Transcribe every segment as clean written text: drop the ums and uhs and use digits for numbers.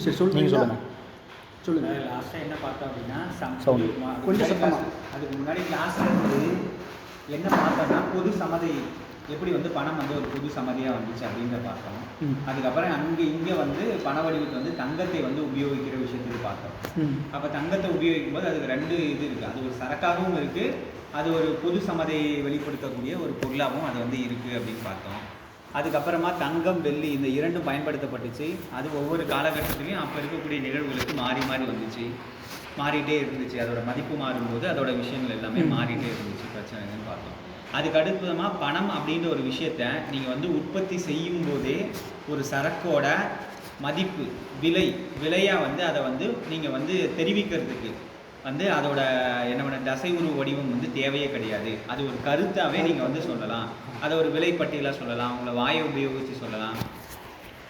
சரி சொல்லுங்கள். நீங்கள் சொல்லுங்கள். லாஸ்ட்டாக என்ன பார்த்தோம் அப்படின்னா சவுண்டு கொஞ்சம் சத்தமாக. அதுக்கு முன்னாடி கிளாஸில் இருந்து என்ன பார்த்தோம்னா பொது சமதை எப்படி வந்து பணம் வந்து ஒரு பொது சமதியாக வந்துச்சு அப்படின்றத பார்த்தோம். அதுக்கப்புறம் இங்கே வந்து பண வடிவத்தை வந்து தங்கத்தை வந்து உபயோகிக்கிற விஷயத்துக்கு பார்த்தோம். அப்போ தங்கத்தை உபயோகிக்கும் போது அதுக்கு 2 இது இருக்குது. அது ஒரு சரக்காகவும் இருக்குது, அது ஒரு பொது சமதையை வெளிப்படுத்தக்கூடிய ஒரு பொருளாகவும் அது வந்து இருக்குது அப்படின்னு பார்த்தோம். அதுக்கப்புறமா தங்கம் வெள்ளி இந்த 2ம் பயன்படுத்தப்பட்டுச்சு. அது ஒவ்வொரு காலகட்டத்திலையும் அப்போ இருக்கக்கூடிய நிகழ்வுகளுக்கு மாறி மாறி வந்துச்சு, மாறிட்டே இருந்துச்சு. அதோட மதிப்பு மாறும்போது அதோட விஷயங்கள் எல்லாமே மாறிட்டே இருந்துச்சு, பிரச்சனைன்னு பார்த்தோம். அதுக்கு அடுத்தமாக பணம் அப்படின்ற ஒரு விஷயத்த நீங்கள் வந்து உற்பத்தி செய்யும் போதே ஒரு சரக்கோட மதிப்பு விலையாக வந்து அதை வந்து நீங்கள் வந்து தெரிவிக்கிறதுக்கு வந்து அதோட என்ன தசை உருவ வடிவம் வந்து தேவையே கிடையாது. அது ஒரு கருத்தாகவே நீங்கள் வந்து சொல்லலாம். அதை ஒரு விலைப்பட்டியலாக சொல்லலாம், உங்களை வாயை உபயோகித்து சொல்லலாம்.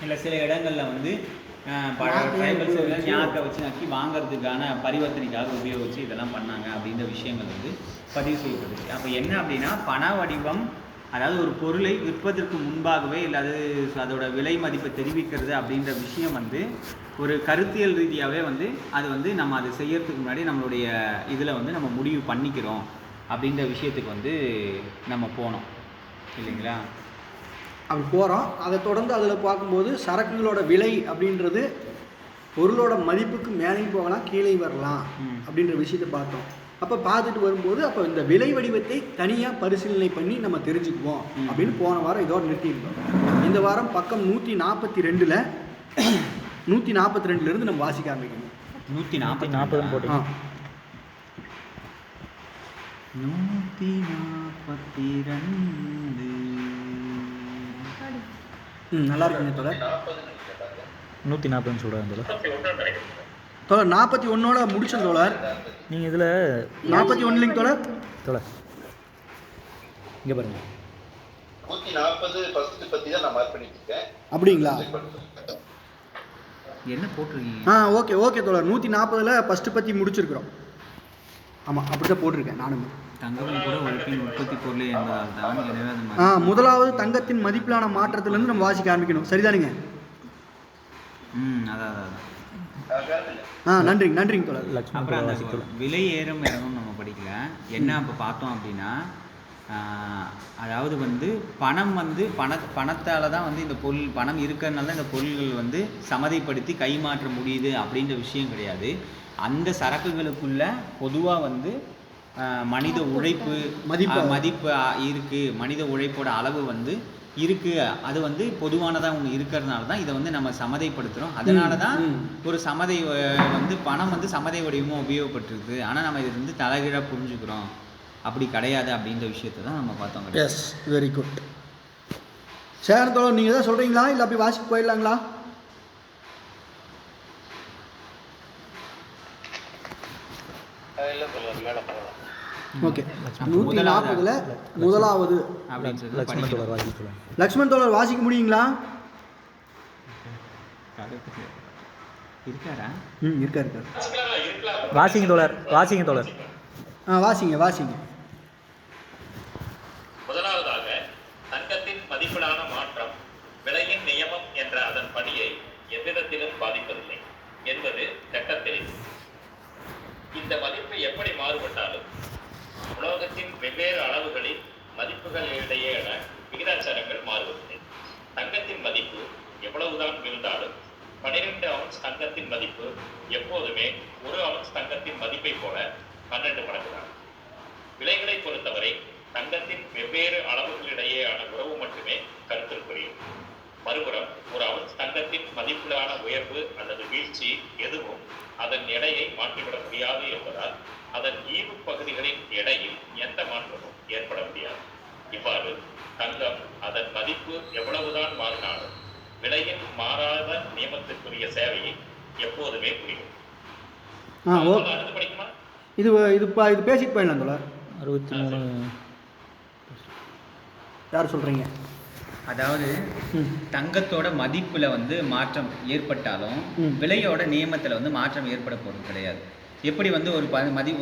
இல்லை சில இடங்களில் வந்து ட்ரைபல்ஸ் எல்லாம் ஞாபகம் வச்சு நக்கி வாங்கிறதுக்கான பரிவர்த்தனைக்காக உபயோகித்து இதெல்லாம் பண்ணாங்க அப்படின்ற விஷயங்கள் வந்து பதிவு செய்யப்படுது. அப்போ என்ன அப்படின்னா பண வடிவம், அதாவது ஒரு பொருளை விற்பதற்கு முன்பாகவே இல்லாத அதோட விலை மதிப்பை தெரிவிக்கிறது அப்படின்ற விஷயம் வந்து ஒரு கருத்தியல் ரீதியாகவே வந்து அது வந்து நம்ம அதை செய்யறதுக்கு முன்னாடி நம்மளுடைய இதில் வந்து நம்ம முடிவு பண்ணிக்கிறோம் அப்படின்ற விஷயத்துக்கு வந்து நம்ம போனோம் இல்லைங்களா? அப்படி போகிறோம். அதை தொடர்ந்து அதில் பார்க்கும்போது சரக்குகளோட விலை அப்படின்றது பொருளோட மதிப்புக்கு மேலேயும் போகலாம், கீழே வரலாம் அப்படின்ற விஷயத்தை பார்த்தோம். அப்போ பார்த்துட்டு வரும்போது அப்போ இந்த விலை வடிவத்தை தனியாக பரிசீலனை பண்ணி நம்ம தெரிஞ்சுக்குவோம் அப்படின்னு போன வாரம் இதோடு நிறுத்தியிருந்தோம். இந்த வாரம் பக்கம் 142 142 நம்ம வாசிக்க ஆரம்பிக்கணும். 140 போட்டு 142 நல்லா இருக்குங்க தோழர். 140 சொல்கிறேன் தோழர். 41 முடிச்சோம் தோழர். நீங்கள் இதில் 41 தோழர். இங்கே பாருங்க 140 ஃபர்ஸ்ட் பத்தி தான் நான் மார்க் பண்ணிருக்கேன். அப்படிங்களா? என்ன போட்டிருக்கீங்க? ஓகே தோழர். 140ல் ஃபர்ஸ்ட் பற்றி முடிச்சிருக்கிறோம். ஆமாம், அப்படி தான் போட்டிருக்கேன் நானும். தங்கம் கூட உழைப்பின் உற்பத்தி பொருளே என்பதால் தான். எனவே அது முதலாவது தங்கத்தின் மதிப்பிலான மாற்றத்திலிருந்து நம்ம வாசிக்க ஆரம்பிக்கணும். சரிதானுங்க? அதான் நன்றிங்க தோழர். அப்புறம் அந்த விலை ஏறும் இறங்கும் நம்ம படிக்கல. என்ன அப்போ பார்த்தோம் அப்படின்னா அதாவது வந்து பணம் வந்து பணத்தால் தான் வந்து இந்த பொருள் பணம் இருக்கிறதுனால தான் இந்த பொருள்கள் வந்து சமதைப்படுத்தி கைமாற்ற முடியுது அப்படின்ற விஷயம் கிடையாது. அந்த சரக்குகளுக்குள்ள பொதுவாக வந்து மனித உழைப்பு மதிப்பு இருக்குது, மனித உழைப்போட அளவு வந்து இருக்குது. அது வந்து பொதுவானதாக ஒன்று இருக்கிறதுனால தான் இதை வந்து நம்ம சமதைப்படுத்துகிறோம். அதனால தான் ஒரு சமதை வந்து பணம் வந்து சமதை வடிவமாக உபயோகப்பட்டிருக்கு. ஆனால் நம்ம இதை வந்து தலைகீழாக புரிஞ்சுக்கிறோம், அப்படி கிடையாது அப்படின்ற விஷயத்தை தான் நம்ம பார்த்தோம். S, very good. சேர் தோழர், நீங்கள் தான் சொல்கிறீங்களா இல்லை அப்படி வாசிக்கு போயிடலாங்களா? ஓகே, 140ல் முதலாவது லக்ஷ்மண் தோழர் வாசிக்க முடியுங்களா? இருக்காரா? இருக்காரு. வாசிங்க தோழர். வாசிங்க. முதலாவதாக தங்கத்தின் மதிப்பிலான மாற்றம் விலையின் நியமம் என்ற அதன் பணியை எவ்விதத்திலும் பாதிப்பதில்லை என்பது சட்டத்தில். இந்த மதிப்பு எப்படி மாறுபட்டாலும் உலோகத்தின் வெவ்வேறு அளவுகளில் மதிப்புகள் இடையேயான விகிதாச்சாரங்கள் மாறுவதில்லை. தங்கத்தின் மதிப்பு எவ்வளவுதான் விழுந்தாலும் 12 அவுன்ஸ் தங்கத்தின் மதிப்பு எப்போதுமே 1 அவுன்ஸ் தங்கத்தின் மதிப்பை போல 12 மடங்கு தான். விலைகளை பொறுத்தவரை தங்கத்தின் வெவ்வேறு அளவுகளிடையேயான உறவு மட்டுமே கருத்திற்குரியது. மறுபுறம் 1 அவுன்ஸ் தங்கத்தின் மதிப்பிலான உயர்வு அல்லது வீழ்ச்சி எதுவும் அதன் எடையை மாற்றிவிட முடியாது என்பதால் அதன் ஈவு பகுதிகளின் எடையில் எந்த மாற்றமும் ஏற்பட முடியாது. இவ்வாறு தங்கம் அதன் மதிப்பு எவ்வளவுதான் மாறினாலும் விலையின் மாறாத நியமத்திற்குரிய சேவையை எப்போதுமே புரியும். படிக்குமா? இது பேசிட்டு போயிடலாம் தோழர். 63 யார் சொல்கிறீங்க? அதாவது தங்கத்தோட மதிப்பில் வந்து மாற்றம் ஏற்பட்டாலும் விலையோட நியமத்தில் வந்து மாற்றம் ஏற்பட போகிறது கிடையாது. எப்படி வந்து ஒரு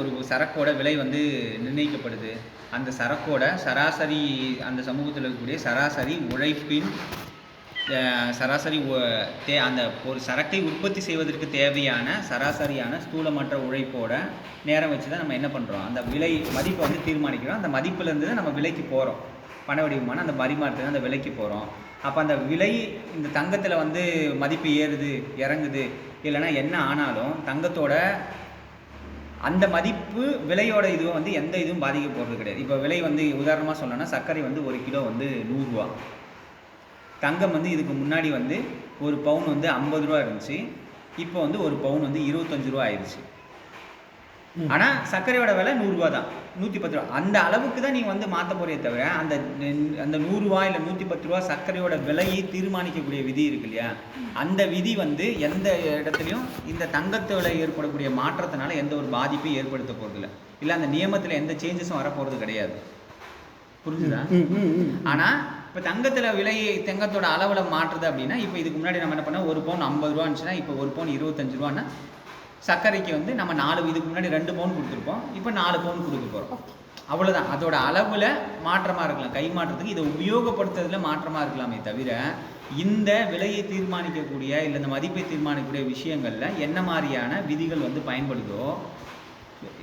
ஒரு சரக்கோட விலை வந்து நிர்ணயிக்கப்படுது? அந்த சரக்கோட சராசரி, அந்த சமூகத்தில் இருக்கக்கூடிய சராசரி உழைப்பின் சராசரி அந்த ஒரு சரக்கை உற்பத்தி செய்வதற்கு தேவையான சராசரியான ஸ்தூலமற்ற உழைப்போட நேரம் வச்சு தான் நம்ம என்ன பண்ணுறோம், அந்த விலை மதிப்பை வந்து தீர்மானிக்கிறோம். அந்த மதிப்புலேருந்து தான் நம்ம விலைக்கு போகிறோம், பண வடிவமான அந்த பரிமாற்றத்தில் அந்த விலைக்கு போகிறோம். அப்போ அந்த விலை இந்த தங்கத்தில் வந்து மதிப்பு ஏறுது இறங்குது இல்லைன்னா என்ன ஆனாலும் தங்கத்தோட அந்த மதிப்பு விலையோட இதுவை வந்து எந்த இதுவும் பாதிக்க போகிறது கிடையாது. இப்போ விலை வந்து உதாரணமாக சொல்லணும்னா சர்க்கரை வந்து 1 கிலோ வந்து 100 ரூபா, தங்கம் வந்து இதுக்கு முன்னாடி வந்து ஒரு பவுன் வந்து 50 ரூபா இருந்துச்சு, இப்போ வந்து ஒரு பவுன் வந்து 25 ரூபா ஆயிடுச்சு. ஆனால் சர்க்கரையோட விலை 100 ரூபா தான், 110 ரூபா. அந்த அளவுக்கு தான் நீங்கள் வந்து மாற்ற போறே தவிர அந்த 100 ரூபா இல்லை 110 ரூபா சர்க்கரையோட விலையை தீர்மானிக்கக்கூடிய விதி இருக்கு இல்லையா, அந்த விதி வந்து எந்த இடத்துலையும் இந்த தங்கத்தோட ஏற்படக்கூடிய மாற்றத்தினால எந்த ஒரு பாதிப்பையும் ஏற்படுத்த போகிறதில்ல, இல்லை அந்த நியமத்தில் எந்த சேஞ்சஸும் வரப்போகிறது கிடையாது. புரிஞ்சுதா? ஆனால் இப்போ தங்கத்தோட அளவில் மாற்றுது அப்படின்னா, இப்போ இதுக்கு முன்னாடி நம்ம என்ன பண்ணோம், ஒரு பவுன் 50 ரூபா இருந்துச்சுன்னா இப்போ ஒரு பவுன் 25 ரூபான்னா சர்க்கரைக்கு வந்து நம்ம 4 இதுக்கு முன்னாடி 2 பவுன் கொடுத்துருப்போம், இப்போ 4 பவுன் கொடுக்க போகிறோம். அவ்வளோதான். அதோட அளவில் மாற்றமாக இருக்கலாம், கை மாற்றத்துக்கு இதை உபயோகப்படுத்துறதுல மாற்றமாக இருக்கலாமே தவிர இந்த விலையை தீர்மானிக்கக்கூடிய இல்லை இந்த மதிப்பை தீர்மானிக்கக்கூடிய விஷயங்களில் என்ன மாதிரியான விதிகள் வந்து பயன்படுதோ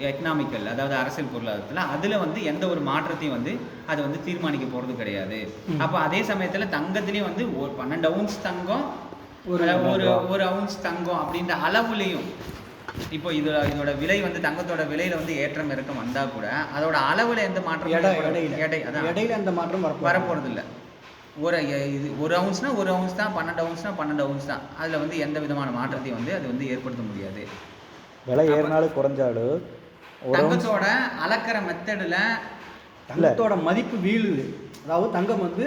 எக்கனாமிக்கல், அதாவது அரசியல் பொருளாதாரத்தில், அதில் வந்து எந்த ஒரு மாற்றத்தையும் வந்து அதை வந்து தீர்மானிக்க போகிறது கிடையாது. அப்போ அதே சமயத்தில் தங்கத்துலேயும் வந்து ஒரு 12 அவுன்ஸ் தங்கம் ஒரு அவுன்ஸ் தங்கம் அப்படின்ற அளவுலேயும் இப்போ இதோட விலை வந்து தங்கத்தோட விலையில வந்து ஏற்றம் இறக்கம் வந்தால் கூட அதோட அளவில் எந்த மாற்றம் இடையில அந்த மாற்றம் வரப்போகிறது இல்லை. ஒரு அவுன்ஸ்னா ஒரு அவுன்ஸ் தான், 12 அவுன்ஸ்னா 12 அவுன்ஸ் தான். அதில் வந்து எந்த விதமான மாற்றத்தையும் வந்து அது வந்து ஏற்படுத்த முடியாது. விலை ஏறினாலும் குறைஞ்சாலும் தங்கத்தோட அளக்கிற மெத்தடில் தங்கத்தோட மதிப்பு வீழுது. அதாவது தங்கம் வந்து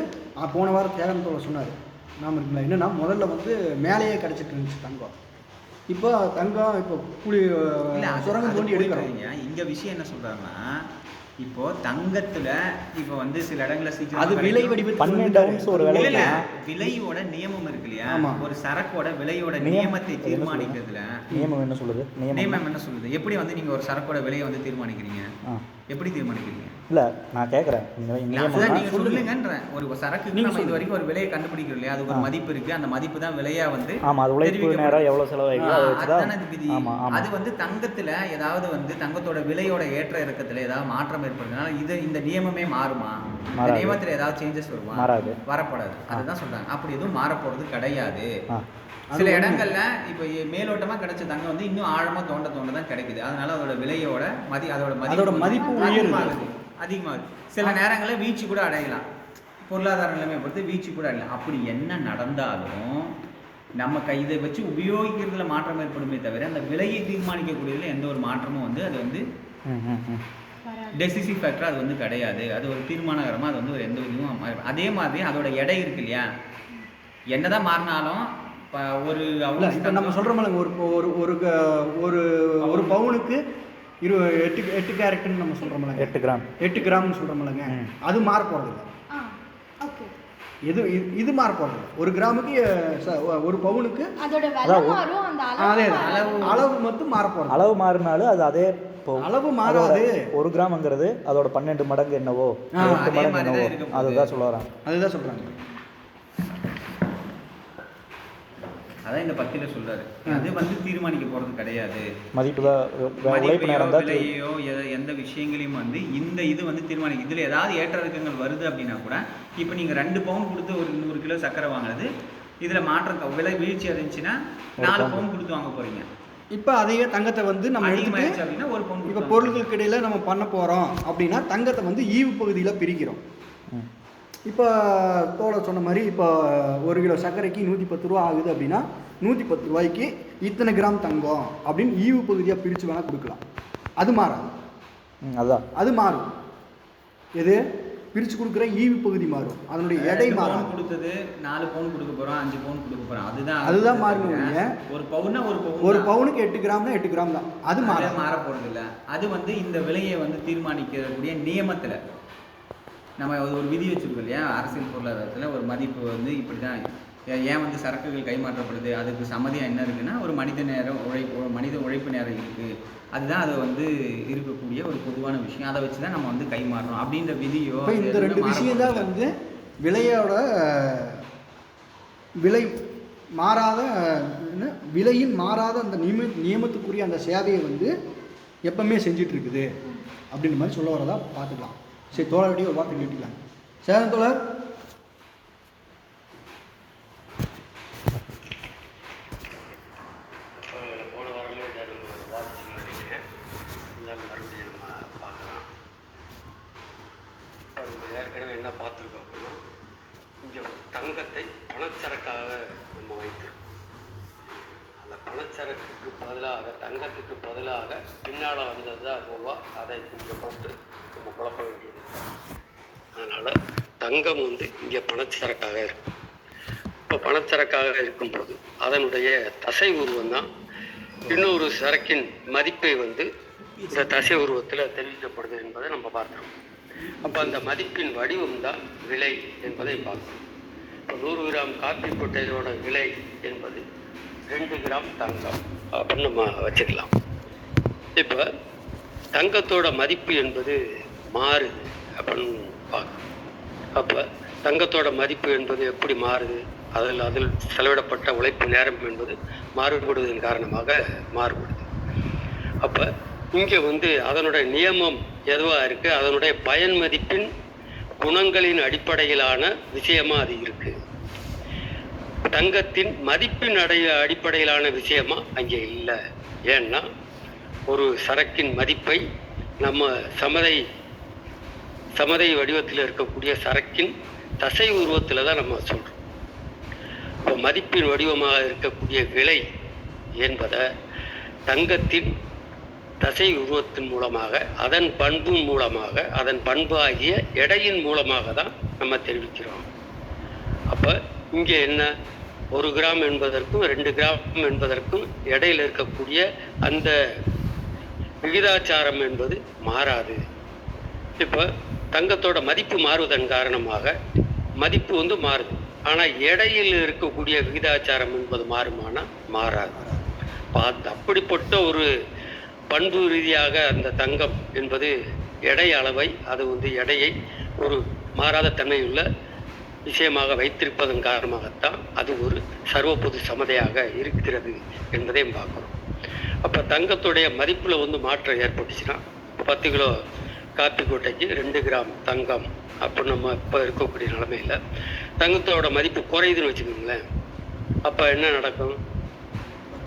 போன வாரம் தேகத்தோட சொன்னார் நாம இருக்குல்ல, என்னன்னா முதல்ல வந்து மேலேயே கிடச்சிட்டு இருந்துச்சு தங்கம், இப்போ தங்கம் இப்போ கூலி சுரங்கம் தோண்டி எடுக்கிறீங்க. இங்கே விஷயம் என்ன சொல்கிறாங்கன்னா, இப்போ தங்கத்துல இப்போ வந்து சில இடங்கள்ல சீக்கிரம் அது விலை வடிவு 12 அவுன்ஸ் ஒரு விலையோட நியமம் இருக்கு இல்லையா, ஒரு சரக்கோட விலையோட நியமத்தை தீர்மானிக்கிறதுல நியமம் என்ன சொல்லுது, நியமம் என்ன சொல்லுது, எப்படி வந்து நீங்க ஒரு சரக்கோட விலையை வந்து தீர்மானிக்கிறீங்க, எப்படி தீர்மானிக்கிறீங்க? இல்ல நான் கேட்குறேன், நீங்க சொல்லுங்கன்றேன். ஒரு சரக்கு நம்ம இது வரைக்கும் ஒரு விலையை கண்டுபிடிக்கிறோம் இல்லையா, அதுக்கு ஒரு மதிப்பு இருக்கு, அந்த மதிப்பு தான் விலையா வந்து அது உழைப்பு நேரம் எவ்வளவு செலவாயிருக்கு. அது வந்து தங்கத்துல ஏதாவது வந்து தங்கத்தோட விலையோட ஏற்ற இறக்கத்துல ஏதாவது மாற்றம் ஏற்படுறதுனால இந்த நியமமே மாறுமா, இந்த நியமத்துல ஏதாவது சேஞ்சஸ் வருமா? வரப்படாது. அதுதான் சொல்றாங்க. அப்படி எதுவும் மாறப்போறது கிடையாது. சில இடங்கள்ல இப்போ மேலோட்டமா கிடைச்ச தங்கம் வந்து இன்னும் ஆழமா தோண்ட தான் கிடைக்குது. அதனால அதோட விலையோட அதோட மதிப்பு அதிகமாகுது. சில நேரங்களில் வீழ்ச்சி கூட அடையலாம், பொருளாதார நிலைமையை பொறுத்து வீழ்ச்சி கூட அடையலாம். அப்படி என்ன நடந்தாலும் நம்ம இதை வச்சு உபயோகிக்கிறதுல மாற்றம் ஏற்படுமே தவிர அந்த விலையை தீர்மானிக்கக்கூடியதுல எந்த ஒரு மாற்றமும் வந்து அது வந்து டெசிசிவ் ஃபேக்டர் அது வந்து கிடையாது. அது ஒரு தீர்மானகரமாக அது வந்து ஒரு எந்த இதுவும். அதே மாதிரி அதோட எடை இருக்கு இல்லையா, என்னதான் மாறினாலும் ஒரு இப்போ நம்ம சொல்கிறோம் ஒரு ஒரு ஒரு பவுனுக்கு 8 கேரட்னு நம்ம சொல்கிறோம், 8 கிராம்னு சொல்கிறோம்லங்க, அது மாற போகிறதில்ல. இது மாற போகிறது ஒரு கிராமுக்கு ஒரு பவுனுக்கு அதே அளவு மட்டும் மாற போகிறது. அளவு மாறினாலும் அது அதே அளவு மாறாது. 1 கிராம்ங்கிறது அதோட 12 மடங்கு என்னவோ 8 மடங்கு என்னவோ அதுதான் சொல்கிறாங்க. அதான் இந்த 10ல் சொல்றாரு. அது வந்து தீர்மானிக்க போறது கிடையாது. மதிப்பு விலையோ எந்த விஷயங்களையும் வந்து இந்த இது வந்து தீர்மானிக்க. இதுல ஏதாவது ஏற்ற இறக்கங்கள் வருது அப்படின்னா கூட, இப்போ நீங்க 2 பவுன் கொடுத்து ஒரு 100 கிலோ சர்க்கரை வாங்குறது, இதுல மாற்றம் விலை வீழ்ச்சி இருந்துச்சுன்னா 4 பவுன் கொடுத்து வாங்க போறீங்க. இப்போ அதையே தங்கத்தை வந்து நம்ம எடுத்து அப்படின்னா 1 பவுன். இப்போ பொருட்களுக்கு இடையில நம்ம பண்ண போறோம் அப்படின்னா தங்கத்தை வந்து ஈவு பகுதியில் பிரிக்கிறோம். இப்போ தோட சொன்ன மாதிரி இப்போ 1 கிலோ சர்க்கரைக்கு 110 ரூபா ஆகுது அப்படின்னா 110 ரூபாய்க்கு இத்தனை கிராம் தங்கம் அப்படின்னு ஈவு பகுதியாக பிரித்து வேணால் கொடுக்கலாம். அது மாறாது. அது மாறும். எது பிரித்து கொடுக்குற ஈவு பகுதி மாறும், அதனுடைய எடை மாறும். கொடுத்தது 4 பவுன் கொடுக்க போகிறோம், 5 பவுன் கொடுக்க போகிறோம், அதுதான் மாறணும். ஒரு பவுனுக்கு 8 கிராம்னா 8 கிராம் தான். அது மாற போகிறது இல்லை. அது வந்து இந்த விலையை வந்து தீர்மானிக்கக்கூடிய நியமத்தில் நம்ம ஒரு விதி வச்சுருக்கோம் இல்லையா, அரசியல் பொருளாதாரத்தில் ஒரு மதிப்பு வந்து இப்படி தான். ஏன் வந்து சரக்குகள் கைமாற்றப்படுது, அதுக்கு சம்மதியாக என்ன இருக்குன்னா, ஒரு மனித உழைப்பு நேரம் இருக்குது, அதுதான் அது வந்து இருக்கக்கூடிய ஒரு பொதுவான விஷயம். அதை வச்சு தான் நம்ம வந்து கைமாறணும் அப்படின்ற விதியோ. இந்த 2 விஷயம் தான் வந்து விலையோட விலை மாறாத விலையின் மாறாத அந்த நியமத்துக்குரிய அந்த சேவையை வந்து எப்பவுமே செஞ்சுட்டு இருக்குது அப்படின்ற மாதிரி சொல்ல வரதா பார்த்துக்கலாம். சரி, தோழருடைய ஒரு வார்த்தை கேட்டுக்கலாம். சேதன் தோழர். போன வாரமே மறுபடியும் நம்ம பார்க்கலாம். ஏற்கனவே என்ன பார்த்துருக்கோம் அப்படின்னா, இங்கே தங்கத்தை பணச்சரக்காக நம்ம வைத்திருக்கோம். அந்த பணச்சரக்குக்கு பதிலாக, தங்கத்துக்கு பதிலாக பின்னால் வந்தது தான் ரூபா. அதை இங்கே போட்டு நம்ம குழப்ப வேண்டியது. அதனால் தங்கம் வந்து இங்கே பணச்சரக்காக இருக்கும். இப்போ பணச்சரக்காக இருக்கும்போது அதனுடைய தசை உருவம் தான் இன்னொரு சரக்கின் மதிப்பை வந்து இந்த தசை உருவத்தில் தெரிவிக்கப்படுது என்பதை நம்ம பார்க்குறோம். அப்போ அந்த மதிப்பின் வடிவம் தான் விலை என்பதை பார்க்கணும். இப்போ 100 கிராம் காப்பி கொட்டையோட விலை என்பது 2 கிராம் தங்கம் அப்படின்னு நம்ம வச்சுக்கலாம். இப்போ தங்கத்தோட மதிப்பு என்பது மாறுது அப்படின்னு பார்க்கணும். அப்போ தங்கத்தோட மதிப்பு என்பது எப்படி மாறுது? அதில் செலவிடப்பட்ட உழைப்பு நேரம் என்பது மாறுபடுவதன் காரணமாக மாறுபடுது. அப்போ இங்கே வந்து அதனுடைய நியமம் எதுவாக இருக்குது, அதனுடைய பயன் மதிப்பின் குணங்களின் அடிப்படையிலான விஷயமா அது இருக்குது. தங்கத்தின் மதிப்பின் அடிப்படையிலான விஷயமா அங்கே இல்லை. ஏன்னா ஒரு சரக்கின் மதிப்பை நம்ம சமதை வடிவத்தில் இருக்கக்கூடிய சரக்கின் தசை உருவத்தில் தான் நம்ம சொல்கிறோம். இப்போ மதிப்பின் வடிவமாக இருக்கக்கூடிய விலை என்பதை தங்கத்தின் தசை உருவத்தின் மூலமாக, அதன் பண்பின் மூலமாக, அதன் பண்பு ஆகிய எடையின் மூலமாக தான் நம்ம தெரிவிக்கிறோம். அப்போ இங்கே என்ன, 1 கிராம் என்பதற்கும் 2 கிராம் என்பதற்கும் இடையில் இருக்கக்கூடிய அந்த விகிதாச்சாரம் என்பது மாறாது. இப்போ தங்கத்தோட மதிப்பு மாறுவதன் காரணமாக மதிப்பு வந்து மாறுது. ஆனால் எடையில் இருக்கக்கூடிய விகிதாச்சாரம் என்பது மாறுமானா மாறாது. அப்படிப்பட்ட ஒரு பண்பு ரீதியாக அந்த தங்கம் என்பது எடை அளவை, அது வந்து எடையை ஒரு மாறாத தன்மையுள்ள விஷயமாக வைத்திருப்பதன் காரணமாகத்தான் அது ஒரு சர்வபொது சமதையாக இருக்கிறது என்பதையும் பார்க்குறோம். அப்போ தங்கத்துடைய மதிப்பில் வந்து மாற்றம் ஏற்பட்டுச்சுன்னா 10 கிலோ காப்பி கொட்டைக்கு 2 கிராம் தங்கம் அப்போ நம்ம இப்போ இருக்கக்கூடிய நிலைமையில் தங்கத்தோட மதிப்பு குறையுதுன்னு வச்சுக்கோங்களேன். அப்போ என்ன நடக்கும்?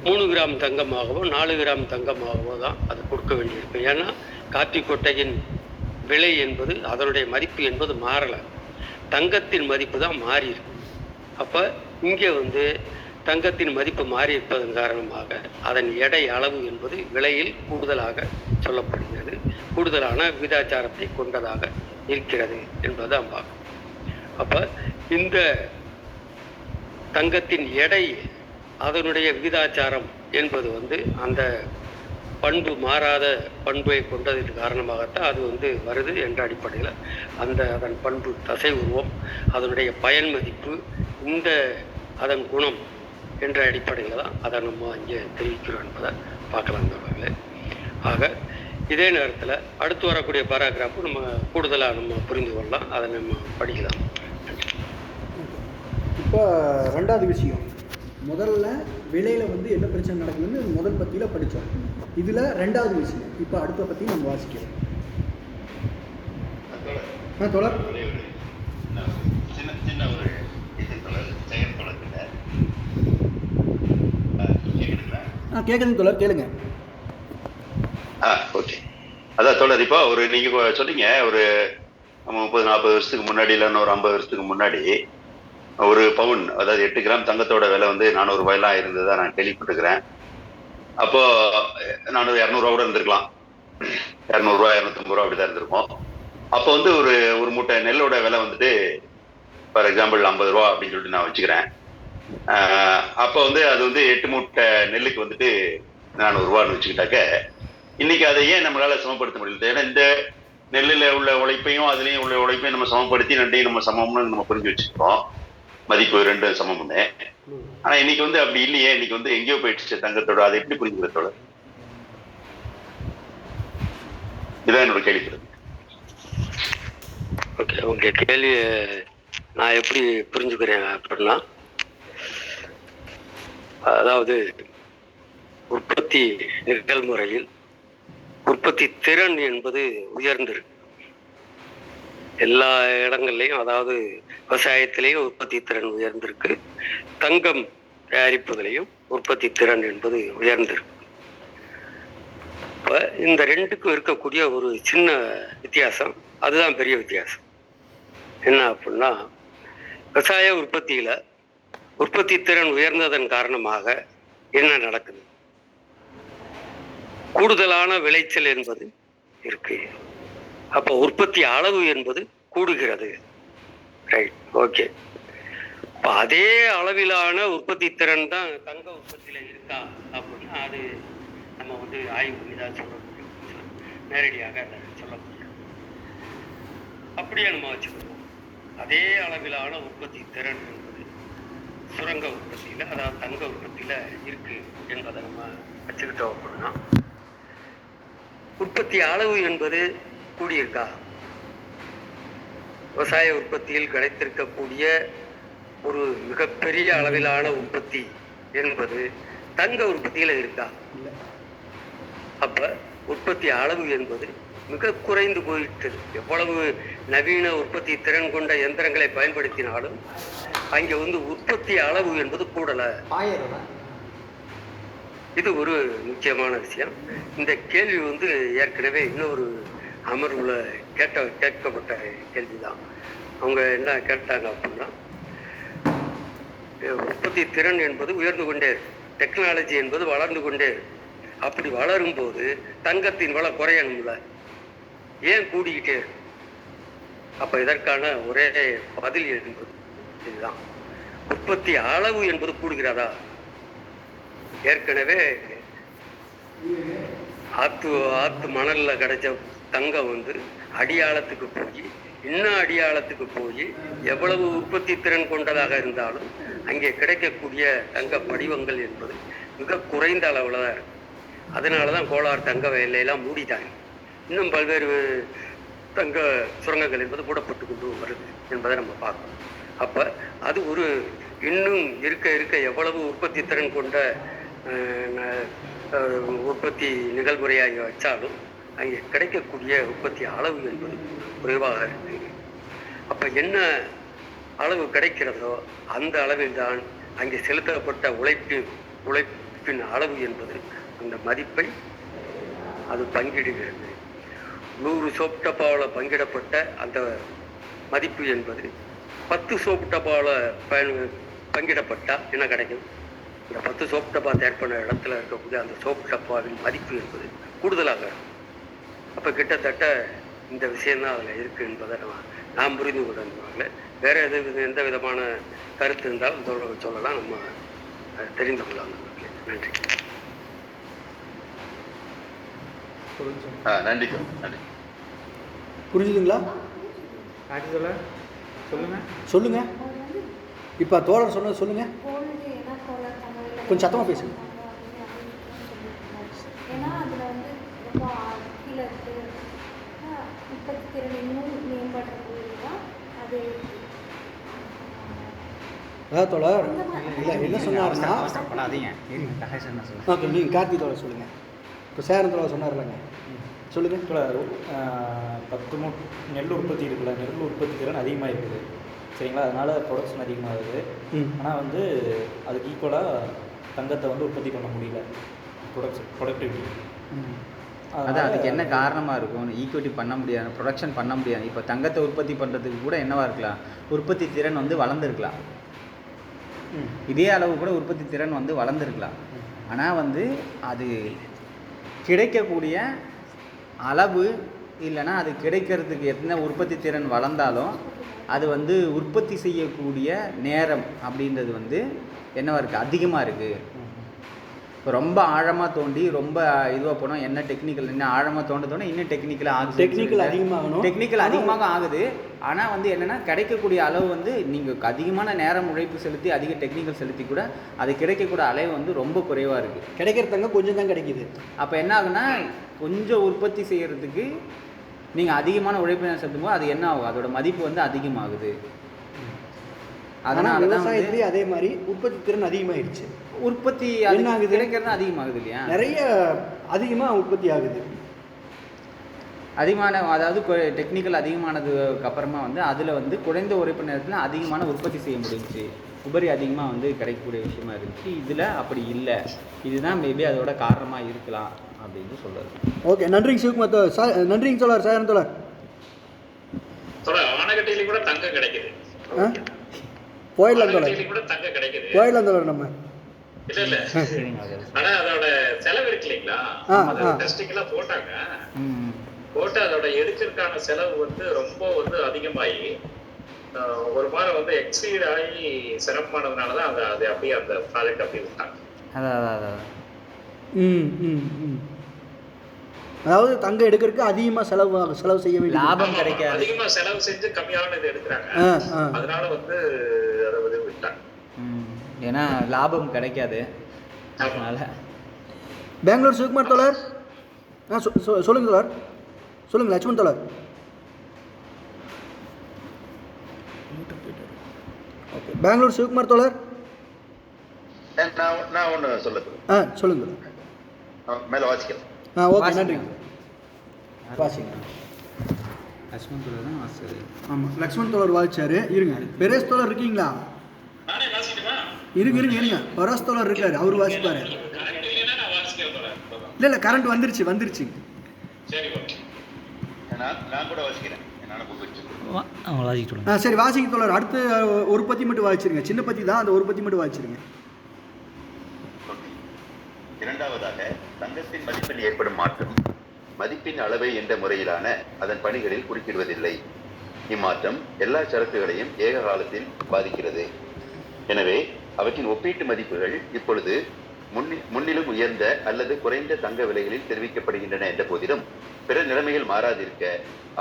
3 கிராம் தங்கமாகவோ 4 கிராம் தங்கமாகவோ தான் அது கொடுக்க வேண்டியிருக்கும். ஏன்னா காப்பி கொட்டையின் விலை என்பது, அதனுடைய மதிப்பு என்பது மாறலை, தங்கத்தின் மதிப்பு தான் மாறி இருக்கு. அப்போ இங்கே வந்து தங்கத்தின் மதிப்பு மாறி இருப்பதன் காரணமாக அதன் எடை அளவு என்பது விலையில் கூடுதலாக சொல்லப்படுகிறது, கூடுதலான விகிதாச்சாரத்தை கொண்டதாக இருக்கிறது என்பதை நாம் பார்க்கணும். அப்போ இந்த தங்கத்தின் எடை, அதனுடைய விகிதாச்சாரம் என்பது வந்து அந்த பண்பு மாறாத பண்பை கொண்டதற்கு காரணமாகத்தான் அது வந்து வருது என்ற அடிப்படையில் அதன் பண்பு, தசை உருவம், அதனுடைய பயன் மதிப்பு, இந்த அதன் குணம் என்ற அடிப்படையில் தான் அதை நம்ம இங்கே தெரிவிக்கிறோம் என்பதை பார்க்கலாம் நண்பர்களே. ஆக இதே நேரத்தில் அடுத்து வரக்கூடிய பாராகிராஃபு நம்ம கூடுதலாக நம்ம புரிந்து கொள்ளலாம், அதை நம்ம படிக்கலாம். இப்போ 2வது விஷயம், முதல்ல விலையில் வந்து என்ன பிரச்சனை நடக்குதுன்னு முதல் பத்தியில் படித்தோம். இதில் 2வது விஷயம் இப்போ அடுத்த பற்றி நம்ம வாசிக்கிறோம். தொடர் சின்ன ஒரு கேட்குதுங்க தொடர், கேளுங்க. ஓகே. அதான் தொடர், இப்போ ஒரு நீங்கள் சொன்னீங்க ஒரு 30-40 வருஷத்துக்கு முன்னாடி, இல்லைன்னா ஒரு 50 வருஷத்துக்கு முன்னாடி ஒரு பவுன், அதாவது 8 கிராம் தங்கத்தோட விலை வந்து 400 ரூபாயெல்லாம் இருந்ததா நான் கேள்விப்பட்டுக்கிறேன். அப்போ 200 ரூபா கூட இருந்திருக்கலாம், 200 ரூபா 250 ரூபா அப்படிதான் இருந்திருக்கும். அப்போ வந்து ஒரு மூட்டை நெல்லோட விலை வந்துட்டு ஃபார் எக்ஸாம்பிள் 50 ரூபா அப்படின்னு சொல்லிட்டு நான் வச்சுக்கிறேன். அப்போ வந்து அது வந்து 8 மூட்டை நெல்லுக்கு வந்துட்டு 400 ரூபான்னு வச்சுக்கிட்டாக்க, இன்னைக்கு அதை ஏன் நம்மளால சமப்படுத்த முடியல? ஏன்னா இந்த நெல்லில் உள்ள உழைப்பையும் அதுலேயும் உள்ள உழைப்பையும் நம்ம சமப்படுத்தி ரெண்டையும் நம்ம சமம்னு நம்ம புரிஞ்சு வச்சுருக்கோம், மதிப்பு 2 சமம்னு. ஆனா இன்னைக்கு வந்து அப்படி இல்லையே, இன்னைக்கு வந்து எங்கேயோ போயிடுச்சு தங்கத்தோட. அதை எப்படி புரிஞ்சுக்கிறதோட? இதான் என்னோட கேள்வி. ஓகே, உங்க கேள்வி நான் எப்படி புரிஞ்சுக்கிறேன் அப்படின்னா, அதாவது உற்பத்தி நிகழ்முறையில் உற்பத்தி திறன் என்பது உயர்ந்திருக்கு. எல்லா இடங்கள்லையும், அதாவது விவசாயத்திலையும் உற்பத்தி திறன் உயர்ந்திருக்கு, தங்கம் தயாரிப்பதிலையும் உற்பத்தி திறன் என்பது உயர்ந்திருக்கு. இப்போ இந்த ரெண்டுக்கும் இருக்கக்கூடிய ஒரு சின்ன வித்தியாசம், அதுதான் பெரிய வித்தியாசம். என்ன அப்படின்னா, விவசாய உற்பத்தியில் உற்பத்தி திறன் உயர்ந்ததன் காரணமாக என்ன நடக்குது? கூடுதலான விளைச்சல் என்பது இருக்கு. அப்போ உற்பத்தி அளவு என்பது கூடுகிறது. Right, okay. இப்போ அதே அளவிலான உற்பத்தி திறன் தான் தங்க உற்பத்தியில் இருக்கா அப்படின்னா அது நம்ம வந்து ஆய்வு பண்ணி தான் சொல்ல முடியும், நேரடியாக அதை சொல்ல முடியும். அப்படியே நம்ம வச்சுக்கணும். அதே அளவிலான உற்பத்தி திறன் என்பது சுரங்க உற்பத்தியில், அதாவது தங்க உற்பத்தியில் இருக்கு என்பதை நம்ம வச்சுக்கிட்டோம் அப்படின்னா உற்பத்தி அளவு என்பது கூடியிருக்கா? விவசாய உற்பத்தியில் கிடைத்திருக்கக்கூடிய ஒரு மிகப்பெரிய அளவிலான உற்பத்தி என்பது தங்க உற்பத்தியில் இருக்கா? அப்ப உற்பத்தி அளவு என்பது மிக குறைந்து போயிட்டது. எவ்வளவு நவீன உற்பத்தி திறன் கொண்ட எந்திரங்களை பயன்படுத்தினாலும் அங்கே வந்து உற்பத்தி அளவு என்பது கூடல. இது ஒரு முக்கியமான விஷயம். இந்த கேள்வி வந்து ஏற்கனவே இன்னொரு அமர்வுல கேட்கப்பட்ட கேள்விதான். அவங்க என்ன கேட்டாங்க அப்படின்னா, உற்பத்தி திறன் என்பது உயர்ந்து கொண்டே இருக்கு, டெக்னாலஜி என்பது வளர்ந்து கொண்டே இருக்கு. அப்படி வளரும் போது தங்கத்தின் விலை குறையணும்ல, ஏன் கூடிக்கிட்டே இருக்கு? அப்ப இதற்கான ஒரே பதில் என்பது இதுதான். உற்பத்தி அளவு என்பது கூடுகிறதா? ஏற்கனவே ஆத்து மணல்ல கிடைச்ச தங்கம் வந்து அடியாளத்துக்கு போய், இன்னும் அடியாளத்துக்கு போய் எவ்வளவு உற்பத்தி திறன் கொண்டதாக இருந்தாலும் அங்கே கிடைக்கக்கூடிய தங்க படிவங்கள் என்பது மிக குறைந்த அளவில் தான் இருக்கு. அதனால தான் கோலார் தங்க வயலையெல்லாம் மூடிட்டாங்க. இன்னும் பல்வேறு தங்க சுரங்கங்கள் என்பது மூடப்பட்டு கொண்டு வருது என்பதை நம்ம பார்க்கணும். அப்போ அது ஒரு இன்னும் இருக்க இருக்க எவ்வளவு உற்பத்தி திறன் கொண்ட உற்பத்தி நிகழ்முறையாக வச்சாலும் அங்கே கிடைக்கக்கூடிய உற்பத்தி அளவு என்பது குறைவாக இருக்கு. அப்போ என்ன அளவு கிடைக்கிறதோ அந்த அளவில் தான் அங்கே செலுத்தப்பட்ட உழைப்பின் அளவு என்பது அந்த மதிப்பை அது பங்கிடுகிறது. 100 சோப்பு டப்பாவில் பங்கிடப்பட்ட அந்த மதிப்பு என்பது 10 சோப்பு டப்பாவில் பங்கிடப்பட்டால் என்ன கிடைக்கும்? இந்த 10 சோப்பு டப்பா தயார் பண்ண இடத்துல இருக்கக்கூடிய அந்த சோப்பு டப்பாவின் மதிப்பு என்பது கூடுதலாக இருக்கும். அப்போ கிட்டத்தட்ட இந்த விஷயம்தான் அதில் இருக்குது என்பதை நாம் புரிந்து கொண்டாங்க. வேறு எந்த விதமான கருத்து இருந்தாலும் சொல்லலாம், நம்ம தெரிந்து கொள்ளலாம். நன்றி. நன்றி. புரிஞ்சுதுங்களா? சொல்லுங்க. இப்போ தோழர் சொன்னது சொல்லுங்க, கொஞ்சம் சத்தமாக பேசுங்க. ஏன்னா அதில் வந்து ரொம்ப கீழே இருக்கு, உற்பத்தி திறன் இன்னும் மேம்படுறது தான் அது. அதாவது தோழர் இல்லை என்ன சொன்னாருன்னா, ஓகே நீங்கள் கார்த்தி தோழர் சொல்லுங்கள். இப்போ சேரன் தோழர் சொன்னார் இல்லைங்க, சொல்லுங்கள். இப்போ 10 மூட்டை நெல் உற்பத்தி இருக்குல்ல, நெல் உற்பத்தி திறன் அதிகமாக இருக்குது, சரிங்களா? அதனால் ப்ரொடக்ஷன் அதிகமாகுது. ஆனால் வந்து அதுக்கு ஈக்குவலாக தங்கத்தை வந்து உற்பத்தி பண்ண முடியல, ப்ரொடக்டிவிட்டி. அதுக்கு என்ன காரணமாக இருக்கும்? ஈக்குவிட்டி பண்ண முடியாது, ப்ரொடக்ஷன் பண்ண முடியாது. இப்போ தங்கத்தை உற்பத்தி பண்ணுறதுக்கு கூட என்னவாக இருக்கலாம், உற்பத்தி திறன் வந்து வளர்ந்துருக்கலாம், இதே அளவு கூட உற்பத்தி திறன் வந்து வளர்ந்துருக்கலாம். ஆனால் வந்து அது கிடைக்கக்கூடிய அளவு இல்லைன்னா அது கிடைக்கிறதுக்கு என்ன உற்பத்தி திறன் வளர்ந்தாலும் அது வந்து உற்பத்தி செய்யக்கூடிய நேரம் அப்படின்றது வந்து என்னவா இருக்குது, அதிகமாக இருக்குது. இப்போ ரொம்ப ஆழமாக தோண்டி ரொம்ப இதுவாக போனோம், என்ன டெக்னிக்கல் இன்னும் ஆழமாக தோண்டதோட இன்னும் டெக்னிக்கல் அதிகமாக ஆகுது. ஆனால் வந்து என்னென்னா கிடைக்கக்கூடிய அளவு வந்து நீங்கள் அதிகமான நேரம் உழைப்பு செலுத்தி அதிக டெக்னிக்கல் செலுத்தி கூட அது கிடைக்கக்கூடிய அளவு வந்து ரொம்ப குறைவாக இருக்குது. கிடைக்கிறதாங்க கொஞ்சம் தான் கிடைக்கிது. அப்போ என்ன ஆகுனா, கொஞ்சம் உற்பத்தி செய்கிறதுக்கு நீங்கள் அதிகமான உழைப்பு செலுத்தும் போது அது என்ன ஆகும், அதோட மதிப்பு வந்து அதிகமாகுது. அதனால் விவசாயத்துலேயே அதே மாதிரி உற்பத்தி திறன் அதிகமாகிடுச்சு. உற்பத்தி என்ன ஆகுது? கிடைக்கிறது அதிகமாகுது இல்லையா? நிறைய அதிகமாக உற்பத்தி ஆகுது. அதிகமான, அதாவது டெக்னிக்கல் அதிகமானதுக்கு அப்புறமா வந்து அதில் வந்து குறைந்த உழைப்பு நேரத்தில் அதிகமான உற்பத்தி செய்ய முடிஞ்சுச்சு, உபரி அதிகமாக வந்து கிடைக்கக்கூடிய விஷயமா இருந்துச்சு. இதில் அப்படி இல்லை. இதுதான் மேபி அதோட காரணமாக இருக்கலாம் அப்படின்னு சொல்கிறது. ஓகே, நன்றிங்க சிவகுமார் தோழர். நன்றிங்க தோழர். சாயரன் தோழர். ஆனகட்டியில கூட தங்கம் கிடைக்குது. போயிடலாம் தோழர், ஆனகட்டியில கூட தங்கம் கிடைக்குது. போயிடலாம் தோழர் நம்ம. இல்ல ஆனா அதோட செலவு இருக்கு இல்லைங்களா? டெஸ்டிங் எல்லாம் போட்டாங்க. போட்டு அதோட எடுக்கிறதுக்கான செலவு வந்து ரொம்ப வந்து அதிகமாகி ஒரு வாரம் வந்து எக்ஸீட் ஆகி சிரமமானதுனாலதான் அது அப்படியே அந்த ப்ராஜெக்ட் அப்படியே விட்டாங்க. அதாவது தங்கம் எடுக்கிறதுக்கு அதிகமாக செலவு செய்ய வேண்டிய லாபம் கிடைக்காது. அதிகமா செலவு செஞ்சு கம்மியான இது எடுக்கிறாங்க. அதனால வந்து அதை வந்து விட்டாங்க. ஏன்னா லாபம் கிடைக்காது. அதனால பெங்களூர் சிவகுமார் தோழர். சொல்லுங்க தோழர், சொல்லுங்க லட்சுமண் தோழர். ஓகே, பெங்களூர் சிவகுமார் தோழர். நான் ஒன்று சொல்ல சொல்லுங்க மேலே வாசிக்கிறேன். ஓகே, நன்றி. வாசிங்க. லட்சுமண் தோழர் தான் வாசிச்சது. ஆமாம், லட்சுமண் தோழர் வாசிச்சாரு. இருங்க, பெரேஸ் தோழர் இருக்கீங்களா? இருங்க பரஸ் தோழர் இருக்காரு, அவர் வாசிப்பாரு. இல்லை கரண்ட் வந்துருச்சு. நான் கூட வாசிக்கிறேன். சரி, வாசிங்க தோழர். அடுத்து ஒரு பத்தி மட்டும் வாசிச்சிருங்க. சின்ன பத்தி தான், அந்த ஒரு பத்தி மட்டும் வாசிச்சிருங்க. இரண்டாவதாக, தங்கத்தின் மதிப்பில் ஏற்படும் மாற்றம் மதிப்பின் அளவை என்ற முறையிலான அதன் பணிகளில் குறிப்பிடுவதில்லை. இம்மாற்றம் எல்லா சரக்குகளையும் ஏக காலத்தில் பாதிக்கிறது. எனவே அவற்றின் ஒப்பீட்டு மதிப்புகள் இப்பொழுது முன்னிலும் உயர்ந்த அல்லது குறைந்த தங்க விலைகளில் தெரிவிக்கப்படுகின்றன என்ற போதிலும் பிற நிலைமைகள் மாறாதிருக்க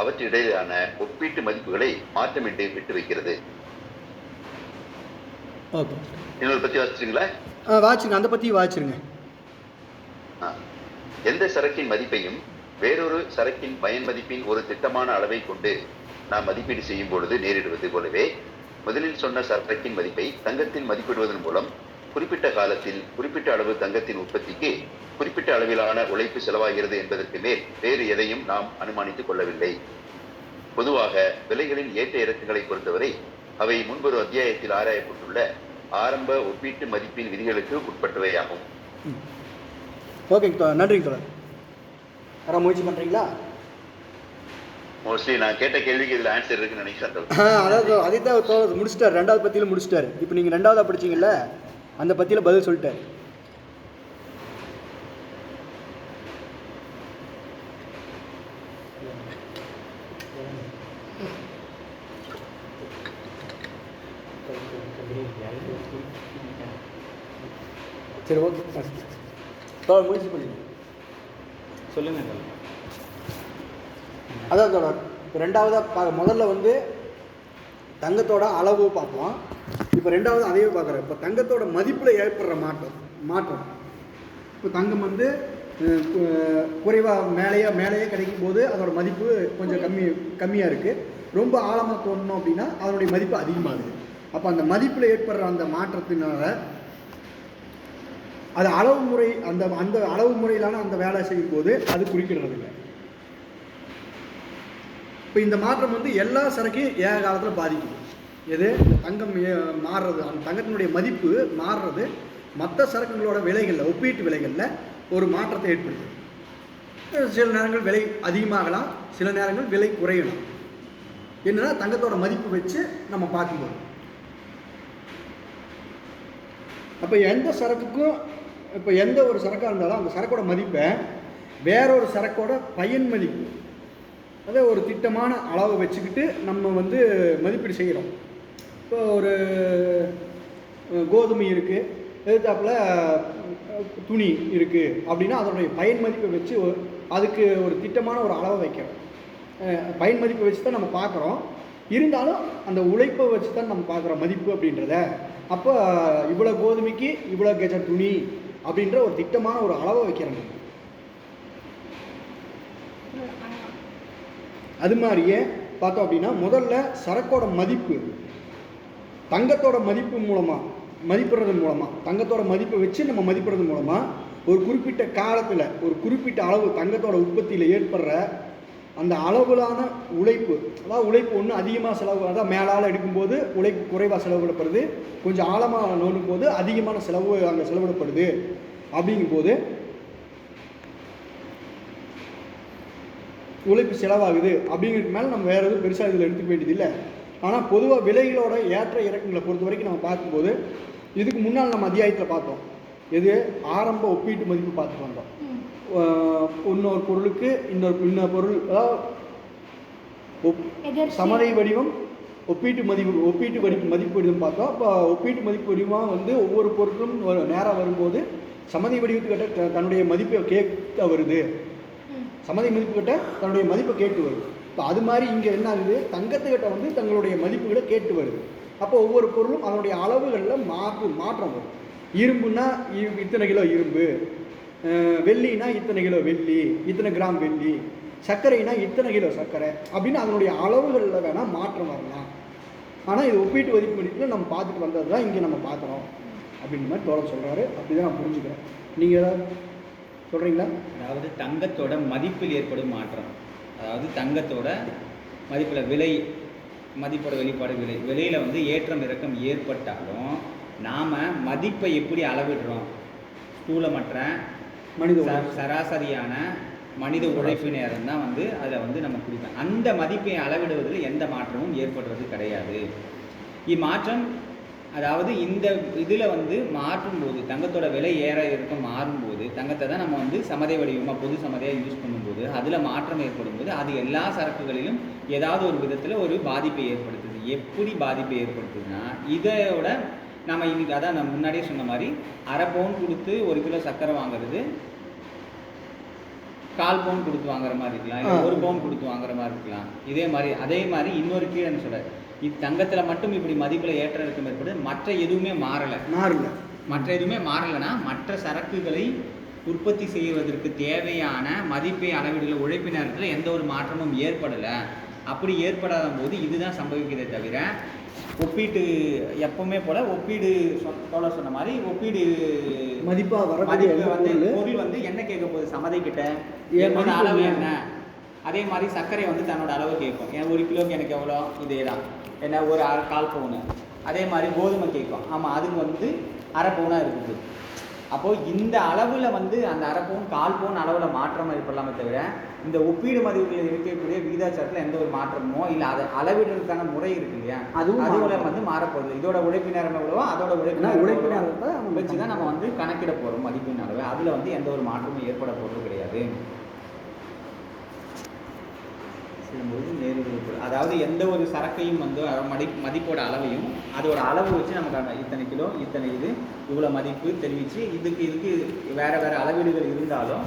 அவற்றிடையிலான ஒப்பீட்டு மதிப்புகளை மாற்றமின்றி விட்டு வைக்கிறது. இன்னொரு பத்தி வாசிச்சிங்களா? வாசிங்க, அந்த பத்தி வாசிச்சிருங்க. எந்த சரக்கின் மதிப்பையும் வேறொரு சரக்கின் பயன் மதிப்பின் ஒரு திட்டமான அளவை கொண்டு நாம் மதிப்பீடு செய்யும் பொழுது நேரிடுவது போலவே முதலில் சொன்ன சரக்கின் மதிப்பை தங்கத்தில் மதிப்பிடுவதன் மூலம் குறிப்பிட்ட காலத்தில் குறிப்பிட்ட அளவு தங்கத்தின் உற்பத்திக்கு குறிப்பிட்ட அளவிலான உழைப்பு செலவாகிறது என்பதற்கு மேல் வேறு எதையும் நாம் அனுமானித்துக் கொள்ளவில்லை. பொதுவாக விலைகளின் ஏற்ற இறக்கங்களை பொறுத்தவரை அவை முன்பொரு அத்தியாயத்தில் ஆராயப்பட்டுள்ள ஆரம்ப ஒப்பீட்டு மதிப்பின் விதிகளுக்கு உட்பட்டவையாகும். ஓகேங்க தோழர், நன்றிங்க தோழர். யாராவது முயற்சி பண்ணுறீங்களா? மோஸ்ட்லி நான் கேட்ட கேள்விக்கு இதில் ஆன்சர் இருக்குன்னு நினைக்கிறேன். அதாவது அதை தான் தோழர் முடிச்சிட்டார், ரெண்டாவது பத்தியில் முடிச்சிட்டாரு. இப்போ நீங்கள் ரெண்டாவதாக படிச்சிங்கல்ல, அந்த பத்தியில் பதில் சொல்லிட்டார். சரி, ஓகே தோழர், முடிச்சு பண்ணிடுங்க. சொல்லுங்கள். அதான் தோழர், இப்போ ரெண்டாவதாக முதல்ல வந்து தங்கத்தோட அளவு பார்ப்போம். இப்போ ரெண்டாவது அதையே பார்க்குறோம். இப்போ தங்கத்தோட மதிப்பில் ஏற்படுற மாற்றம் இப்போ தங்கம் வந்து குறைவாக மேலேயே கிடைக்கும் போது அதோட மதிப்பு கொஞ்சம் கம்மியாக இருக்குது. ரொம்ப ஆழமாக தோணணும் அப்படின்னா அதனுடைய மதிப்பு அதிகமாகுது. அப்போ அந்த மதிப்பில் ஏற்படுற அந்த மாற்றத்தினால அது அளவு முறை அந்த அளவு முறையிலான அந்த வேலை செய்யும் போது அது குறிக்கிறது இல்லை. இப்போ இந்த மாற்றம் வந்து எல்லா சரக்கையும் ஏக காலத்தில் பாதிக்குது. எது? இந்த தங்கம் மாறுறது, அந்த தங்கத்தினுடைய மதிப்பு மாறுறது மற்ற சரக்குகளோட விலைகளில், ஒப்பீட்டு விலைகளில் ஒரு மாற்றத்தை ஏற்படுத்துது. சில நேரங்கள் விலை அதிகமாகலாம், சில நேரங்கள் விலை குறையலாம். என்னன்னா தங்கத்தோட மதிப்பு வச்சு நம்ம பார்க்கும்போது. அப்போ எந்த சரக்குக்கும், இப்போ எந்த ஒரு சரக்காக இருந்தாலும் அந்த சரக்கோட மதிப்பை வேறொரு சரக்கோட பயன் மதிப்பு, அதை ஒரு திட்டமான அளவை வச்சுக்கிட்டு நம்ம வந்து மதிப்பீடு செய்கிறோம். இப்போ ஒரு கோதுமை இருக்குது, எதிர்த்தாப்புல துணி இருக்குது அப்படின்னா அதனுடைய பயன் மதிப்பை வச்சு அதுக்கு ஒரு திட்டமான ஒரு அளவை வைக்கிறோம். பயன் மதிப்பை வச்சு தான் நம்ம பார்க்குறோம். இருந்தாலும் அந்த உழைப்பை வச்சு தான் நம்ம பார்க்குறோம் மதிப்பு அப்படின்றத. அப்போ இவ்வளோ கோதுமைக்கு இவ்வளோ கெஜ துணி அப்படின்ற ஒரு திட்டமான ஒரு அளவை வைக்கிறாங்க. அது மாதிரியே பார்த்தோம் அப்படின்னா முதல்ல சரக்கோட மதிப்பு தங்கத்தோட மதிப்பு மூலமாக மதிப்பிடுறது மூலமாக, தங்கத்தோட மதிப்பை வச்சு நம்ம மதிப்பிடுறது மூலமாக ஒரு குறிப்பிட்ட காலத்தில் ஒரு குறிப்பிட்ட அளவு தங்கத்தோட உற்பத்தியில் ஏற்படுற அந்த அளவிலான உழைப்பு, அதாவது உழைப்பு ஒன்று அதிகமாக செலவு, அதாவது மேலால் எடுக்கும்போது உழைப்பு குறைவாக செலவிடப்படுது, கொஞ்சம் ஆழமாக நோண்டும் போது அதிகமான செலவு அங்கே செலவிடப்படுது. அப்படிங்கும்போது உழைப்பு செலவாகுது அப்படிங்கிறதுக்கு மேலே நம்ம வேறு எதுவும் பெருசாக இதில் எடுத்துக்க வேண்டியதில்லை. ஆனால் பொதுவாக விலைகளோட ஏற்ற இறக்கங்களை பொறுத்த வரைக்கும் நம்ம பார்க்கும்போது இதுக்கு முன்னால் நம்ம அத்தியாயத்தில் பார்த்தோம், எது ஆரம்ப ஒப்பீட்டு மதிப்பு பார்த்துட்டு வந்தோம். இன்னொரு பொருளுக்கு இன்னொரு பொருள், அதாவது சமதை வடிவம் ஒப்பீட்டு மதிப்பு வடிவம் பார்த்தோம். இப்போ ஒப்பீட்டு மதிப்பு வடிவமாக வந்து ஒவ்வொரு பொருட்களும் நேராக வரும்போது சமதை வடிவத்துக்கிட்ட தன்னுடைய மதிப்பை கேட்க வருது, சமதை மதிப்புக்கிட்ட தன்னுடைய மதிப்பை கேட்டு வருது. இப்போ அது மாதிரி இங்கே என்ன ஆகுது, தங்கத்துக்கிட்ட வந்து தங்களுடைய மதிப்புகளை கேட்டு வருது. அப்போ ஒவ்வொரு பொருளும் அதனுடைய அளவுகளில் மாற்றம் வரும். இரும்புனா இத்தனை கிலோ இரும்பு, வெள்ளினா இத்தனை கிலோ வெள்ளி, இத்தனை கிராம் வெள்ளி, சர்க்கரைனா இத்தனை கிலோ சர்க்கரை அப்படின்னு அதனுடைய அளவுகளில் வேணால் மாற்றம் வரலாம். ஆனால் இது ஒப்பீட்டு மதிப்பு நம்ம பார்த்துட்டு வந்தது தான் இங்கே நம்ம பார்க்குறோம் அப்படின்ற மாதிரி தோழர் சொல்கிறாரு. அப்படி தான் நான் புரிஞ்சுக்கிறேன். நீங்கள் ஏதாவது சொல்கிறீங்களா? அதாவது தங்கத்தோட மதிப்பில் ஏற்படும் மாற்றம், அதாவது தங்கத்தோட மதிப்பில் மதிப்போட வெளிப்பாடு விலையில் வந்து ஏற்றம் இறக்கம் ஏற்பட்டாலும் நாம் மதிப்பை எப்படி அளவிடுறோம், ஸ்தூலமற்ற சராசரியான மனித உழைப்பு நேரம் தான் வந்து அதில் வந்து நம்ம குறிப்போம். அந்த மதிப்பை அளவிடுவதில் எந்த மாற்றமும் ஏற்படுறது கிடையாது. இம்மாற்றம் அதாவது இந்த இதில் வந்து மாற்றும்போது தங்கத்தோட விலை ஏற இருக்க மாறும்போது தங்கத்தை தான் நம்ம வந்து சமதை வடிவமாக பொது சமதையாக யூஸ் பண்ணும்போது அதில் மாற்றம் ஏற்படும் போது அது எல்லா சரக்குகளிலும் ஏதாவது ஒரு விதத்தில் ஒரு பாதிப்பை ஏற்படுத்துது. எப்படி பாதிப்பை ஏற்படுத்துதுன்னா, இதோட நம்ம இன்னைக்கு அதான் நான் முன்னாடியே சொன்ன மாதிரி 1/2 பவுன் கொடுத்து 1 கிலோ சர்க்கரை வாங்குறது 1/4 பவுன் கொடுத்து வாங்குற மாதிரி இருக்கலாம், இல்லை 1 பவுன் கொடுத்து வாங்குற மாதிரி இருக்கலாம். அதே மாதிரி இன்னொரு கீழே சொல்கிறார், தங்கத்தில் மட்டும் இப்படி மதிப்பில் ஏற்ற இறக்கம் ஏற்படுது, மற்ற எதுவுமே மாறலைன்னா மற்ற சரக்குகளை உற்பத்தி செய்வதற்கு தேவையான மதிப்பை அளவிடல உழைப்பு நேரத்தில் எந்த ஒரு மாற்றமும் ஏற்படலை. அப்படி ஏற்படாத போது இதுதான் சம்பவிக்கிறதே தவிர ஒப்பீட்டு எப்பவுமே போல ஒப்பீடு சொன்ன மாதிரி ஒப்பீடு மதிப்பாக வந்து பொருள் வந்து என்ன கேட்க போகுது, சமதை கிட்ட என்னோட அளவு என்ன, அதே மாதிரி சர்க்கரை வந்து தன்னோட அளவு கேட்கும். ஏன் 1 கிலோக்கு எனக்கு எவ்வளோ, இதே தான் என்ன ஒரு 1/4 பவுனு. அதே மாதிரி கோதுமை கேட்கும், ஆமாம் அதுக்கு வந்து 1/2 பவுனாக இருக்குது. அப்போது இந்த அளவில் வந்து அந்த 1/2 பவுன் 1/4 பவுன் அளவில் மாற்றம் ஏற்படலாமே தவிர இந்த ஒப்பீடு மதிப்புகளில் இருக்கக்கூடிய விகிதாச்சாரத்தில் எந்த ஒரு மாற்றமோ இல்லை அதை அளவிடுறதுக்கான முறை இருக்கு இல்லையா, அதுவும் வந்து மாறப்போகுது. இதோட உழைப்பு நேரம் எவ்வளவோ அதோட உழைப்பு நேரத்தை வச்சு தான் நம்ம வந்து கணக்கிட போகிறோம் மதிப்பின் அளவு. அதில் வந்து எந்த ஒரு மாற்றமும் ஏற்பட போகிறது கிடையாது. அதாவது எந்த ஒரு சரக்கையும் வந்து மதிப்போட அளவையும் அதோட அளவு வச்சு நமக்கு இத்தனை கிலோ இத்தனை இவ்வளோ மதிப்பு தெரிவித்து இதுக்கு வேறு அளவீடுகள் இருந்தாலும்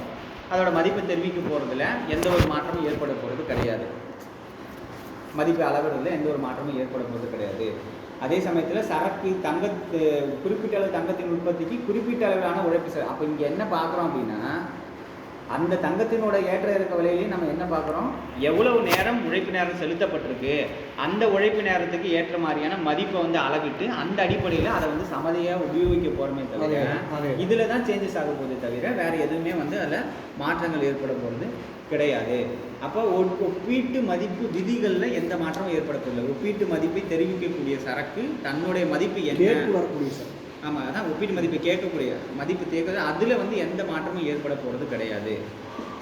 அதோட மதிப்பை தெரிவிக்க போகிறதுல எந்த ஒரு மாற்றமும் ஏற்பட போகிறது கிடையாது. மதிப்பை அளவிடுறதுல எந்த ஒரு மாற்றமும் ஏற்பட போகிறது கிடையாது. அதே சமயத்தில் சரக்கு குறிப்பிட்ட அளவு தங்கத்தின் உற்பத்திக்கு குறிப்பிட்ட அளவிலான உழைப்பு. அப்போ இங்கே என்ன பார்க்குறோம் அப்படின்னா, அந்த தங்கத்தினோட ஏற்ற இறக்க விலையிலையும் நம்ம என்ன பார்க்குறோம், எவ்வளவு நேரம் உழைப்பு நேரம் செலுத்தப்பட்டிருக்கு, அந்த உழைப்பு நேரத்துக்கு ஏற்ற மாதிரியான மதிப்பை வந்து அளவிட்டு அந்த அடிப்படையில் அதை வந்து சமதையாக உபயோகிக்க போகிறோமே தவிர இதில் தான் சேஞ்சஸ் ஆக போதே தவிர வேறு எதுவுமே வந்து அதில் மாற்றங்கள் ஏற்பட போகிறது கிடையாது. அப்போ ஒப்பீட்டு மதிப்பு விதிகளில் எந்த மாற்றமும் ஏற்பட போதில்லை. ஒப்பீட்டு மதிப்பை தெரிவிக்கக்கூடிய சரக்கு தன்னுடைய மதிப்பு என்ன வரக்கூடிய சரக்கு, ஆமாம் அதான் ஒப்பீட்டு மதிப்பை கேட்கக்கூடிய மதிப்பு தேக்கிறது, அதில் வந்து எந்த மாற்றமும் ஏற்பட போகிறது கிடையாது.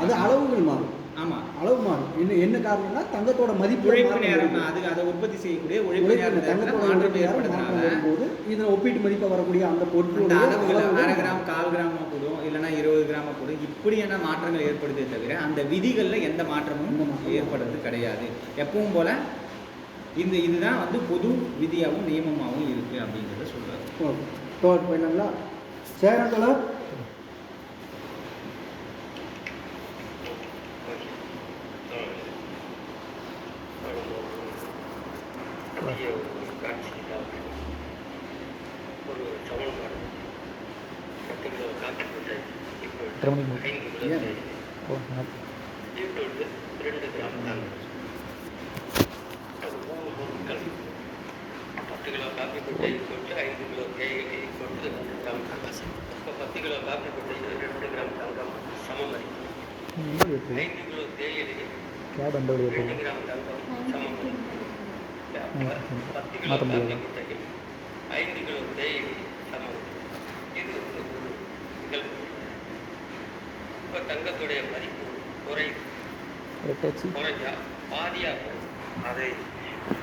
அது அளவுகள் மாறும். ஆமாம், அளவு மாறும். என்ன காரணம்னா தங்கத்தோட மதிப்பு உழைப்பு நேரம், அதுக்கு அதை உற்பத்தி செய்யக்கூடிய உழைப்பு நேரம் மாற்றம் ஏற்படுறதுனால போது இதில் ஒப்பீட்டு மதிப்பாக வரக்கூடிய அந்த பொருட்கள் அளவுகள் 1/2 கிராம் 1/4 கிராமாக கூடும், இல்லைன்னா 20 கிராமாக கூடும். இப்படியான மாற்றங்கள் ஏற்படுதே தவிர அந்த விதிகளில் எந்த மாற்றமும் ஏற்படுறது கிடையாது. எப்பவும் போல இதுதான் வந்து பொது விதியாகவும் நியமமாகவும் இருக்குது அப்படிங்கிறத சொல்கிறார். தோட் பண்ணங்களா சேரங்களா 10 கிலோ காப்பி கொட்டை கொண்டு 5 கிலோ தேயிலை கொண்டு 2 கிராம் தங்கம். இப்போ 10 கிலோ காப்பி கொட்டைக்கு 2 கிராம் தங்கம் சமம் மதிப்பு. 5 கிலோ தேயிலை 2 கிராம் தங்கம் சமம் மதிப்பு. அப்போ 10 கிலோ காப்பி கொட்டைக்கு 5 கிலோ தேயிலை சமம். இது வந்து ஒரு நிகழ்வு. இப்போ தங்கத்துடைய மதிப்பு குறைஞ்சா பாதியாக அதை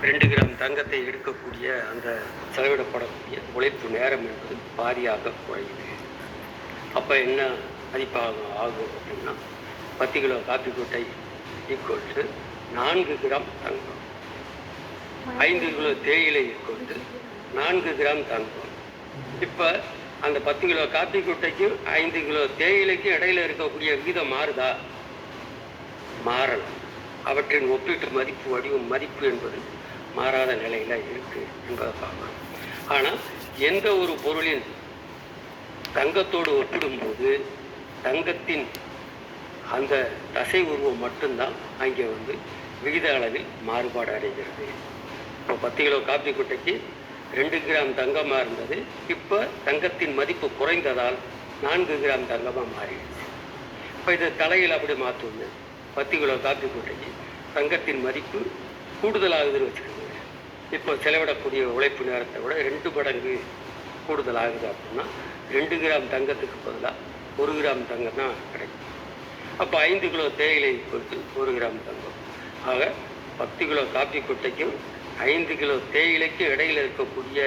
2 கிராம் தங்கத்தை எடுக்கக்கூடிய அந்த செலவிடப்படக்கூடிய உழைப்பு நேரம் என்பது பாதியாக குறையுது. அப்போ என்ன மதிப்பாகும் அப்படின்னா 10 கிலோ காப்பி கொட்டை equal to 4 gram Thangam, 5 kilo தேயிலை ஈக்குவல் டு 4 கிராம் தங்கம். இப்போ அந்த 10 கிலோ காப்பி கொட்டைக்கும் 5 கிலோ தேயிலைக்கும் இடையில இருக்கக்கூடிய விகிதம் மாறுதா? மாறலாம். அவற்றின் ஒப்பீட்டு மதிப்பு வடிவம் மதிப்பு என்பது மாறாத நிலையில் இருக்கு என்பதை பார்க்கணும். ஆனால் எந்த ஒரு பொருளின் தங்கத்தோடு ஒப்பிடும்போது தங்கத்தின் அந்த தசை உருவம் மட்டும்தான் அங்கே வந்து விகித அளவில் மாறுபாடு அடைகிறது. இப்போ 10 கிலோ காப்பி கொட்டைக்கு 2 கிராம் தங்கமாக இருந்தது, இப்போ தங்கத்தின் மதிப்பு குறைந்ததால் 4 கிராம் தங்கமாக மாறிடுச்சு. இப்போ இது தலையில் அப்படி மாற்றுங்க. 10 கிலோ காப்பி கொட்டைக்கு தங்கத்தின் மதிப்பு கூடுதலாகுதுன்னு வச்சுக்கோங்க. இப்போ செலவிடக்கூடிய உழைப்பு நேரத்தை விட 2 மடங்கு கூடுதலாகுது அப்படின்னா 2 கிராம் தங்கத்துக்கு பதிலாக 1 கிராம் தங்கம் தான் கிடைக்கும். அப்போ 5 கிலோ தேயிலை பொறுத்து 1 கிராம் தங்கம். ஆக 10 கிலோ காப்பி கொட்டைக்கும் 5 கிலோ தேயிலைக்கும் இடையில் இருக்கக்கூடிய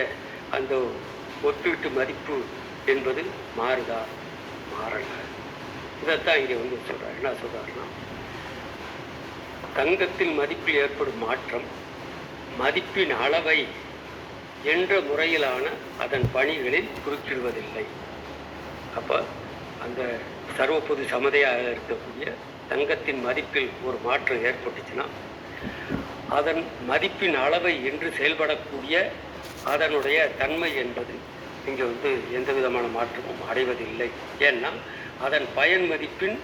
அந்த ஒப்பீட்டு மதிப்பு என்பது மாறுதா? மாறல. இதைத்தான் இங்கே வந்து சொல்கிறார். என்ன சொல்கிறாருன்னா, தங்கத்தின் மதிப்பில் ஏற்படும் மாற்றம் மதிப்பின் அளவை என்ற முறையிலான அதன் பணிகளில் குறுக்கிடுவதில்லை. அப்போ அந்த சர்வபொது சமதையாக இருக்கக்கூடிய தங்கத்தின் மதிப்பில் ஒரு மாற்றம் ஏற்பட்டுச்சுன்னா அதன் மதிப்பின் அளவை என்று செயல்படக்கூடிய அதனுடைய தன்மை என்பது இங்கே வந்து எந்த விதமான மாற்றமும் அடைவதில்லை. ஏன்னா அதன் பயன் மதிப்பின்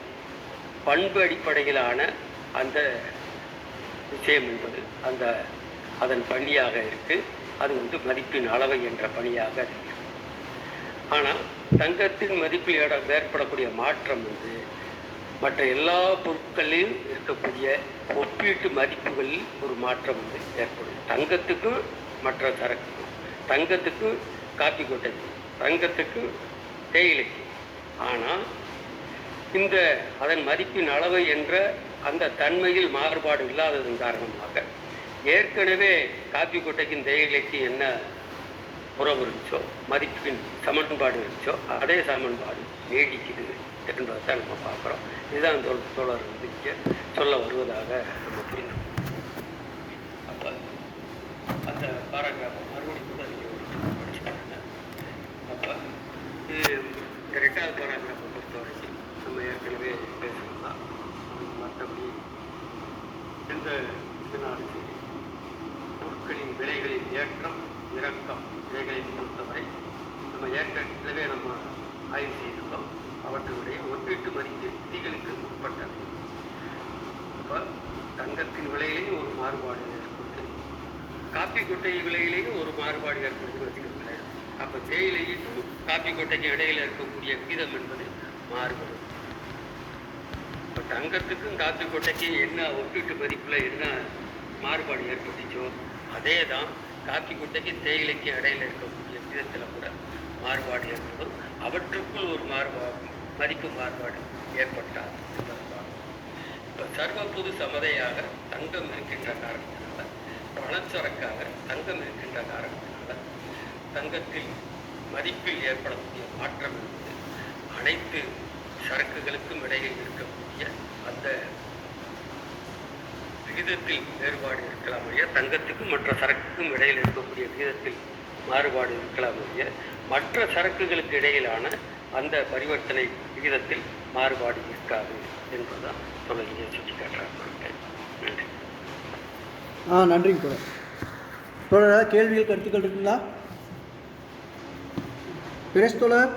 பண்பு அடிப்படையிலான அந்த விஷயம் என்பது அதன் பணியாக இருக்குது. அது வந்து மதிப்பின் அளவை என்ற பணியாக இருக்கு. ஆனால் தங்கத்தின் மதிப்பில் ஏற்படக்கூடிய மாற்றம் வந்து மற்ற எல்லா பொருட்களிலும் இருக்கக்கூடிய ஒப்பீட்டு மதிப்புகளில் ஒரு மாற்றம் வந்து ஏற்படும். தங்கத்துக்கும் மற்ற சரக்குக்கும், தங்கத்துக்கும் காப்பி கொட்டைக்கும், தங்கத்துக்கும் தேயிலைக்கும். ஆனால் இந்த அதன் மதிப்பின் அளவை என்ற அந்த தன்மையில் மாறுபாடு இல்லாததன் காரணமாக ஏற்கனவே காப்பி கொட்டைக்கும் தேயிலைக்கும் என்ன உறவு இருந்துச்சோ, மதிப்பின் சமன்பாடு இருந்துச்சோ, அதே சமன்பாடு நீடிக்குது என்பதை தான் நம்ம பார்க்குறோம். இதுதான் தோழர் வந்து இங்கே சொல்ல வருவதாக நம்ம புரிந்து. அப்போ அந்த பாராகிராஃப் மறுபடியும் கூட நீங்கள் படிச்சுட்டாங்க. அப்போ இது இந்த 2வது பாராகிராஃபை பொறுத்தவரைக்கும் நம்ம ஏற்கனவே பேசணும்னா மற்றபடி எந்த இதனாலும் சரி பொருட்களின் விலைகளின் ஏற்றம் இறக்கம் இவைகளை பொறுத்தவரை நம்ம ஏற்கனவே நம்ம ஆய்வு செய்திருக்கோம். அவற்றுடைய ஒப்பீட்டு மதிப்பு விதிகளுக்கு உட்பட்டது. இப்போ தங்கத்தின் விலையிலையும் ஒரு மாறுபாடு ஏற்படுது, காப்பி கொட்டை விலையிலையும் ஒரு மாறுபாடு ஏற்படுதுன்னு வச்சுக்கோங்களேன். அப்போ தேயிலையும் காப்பி கொட்டைக்கு இடையில இருக்கக்கூடிய விகிதம் என்பது மாறுபடும். இப்போ தங்கத்துக்கும் காப்பி கொட்டைக்கும் என்ன ஒப்பீட்டு மதிப்பில் என்ன மாறுபாடு ஏற்பட்டுச்சோ அதே தான் காப்பி கொட்டைக்கு தேயிலைக்கு இடையில இருக்கக்கூடிய விதத்தில் கூட மாறுபாடு ஏற்படும். அவற்றுக்குள் ஒரு மதிப்பு மாறுபாடு ஏற்பட்டால் இப்போ சர்வபொது சமதையாக தங்கம் இருக்கின்ற காரணத்தினால, பணச்சரக்காக தங்கம் இருக்கின்ற காரணத்தினால தங்கத்தில் மதிப்பில் ஏற்படக்கூடிய மாற்றம் என்பது அனைத்து சரக்குகளுக்கும் இடையில் இருக்கக்கூடிய அந்த விகிதத்தில் வேறுபாடு இருக்கலாம் ஒழிய, தங்கத்துக்கும் மற்ற சரக்குக்கும் இடையில் இருக்கக்கூடிய விகிதத்தில் மாறுபாடு இருக்கலாம் ஒழிய, மற்ற சரக்குகளுக்கு இடையிலான அந்த பரிவர்த்தனை விகிதத்தில் மாறுபாடு இருக்காது என்பதுதான் சொல்லிய சுட்டி காட்டுறாங்க. நன்றி. நன்றிங்க தோழர். தோழர் ஏதாவது கேள்விகள் கருத்துக்கள் இருக்குங்களா? பிரேஷ் தோழர்.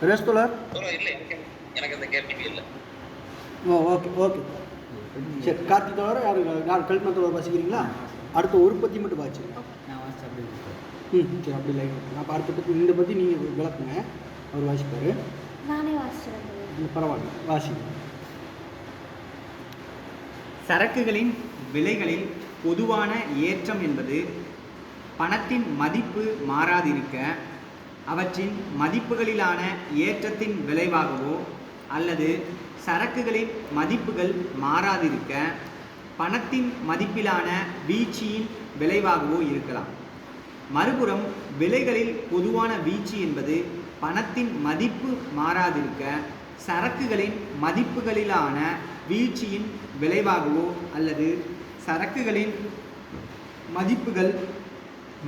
பிரேஷ் தோழர். இல்லை, எனக்கு அந்த கேள்வி இல்லை. ஓகே ஓகே சரி. கார்த்திக் தவிர யார் கல்பனத்தோட வாசிக்கிறீங்களா? அடுத்த ஒரு பற்றி மட்டும் வாசி. நான் வாசிச்சு அப்படி இருக்கேன். சரி, அப்படி லைன் நான் இப்போ அடுத்த பற்றி இந்த பற்றி நீங்கள் விளக்குங்க. அவர் வாசிப்பார். நானே வாசிச்சிருந்தேன். பரவாயில்ல, வாசி. சரக்குகளின் விலைகளில் பொதுவான ஏற்றம் என்பது பணத்தின் மதிப்பு மாறாதிருக்க அவற்றின் மதிப்புகளிலான ஏற்றத்தின் விளைவாகவோ அல்லது சரக்குகளின் மதிப்புகள் மாறாதிருக்க பணத்தின் மதிப்பிலான வீழ்ச்சியின் விளைவாகவோ இருக்கலாம். மறுபுறம் விலைகளில் பொதுவான வீழ்ச்சி என்பது பணத்தின் மதிப்பு மாறாதிருக்க சரக்குகளின் மதிப்புகளிலான வீழ்ச்சியின் விளைவாகவோ அல்லது சரக்குகளின் மதிப்புகள்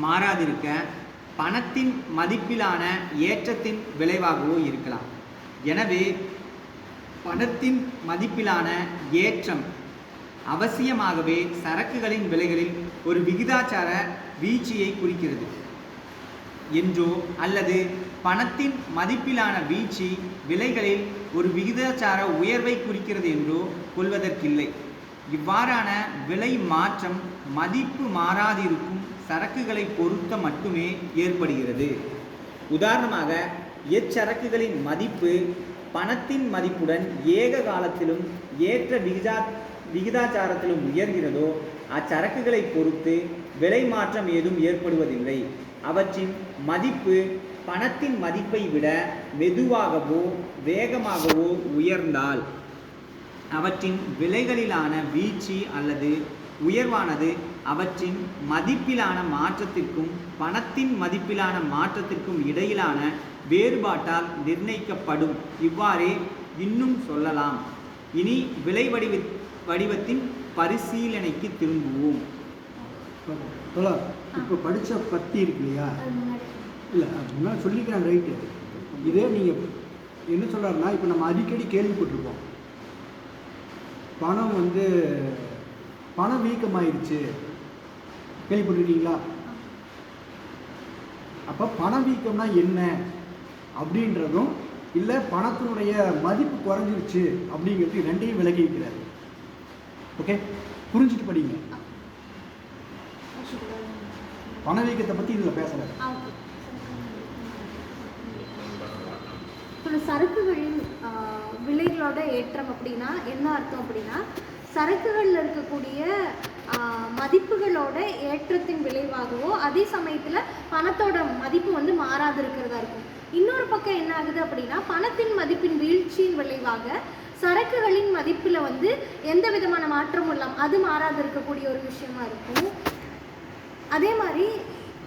மாறாதிருக்க பணத்தின் மதிப்பிலான ஏற்றத்தின் விளைவாகவோ இருக்கலாம். எனவே பணத்தின் மதிப்பிலான ஏற்றம் அவசியமாகவே சரக்குகளின் விலைகளில் ஒரு விகிதாச்சார வீழ்ச்சியை குறிக்கிறது என்றோ அல்லது பணத்தின் மதிப்பிலான வீழ்ச்சி விலைகளில் ஒரு விகிதாச்சார உயர்வை குறிக்கிறது என்றோ கொள்வதற்கில்லை. இவ்வாறான விலை மாற்றம் மதிப்பு மாறாதிருக்கும் சரக்குகளை பொறுத்த மட்டுமே ஏற்படுகிறது. உதாரணமாக, எச்சரக்குகளின் மதிப்பு பணத்தின் மதிப்புடன் ஏக காலத்திலும் ஏற்ற விகிதாச்சாரத்திலும் உயர்கிறதோ அச்சரக்குகளை பொறுத்து விலை மாற்றம் ஏதும் ஏற்படுவதில்லை. அவற்றின் மதிப்பு பணத்தின் மதிப்பை விட மெதுவாகவோ வேகமாகவோ உயர்ந்தால் அவற்றின் விலைகளிலான வீழ்ச்சி அல்லது உயர்வானது அவற்றின் மதிப்பிலான மாற்றத்திற்கும் பணத்தின் மதிப்பிலான மாற்றத்திற்கும் இடையிலான வேறுபாட்டால் நிர்ணயிக்கப்படும். இவ்வாறே இன்னும் சொல்லலாம். இனி விலை வடிவத்தின் பரிசீலனைக்கு திரும்புவோம். இப்போ படித்த பத்தி இருக்கு இல்லையா? இல்லை, முன்னாடி சொல்லிக்கிறேன், ரைட்டு. இதே நீங்கள் என்ன சொல்கிறாருன்னா, இப்போ நம்ம அடிக்கடி கேள்விப்பட்டிருக்கோம், பணம் வீக்கமாயிடுச்சு. கேள்விப்பட்டிருக்கீங்களா? அப்போ பணவீக்கம்னா என்ன அப்படின்றதும் இல்லை பணத்தினுடைய மதிப்பு குறைஞ்சிருச்சு அப்படிங்கிறது ரெண்டையும் விலகி வைக்கிறாரு. ஓகே, புரிஞ்சுட்டு படிங்க. பணவீக்கத்தை பற்றி இதில் பேசுகிறாரு. சரக்குகளின் விலைகளோட ஏற்றம் அப்படின்னா என்ன அர்த்தம் அப்படின்னா, சரக்குகளில் இருக்கக்கூடிய மதிப்புகளோட ஏற்றத்தின் விளைவாகவோ அதே சமயத்தில் பணத்தோட மதிப்பு வந்து மாறாது இருக்கிறதா இருக்கும். இன்னொரு பக்கம் என்ன ஆகுது அப்படின்னா, பணத்தின் மதிப்பின் வீழ்ச்சியின் விளைவாக சரக்குகளின் மதிப்பில் வந்து எந்த விதமான மாற்றமும் இல்லாமல் அது மாறாது இருக்கக்கூடிய ஒரு விஷயமா இருக்கும். அதே மாதிரி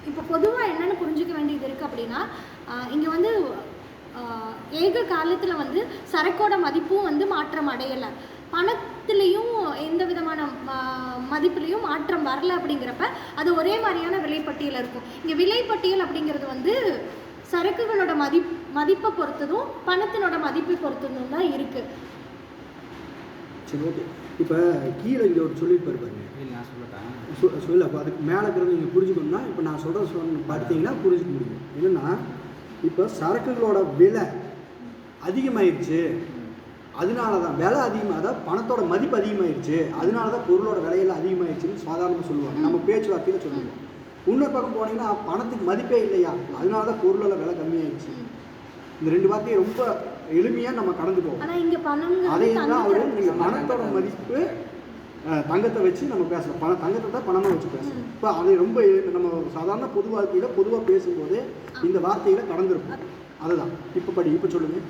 இப்போ பொதுவாக என்னென்னு புரிஞ்சுக்க வேண்டியது இருக்குது அப்படின்னா, இங்கே வந்து ஏக காலத்தில் வந்து சரக்கோட மதிப்பும் வந்து மாற்றம் அடையலை, பணத்துலேயும் எந்த விதமான மதிப்புலேயும் மாற்றம் வரல. அப்படிங்கிறப்ப அது ஒரே மாதிரியான விலைப்பட்டியல் இருக்கும். இங்கே விலைப்பட்டியல் அப்படிங்கிறது வந்து சரக்குகளோட மதிப்பை பொறுத்ததும் பணத்தினோட மதிப்பை பொறுத்ததும் தான் இருக்குது. சரி, ஓகே. இப்போ கீழே இங்கே ஒரு சொல்லியிருப்பாரு பாருங்க. நான் சொல்லட்டேன் சொல்ல. அப்போ அதுக்கு மேலே இருக்கிறது நீங்கள் புரிஞ்சுக்கணும்னா இப்போ நான் பார்த்தீங்கன்னா புரிஞ்சுக்க முடியும். என்னென்னா, இப்போ சரக்குகளோட விலை அதிகமாகிடுச்சு, அதனால தான் விலை அதிகமாக, அதாவது பணத்தோட மதிப்பு அதிகமாகிடுச்சு, அதனால தான் பொருளோட விலையெல்லாம் அதிகமாகிடுச்சுன்னு சாதாரணமாக சொல்லுவாங்க, நம்ம பேச்சுவார்த்தையில் சொல்லுவோம். இன்னொரு பக்கம் போனீங்கன்னா பணத்துக்கு மதிப்பே இல்லையா, அதனால தான் பொருளோட விலை கம்மியாகிடுச்சு. இந்த ரெண்டு வார்த்தையை ரொம்ப எளிமையாக நம்ம கடந்து போவோம். அதே தான் அவரும் நீங்கள் பணத்தோட மதிப்பு தங்கத்தை வச்சு நம்ம பேசலாம், தங்கத்தை தான் பணமாக வச்சு பேசலாம். இப்போ அதை ரொம்ப நம்ம சாதாரண பொது வாழ்க்கையில் பொதுவாக பேசும்போது இந்த வார்த்தையில் கடந்துருக்கும். அதுதான் இப்போ சொல்லுங்கள்.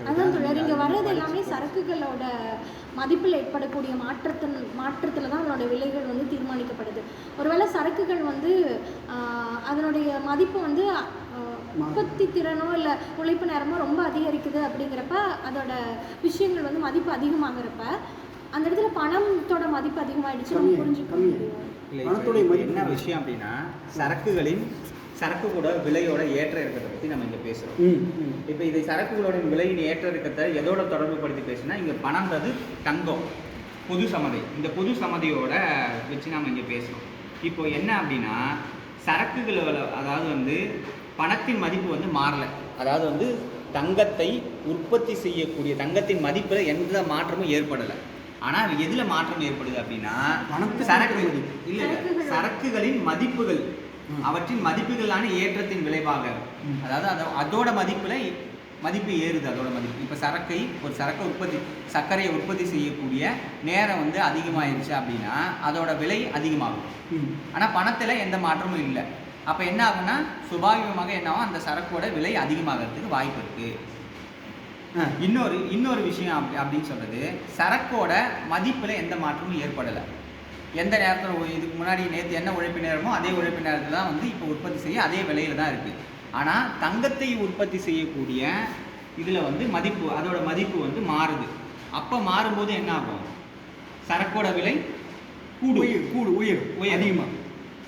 அதான் சொல்ல, இங்கே வர்றது எல்லாமே சரக்குகளோட மதிப்பில் ஏற்படக்கூடிய மாற்றத்தில் தான் அதனோட விலைகள் வந்து தீர்மானிக்கப்படுது. ஒருவேளை சரக்குகள் வந்து அதனுடைய மதிப்பு வந்து உற்பத்தி திறனோ இல்லை உழைப்பு நேரமோ ரொம்ப அதிகரிக்குது அப்படிங்கிறப்ப அதோட விஷயங்கள் வந்து மதிப்பு அதிகமாகிறப்ப அந்த இடத்துல பணத்தோட மதிப்பு அதிகமாகிடுச்சு நம்ம புரிஞ்சுக்க முடியும். என்ன விஷயம் அப்படின்னா, சரக்குகளோட விலையோட ஏற்ற இறக்கத்தை பற்றி நம்ம இங்கே பேசுகிறோம். இப்போ இதை சரக்குகளோட விலையின் ஏற்ற இறக்கத்தை எதோட தொடர்பு படுத்தி பேசுனா, இங்கே பணம்ன்றது தங்கம், பொது சமதை, இந்த பொது சமதையோட வச்சு நம்ம இங்கே பேசுகிறோம். இப்போ என்ன அப்படின்னா, சரக்குகளோட அதாவது வந்து பணத்தின் மதிப்பு வந்து மாறலை, அதாவது வந்து தங்கத்தை உற்பத்தி செய்யக்கூடிய தங்கத்தின் மதிப்பில் எந்த மாற்றமும் ஏற்படலை. ஆனால் எதில் மாற்றம் ஏற்படுது அப்படின்னா சரக்கு இல்லை சரக்குகளின் மதிப்புகள், அவற்றின் மதிப்புகளான ஏற்றத்தின் விளைவாக, அதாவது அதோட மதிப்பு ஏறுது. அதோட மதிப்பு இப்போ ஒரு சர்க்கரையை உற்பத்தி செய்யக்கூடிய நேரம் வந்து அதிகமாகிடுச்சு அப்படின்னா அதோட விலை அதிகமாகும். ஆனால் பணத்தில் எந்த மாற்றமும் இல்லை. அப்போ என்ன ஆகும்னா சுபாவிகமாக என்ன ஆகும், அந்த சரக்கோட விலை அதிகமாகிறதுக்கு வாய்ப்பு இருக்குது. இன்னொரு விஷயம் அப்படின்னு சொல்கிறது, சரக்கோட மதிப்பில் எந்த மாற்றமும் ஏற்படலை. எந்த நேரத்தில் இதுக்கு முன்னாடி நேற்று என்ன உழைப்பு நேரமோ அதே உழைப்பு நேரத்தில் தான் வந்து இப்போ உற்பத்தி செய்ய அதே விலையில் தான் இருக்குது. ஆனால் தங்கத்தை உற்பத்தி செய்யக்கூடிய இதில் வந்து அதோட மதிப்பு வந்து மாறுது. அப்போ மாறும்போது என்ன ஆகும், சரக்கோட விலை உயரும் அதிகமாக.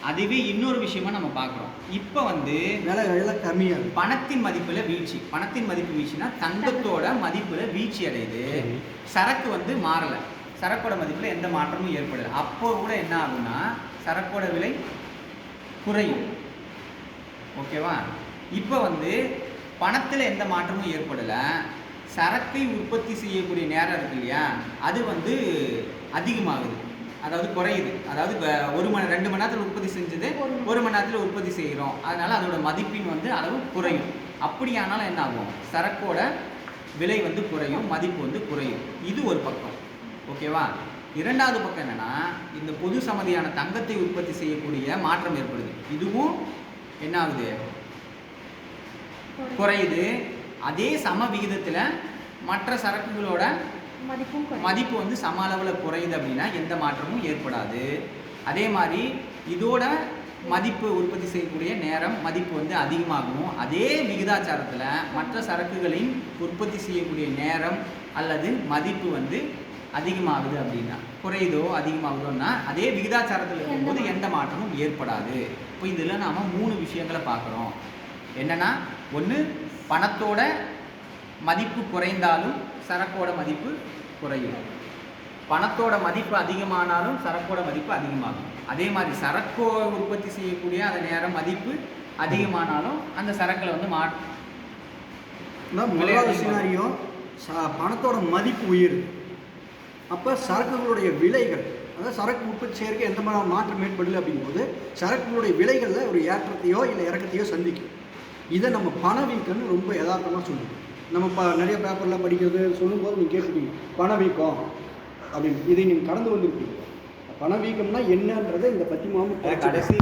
அதுவே இன்னொரு விஷயமா நம்ம பார்க்குறோம். இப்போ வந்து விலை கம்மியாக பணத்தின் மதிப்பில் வீழ்ச்சி. பணத்தின் மதிப்பு வீழ்ச்சினா தங்கத்தோட மதிப்பில் வீழ்ச்சி அடையுது. சரக்கு வந்து மாறலை, சரக்கோட மதிப்பில் எந்த மாற்றமும் ஏற்படலை. அப்போ கூட என்ன ஆகும்னா சரக்கோட விலை குறையும். ஓகேவா? இப்போ வந்து பணத்தில் எந்த மாற்றமும் ஏற்படலை. சரக்கை உற்பத்தி செய்யக்கூடிய நேரம் இருக்கு இல்லையா, அது வந்து அதிகமாகுது, அதாவது குறையுது. அதாவது 2 மணி நேரத்தில் உற்பத்தி செஞ்சது 1 மணி நேரத்தில் உற்பத்தி செய்கிறோம். அதனால் அதோட மதிப்பின் வந்து அளவு குறையும். அப்படியானாலும் என்ன ஆகும், சரக்கோட விலை வந்து குறையும், மதிப்பு வந்து குறையும். இது ஒரு பக்கம். ஓகேவா? இரண்டாவது பக்கம் என்னென்னா, இந்த பொது சமதியான தங்கத்தை உற்பத்தி செய்யக்கூடிய மாற்றம் ஏற்படுது. இதுவும் என்ன ஆகுது, குறையுது. அதே சம விகிதத்தில் மற்ற சரக்குகளோட மதிப்பு வந்து சம அளவில் குறையுது அப்படின்னா எந்த மாற்றமும் ஏற்படாது. அதே மாதிரி இதோட மதிப்பு உற்பத்தி செய்யக்கூடிய நேரம் மதிப்பு வந்து அதிகமாகும். அதே விகிதாச்சாரத்தில் மற்ற சரக்குகளின் உற்பத்தி செய்யக்கூடிய நேரம் அல்லது மதிப்பு வந்து அதிகமாகுது அப்படின்னா, குறையுதோ அதிகமாகுதோன்னா அதே விகிதாச்சாரத்தில் இருக்கும்போது எந்த மாற்றமும் ஏற்படாது. இப்போ இதில் நாம் 3 விஷயங்களை பார்க்குறோம். என்னென்னா, ஒன்று பணத்தோட மதிப்பு குறைந்தாலும் சரக்கோட மதிப்பு குறையும், பணத்தோட மதிப்பு அதிகமானாலும் சரக்கோட மதிப்பு அதிகமாகும். அதே மாதிரி சரக்கோ உற்பத்தி செய்யக்கூடிய அந்த நேரம் மதிப்பு அதிகமானாலும் அந்த சரக்கில் வந்து சினாரியோ பணத்தோட மதிப்பு உயருது. அப்போ சரக்குகளுடைய விலைகள், அதாவது சரக்கு உற்பத்தி செய்யறதுக்கு எந்த மாதிரி மாற்றம் ஏற்படலை அப்படிங்கும்போது சரக்குகளுடைய விலைகளில் ஒரு ஏற்றத்தையோ இல்லை இறக்கத்தையோ சந்திக்கும். இதை நம்ம பணவீக்கம்னு ரொம்ப யதார்த்தமாக சொல்லுவோம். நம்ம நிறைய பேப்பரில் படிக்கிறது சொல்லும்போது நீங்கள் கேட்டுருக்கீங்க பணவீக்கம் அப்படின்னு. இதை நீங்கள் கடந்து வந்துருக்கீங்க. பணவீக்கம்னா என்னன்றதை இந்த பற்றி கடைசி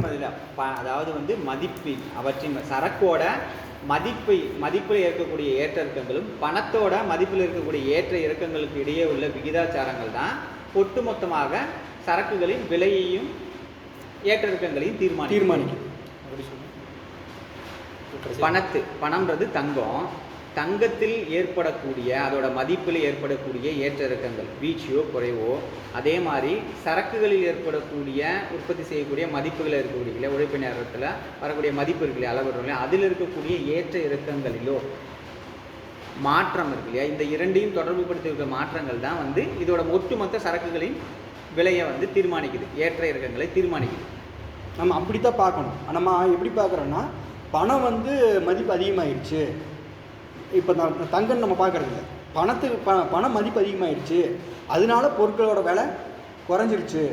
அதாவது வந்து மதிப்பின் அவற்றின் சரக்கோட மதிப்பில் இருக்கக்கூடிய ஏற்ற இறக்கங்களும் பணத்தோட மதிப்பில் இருக்கக்கூடிய ஏற்ற இறக்கங்களுக்கு இடையே உள்ள விகிதாச்சாரங்கள் தான் ஒட்டுமொத்தமாக சரக்குகளின் விலையையும் ஏற்ற இறக்கங்களையும் தீர்மானிக்கும். பணம்ன்றது தங்கம். தங்கத்தில் ஏற்படக்கூடிய அதோட மதிப்பில் ஏற்படக்கூடிய ஏற்ற இறக்கங்கள் வீழ்ச்சியோ குறைவோ, அதே மாதிரி சரக்குகளில் ஏற்படக்கூடிய உற்பத்தி செய்யக்கூடிய மதிப்புகளில் இருக்கக்கூடிய உழைப்பு நேரத்தில் வரக்கூடிய மதிப்பு இருக்கு இல்லையா, அளவு இல்லையா, அதில் இருக்கக்கூடிய ஏற்ற இறக்கங்களிலோ மாற்றம் இருக்கு இல்லையா, இந்த இரண்டையும் தொடர்பு படுத்தியிருக்கிற மாற்றங்கள் தான் வந்து இதோட ஒட்டுமொத்த சரக்குகளின் விலையை வந்து தீர்மானிக்குது, ஏற்ற இறக்கங்களை தீர்மானிக்குது. நம்ம அப்படி தான் பார்க்கணும். நம்ம எப்படி பார்க்குறோன்னா, பணம் வந்து மதிப்பு அதிகமாகிடுச்சு, இப்போ தங்கம் நம்ம பார்க்குறது இல்லை, பண மதிப்பு அதிகமாகிடுச்சு, அதனால பொருட்களோட விலை குறைஞ்சிருச்சு,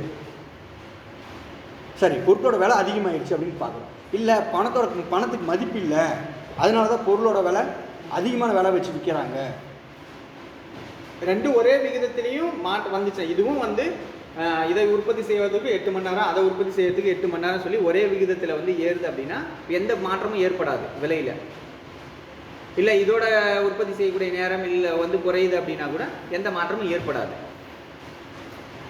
சரி பொருட்களோட விலை அதிகமாகிடுச்சு அப்படின்னு பார்க்குறோம். இல்லை பணத்துக்கு மதிப்பு இல்லை, அதனால தான் பொருளோட விலை அதிகமான விலை வச்சு விற்கிறாங்க. ரெண்டும் ஒரே விகிதத்திலையும் மாற்றம் வந்துச்சு. இதுவும் வந்து இதை உற்பத்தி செய்வதற்கு 8 மணி நேரம், அதை உற்பத்தி செய்யறதுக்கு 8 மணி நேரம் சொல்லி ஒரே விகிதத்தில் வந்து ஏறுது அப்படின்னா எந்த மாற்றமும் ஏற்படாது விலையில். இல்லை இதோட உற்பத்தி செய்யக்கூடிய நேரம் இல்லை வந்து குறையுது அப்படின்னா கூட எந்த மாற்றமும் ஏற்படாது.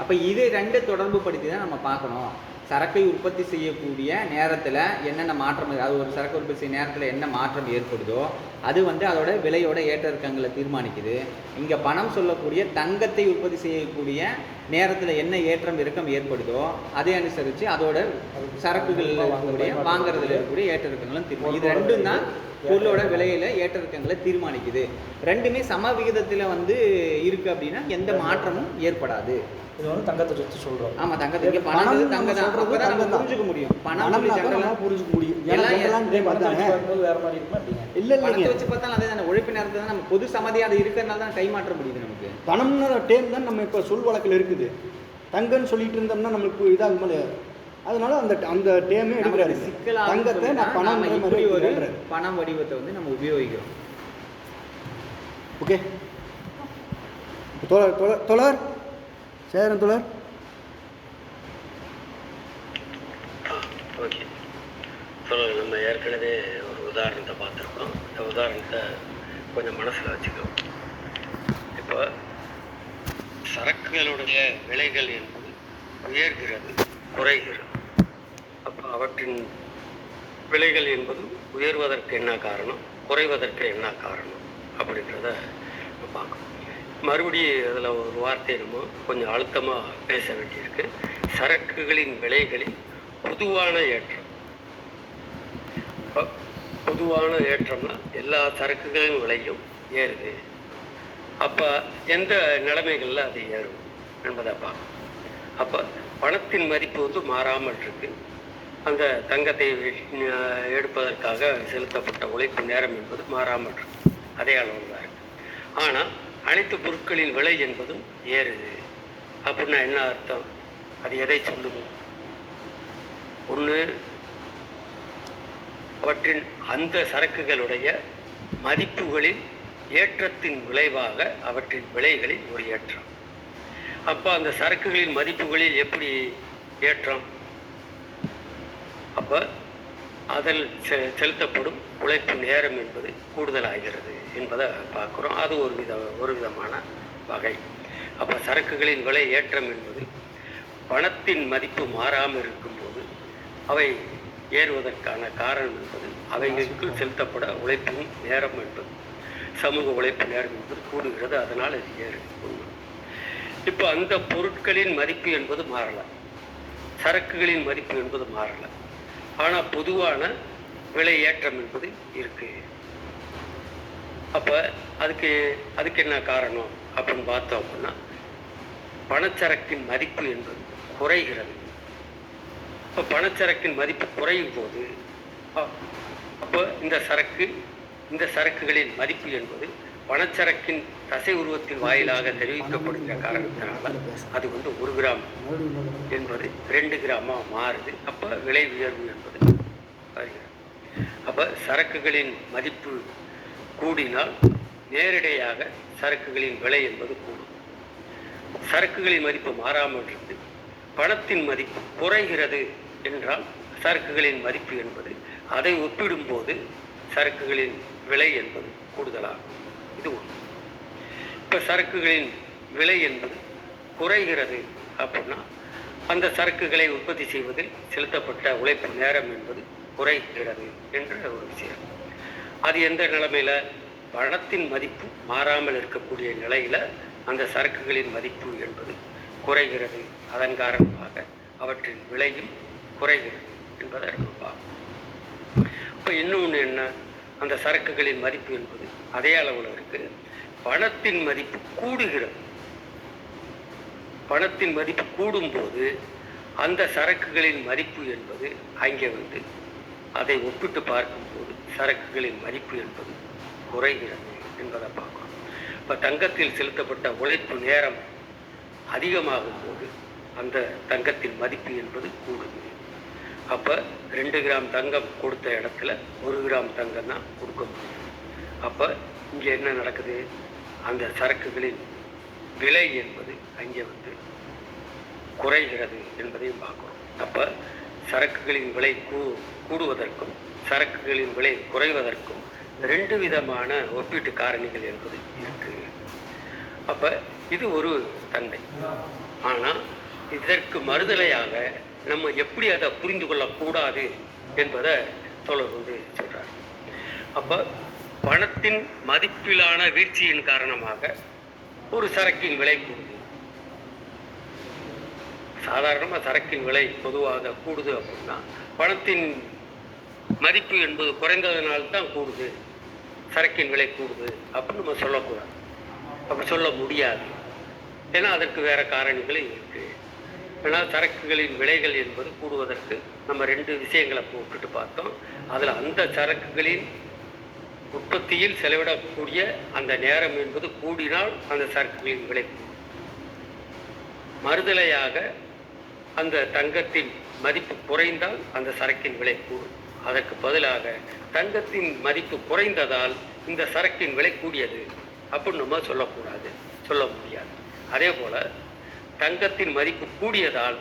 அப்போ இது ரெண்டு தொடர்பு படுத்தி தான் நம்ம பார்க்கணும். சரக்கை உற்பத்தி செய்யக்கூடிய நேரத்தில் என்னென்ன மாற்றம், அது ஒரு சரக்கு உற்பத்தி செய்ய நேரத்தில் என்ன மாற்றம் ஏற்படுதோ அது வந்து அதோட விலையோட ஏற்ற இறக்கங்களை தீர்மானிக்குது. இங்கே பணம் சொல்லக்கூடிய தங்கத்தை உற்பத்தி செய்யக்கூடிய நேரத்தில் என்ன ஏற்றம் இறக்கம் ஏற்படுதோ அதை அனுசரித்து அதோட சரக்குகளில் இருக்கக்கூடிய வாங்குறதுல இருக்கக்கூடிய ஏற்ற இறக்கங்களும் தீர்மானம். இது ரெண்டும் தான் பொருளோட விலையில் ஏற்ற இறக்கங்களை தீர்மானிக்குது. ரெண்டுமே சம விகிதத்தில் வந்து இருக்குது அப்படின்னா எந்த மாற்றமும் ஏற்படாது. இது வந்து தங்கத்தை வச்சு சொல்கிறோம். ஆமாம், தங்கத்துக்கு பணம் தங்க தான் புரிஞ்சுக்க முடியும். பணம் புரிஞ்சுக்க முடியும். வேற மாதிரி இருக்குமா அப்படிங்க? இல்லை பணத்தை வச்சு பார்த்தாலும் அதே தானே, உழைப்பு நேரத்தை தான் நம்ம பொது சமதியாக அது இருக்கிறதுனால தான் கைமாற்ற முடியுது நமக்கு. பணம்னு டேம் தான் நம்ம இப்போ சொல் வழக்கில் இருக்குது. தங்கன்னு சொல்லிட்டு இருந்தோம்னா நம்மளுக்கு இதாகும் போது அதனால அந்த டேமே எடுக்கிறாரு. சிக்கலாக தங்கத்தை நான் பணம் இப்படி ஒரு பணம் வடிவத்தை வந்து நம்ம உபயோகிக்கிறோம். ஓகே தோழர் சேரன் தோழர். ஓகே தோழர், நம்ம ஏற்கனவே ஒரு உதாரணத்தை பார்த்துருக்கோம். இந்த உதாரணத்தை கொஞ்சம் மனசில் வச்சுக்கோம். இப்போ சரக்குகளுடைய விலைகள் என்பது உயர்கிறது, குறைகிறது. அப்போ அவற்றின் விலைகள் என்பது உயர்வதற்கு என்ன காரணம், குறைவதற்கு என்ன காரணம் அப்படின்றத நம்ம பார்க்கணும். மறுபடியும் அதில் ஒரு வார்த்தை நம்ம கொஞ்சம் அழுத்தமாக பேச வேண்டியிருக்கு. சரக்குகளின் விலைகளில் பொதுவான ஏற்றம். பொதுவான ஏற்றம்னா எல்லா சரக்குகளின் விலையும் ஏறுது. அப்போ எந்த நிலைமைகளில் அது ஏறும் என்பதை பார்க்கணும். அப்போ பணத்தின் மதிப்பு வந்து மாறாமல் இருக்கு. அந்த தங்கத்தை எடுப்பதற்காக செலுத்தப்பட்ட உழைப்பு நேரம் என்பது மாறாமல் இருக்கு, அதே அளவில் தான் இருக்கு. ஆனால் அனைத்து பொருட்களின் விலை என்பதும் ஏறுது அப்படின்னா என்ன அர்த்தம்? அது எதை சொல்லுது? ஒன்று, அவற்றின் அந்த சரக்குகளுடைய மதிப்புகளில் ஏற்றத்தின் விளைவாக அவற்றின் விலைகளில் ஒரு ஏற்றம். அப்போ அந்த சரக்குகளின் மதிப்புகளில் எப்படி ஏற்றம்? அப்போ அதில் செலுத்தப்படும் உழைப்பு நேரம் என்பது கூடுதலாகிறது என்பதை பார்க்குறோம். அது ஒரு விதமான வகை. அப்போ சரக்குகளின் விலை ஏற்றம் என்பது பணத்தின் மதிப்பு மாறாமல் இருக்கும்போது அவை ஏறுவதற்கான காரணம் என்பது அவைகளுக்கு செலுத்தப்பட உழைப்பு நேரம் என்பது, சமூக உழைப்பு நேரம் என்பது கூடுகிறது, அதனால் அது ஏறுது. இப்போ அந்த பொருட்களின் மதிப்பு என்பது மாறலாம், சரக்குகளின் மதிப்பு என்பது மாறலாம். ஆனால் பொதுவான விலை ஏற்றம் என்பது இருக்கு. அப்போ அதுக்கு என்ன காரணம் அப்படின்னு பார்த்தோம் அப்படின்னா, பணச்சரக்கின் மதிப்பு என்பது குறைகிறது. இப்போ பணச்சரக்கின் மதிப்பு குறையும் போது அப்போ இந்த சரக்குகளின் மதிப்பு என்பது பணச்சரக்கின் தசை உருவத்தின் வாயிலாக தெரிவிக்கப்படுகிற காரணத்தினால அது வந்து 1 கிராம் என்பது 2 கிராமாக மாறுது. அப்போ விலை உயர்வு என்பது வருகிறது. அப்போ சரக்குகளின் மதிப்பு கூடினால் நேரடியாக சரக்குகளின் விலை என்பது கூடும். சரக்குகளின் மதிப்பு மாறாமல் இருந்து பணத்தின் மதிப்பு குறைகிறது என்றால் சரக்குகளின் மதிப்பு என்பது அதை ஒப்பிடும்போது சரக்குகளின் விலை என்பது கூடுதலாகும். இது ஒன்று. இப்போ சரக்குகளின் விலை என்பது குறைகிறது அப்படின்னா அந்த சரக்குகளை உற்பத்தி செய்வதில் செலுத்தப்பட்ட உழைப்பு நேரம் என்பது குறைகிறது என்ற ஒரு விஷயம். அது எந்த நிலைமையில்? பணத்தின் மதிப்பு மாறாமல் இருக்கக்கூடிய நிலையில் அந்த சரக்குகளின் மதிப்பு என்பது குறைகிறது, அதன் காரணமாக அவற்றின் விலையும் குறைகிறது என்பதை நம்ம பார்ப்போம். இப்போ இன்னொன்று என்ன? அந்த சரக்குகளின் மதிப்பு என்பது அதே அளவில் இருக்குது, பணத்தின் மதிப்பு கூடுகிறது. பணத்தின் மதிப்பு கூடும்போது அந்த சரக்குகளின் மதிப்பு என்பது அங்கே வந்து அதை ஒப்பிட்டு பார்க்கும்போது சரக்குகளின் மதிப்பு என்பது குறைகிறது என்பதை பார்க்கணும். இப்போ தங்கத்தில் செலுத்தப்பட்ட உழைப்பு நேரம் அதிகமாகும் போது அந்த தங்கத்தின் மதிப்பு என்பது கூடுது. அப்போ 2 கிராம் தங்கம் கொடுத்த இடத்துல 1 கிராம் தங்கம் தான் கொடுக்க முடியும். அப்போ இங்கே என்ன நடக்குது? அந்த சரக்குகளின் விலை என்பது அங்கே வந்து குறைகிறது என்பதையும் பார்க்கணும். அப்போ சரக்குகளின் விலை கூடுவதற்கும் சரக்குகளின் விலை குறைவதற்கும் 2 விதமான ஒப்பீட்டு காரணிகள் என்பது இருக்கு. அப்போ இது ஒரு தன்மை. ஆனால் இதற்கு மறுதலையாக நம்ம எப்படி அதை புரிந்து கொள்ளக்கூடாது என்பதை தோழர் வந்து சொல்றார். அப்போ பணத்தின் மதிப்பிலான வீழ்ச்சியின் காரணமாக ஒரு சரக்கின் விலை கூடுது. சாதாரணமாக சரக்கின் விலை பொதுவாக கூடுது அப்படின்னா பணத்தின் மதிப்பு என்பது குறைந்ததுனால்தான் கூடுது, சரக்கின் விலை கூடுது அப்படின்னு நம்ம சொல்லக்கூடாது. அப்படி சொல்ல முடியாது. ஏன்னா அதற்கு வேறு காரணிகள் இருக்குது. ஏன்னா சரக்குகளின் விலைகள் என்பது கூடுவதற்கு நம்ம 2 விஷயங்களை போட்டுட்டு பார்த்தோம். அதில் அந்த சரக்குகளின் உற்பத்தியில் செலவிடக்கூடிய அந்த நேரம் என்பது கூடினால் அந்த சரக்குகளின் விலை கூடும். மறுதலையாக அந்த தங்கத்தின் மதிப்பு குறைந்தால் அந்த சரக்கின் விலை கூடும். அதற்கு பதிலாக தங்கத்தின் மதிப்பு குறைந்ததால் இந்த சரக்கின் விலை கூடியது அப்படின்னு நம்ம சொல்லக்கூடாது, சொல்ல முடியாது. அதே போல் தங்கத்தின் மதிப்பு கூடியதால்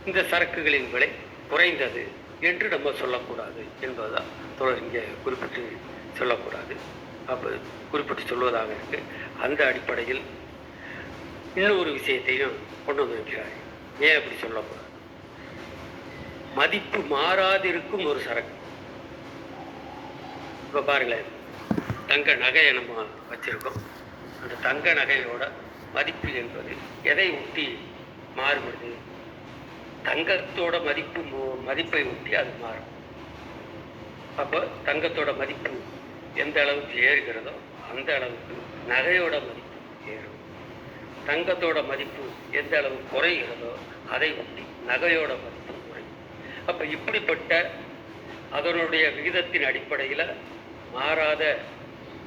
இந்த சரக்குகளின் விலை குறைந்தது என்று நம்ம சொல்லக்கூடாது என்பதுதான் தொடர் இங்கே குறிப்பிட்டு சொல்லக்கூடாது. அப்போ குறிப்பிட்டு சொல்வதாக இருக்கு. அந்த அடிப்படையில் இன்னொரு விஷயத்தையும் கொண்டு வந்திருக்கிறார். ஏன் அப்படி சொல்லக்கூடாது? மதிப்பு மாறாதிருக்கும் ஒரு சரக்கு. இப்போ பாருங்களேன், தங்க நகையை நம்ம வச்சிருக்கோம். அந்த தங்க நகையோட மதிப்பு என்பது எதை ஒட்டி மாறுபடுது? தங்கத்தோட மதிப்பை ஒட்டி அது மாறும். அப்போ தங்கத்தோட மதிப்பு எந்த அளவுக்கு ஏறுகிறதோ அந்த அளவுக்கு நகையோட மதிப்பு ஏறும். தங்கத்தோட மதிப்பு எந்த அளவு குறைகிறதோ அதை ஒட்டி நகையோட மதிப்பு குறையும். அப்போ இப்படிப்பட்ட அதனுடைய விகிதத்தின் அடிப்படையில் மாறாத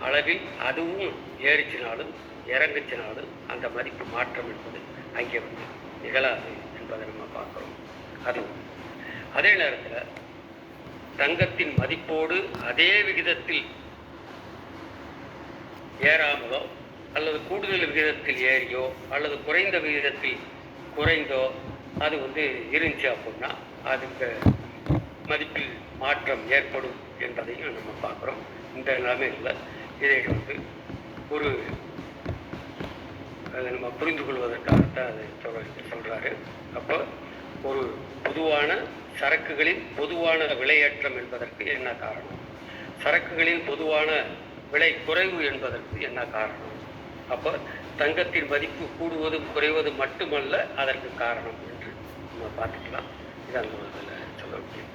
அளவில் அதுவும் ஏறிச்சினாலும் இறங்குச்சினாலும் அந்த மதிப்பு மாற்றம் என்பது அங்கே வந்து நிகழாது என்பதை நம்ம பார்க்குறோம். அதுவும் அதே நேரத்தில் தங்கத்தின் மதிப்போடு அதே விகிதத்தில் ஏறாமலோ அல்லது கூடுதல் விகிதத்தில் ஏறியோ அல்லது குறைந்த விகிதத்தில் குறைந்தோ அது வந்து இருந்துச்சு அப்படின்னா அதுக்கு மதிப்பில் மாற்றம் ஏற்படும் என்பதையும் நம்ம பார்க்குறோம். இந்த நிலைமையில் இதை வந்து ஒரு அதை நம்ம புரிந்து கொள்வதற்காகத்தான் அதை சொல்கிறாரு. அப்போ ஒரு பொதுவான சரக்குகளின் பொதுவான விலையேற்றம் என்பதற்கு என்ன காரணம், சரக்குகளின் பொதுவான விலை குறைவு என்பதற்கு என்ன காரணம், அப்போ தங்கத்தின் மதிப்பு கூடுவதும் குறைவது மட்டுமல்ல அதற்கு காரணம் என்று நம்ம பார்த்துக்கலாம். இது அந்த இதில் சொல்ல முடியும்.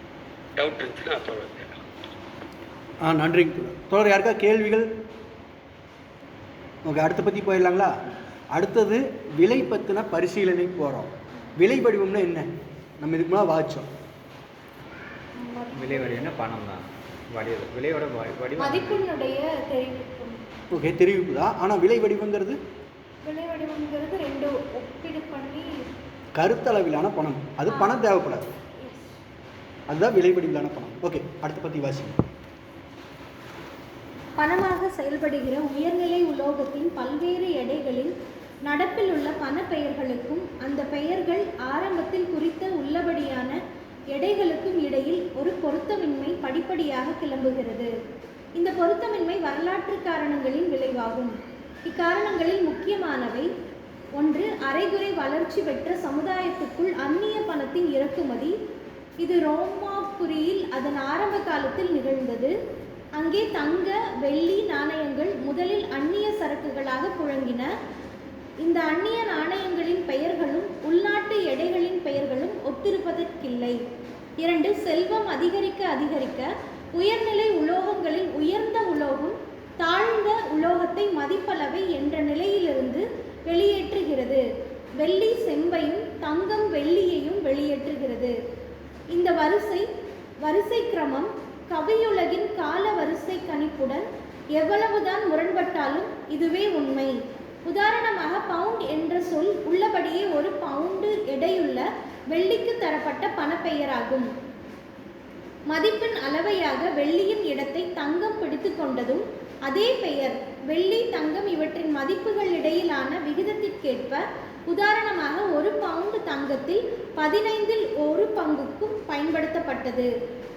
டவுட் இருந்துச்சுன்னா சொல்ல கேட்கலாம். நன்றிங்க தோழர். யாருக்கா கேள்விகள்? ஓகே, அடுத்த பற்றி போயிடலாங்களா? அடுத்தது விலை பற்றின பரிசீலனை போகிறோம். விலை வடிவம்னா என்ன? நம்ம இதுக்கு மேலே வாய்ச்சோம். விலை வடிவம்னா பணம் தான். விலையோட வடிவம் மதிப்பினுடைய தெரிவிப்பு. ஓகே, தெரிவிப்பு தான். ஆனால் விலை வடிவங்கிறது விலை வடிவங்கிறது 2 ஒப்பீடு பண்ணி கருத்தளவிலான பணம். அது பணம் தேவைப்படாது, அதுதான் விலை வடிவிலான பணம். ஓகே, அடுத்த பற்றி வாசிங்க. பணமாக செயல்படுகிற உயர்நிலை உலோகத்தின் பல்வேறு எடைகளில் நடப்பில் உள்ள பண பெயர்களுக்கும் அந்த பெயர்கள் ஆரம்பத்தில் குறித்த உள்ளபடியான எடைகளுக்கும் இடையில் ஒரு பொருத்தமின்மை படிப்படியாக கிளம்புகிறது. இந்த பொருத்தமின்மை வரலாற்று காரணங்களின் விளைவாகும். இக்காரணங்களில் முக்கியமானவை: 1. அரைகுறை வளர்ச்சி பெற்ற சமுதாயத்துக்குள் அந்நிய பணத்தின் இறக்குமதி. இது ரோமாபுரியில் அதன் ஆரம்ப காலத்தில் நிகழ்ந்தது. அங்கே தங்க, வெள்ளி நாணயங்கள் முதலில் அந்நிய சரக்குகளாக புழங்கின. இந்த அந்நிய நாணயங்களின் பெயர்களும் உள்நாட்டு எடைகளின் பெயர்களும் ஒத்திருப்பதற்கில்லை. 2. செல்வம் அதிகரிக்க அதிகரிக்க உயர்நிலை உலோகங்களில் உயர்ந்த உலோகம் தாழ்ந்த உலோகத்தை மதிப்பளவை என்ற நிலையிலிருந்து வெளியேற்றுகிறது. வெள்ளி செம்பையும் தங்கம் வெள்ளியையும் வெளியேற்றுகிறது. இந்த வரிசை கிரமம் கவியுலகின் கால வரிசை கணிப்புடன் எவ்வளவுதான் முரண்பட்டாலும் இதுவே உண்மை. உதாரணமாக, பவுண்ட் என்ற சொல் உள்ளபடியே ஒரு பவுண்டு எடையுள்ள வெள்ளிக்கு தரப்பட்ட பணப்பெயராகும். மதிப்பின் அளவையாக வெள்ளியின் இடத்தை தங்கம் பிடித்து கொண்டதும் அதே பெயர் வெள்ளி, தங்கம் இவற்றின் மதிப்புகள் இடையிலான விகிதத்திற்கேற்ப, உதாரணமாக ஒரு பவுண்டு தங்கத்தில் 15இல் 1 பங்குக்கும் பயன்படுத்தப்பட்டது.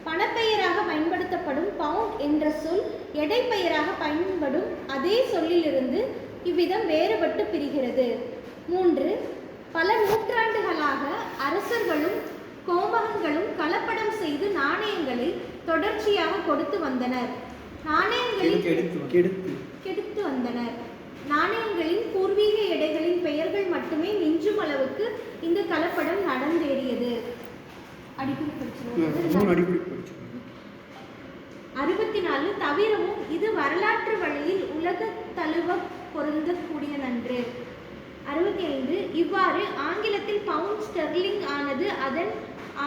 பணப்பெயராக பயன்படுத்தப்படும் பவுண்ட் என்ற சொல் எடை பெயராக பயன்படும் அதே சொல்லிலிருந்து இவ்விதம் வேறுபட்டு பிரிகிறது. 3. பல நூற்றாண்டுகளாக அரசர்களும் கோமகங்களும் கலப்படம் செய்து நாணயங்களை தொடர்ச்சியாக கொடுத்து வந்தனர். நாணயங்களை கெடுத்து வந்தனர். நாணயங்களின் பூர்வீக எடைகளின் பெயர்கள் மட்டுமே மிஞ்சும் அளவுக்கு இந்த கலப்படம் நடந்தேறியது. அடிக்கடி மூணு அடிப்படை படிச்சு 64 தவிரவும் இது வரலாற்று வழியில் உலக தழுவ பொருந்தக்கூடிய நன்று. 65 இவ்வாறு ஆங்கிலத்தில் பவுண்ட் ஸ்டெர்லிங் ஆனது அதன்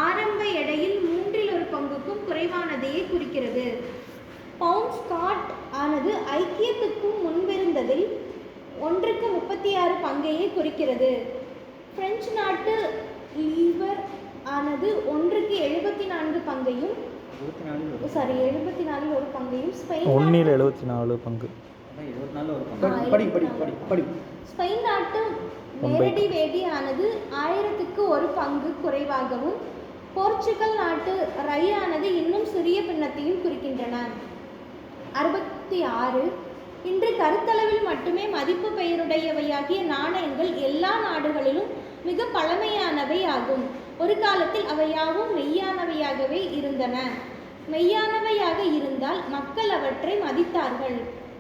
ஆரம்ப எடையில் 1/3 குறைவானதையே குறிக்கிறது. பவுண்ட் ஸ்காட் ஆனது ஐக்கியத்துக்கும் முன்பிருந்ததில் 1/36 பங்கையே குறிக்கிறது. பிரெஞ்சு நாட்டு லீவர் ஆனது 1/74 பங்கையும் 74 ஒரு பங்கையும் ஸ்பெயின் 1/74 பங்கு 24 ஒரு பங்கு. படி படி படி படி ஸ்பெயின் நாட்டு நேரடி வேடி ஆனது 1000க்கு 1 பங்கு குறைவாகவும் போர்ச்சுகல் நாட்டு ரை ஆனது இன்னும் சிறிய பின்னத்தையும் குறிக்கின்றன. 66 இன்று கருத்தளவில் மட்டுமே மதிப்பு பெயருடையவையாகிய நாணயங்கள் எல்லா நாடுகளிலும் மிக பழமையானவை ஆகும். ஒரு காலத்தில் அவையாவும் மெய்யானவையாகவே இருந்தன. மெய்யானவையாக இருந்தால் மக்கள் அவற்றை மதித்தார்கள்.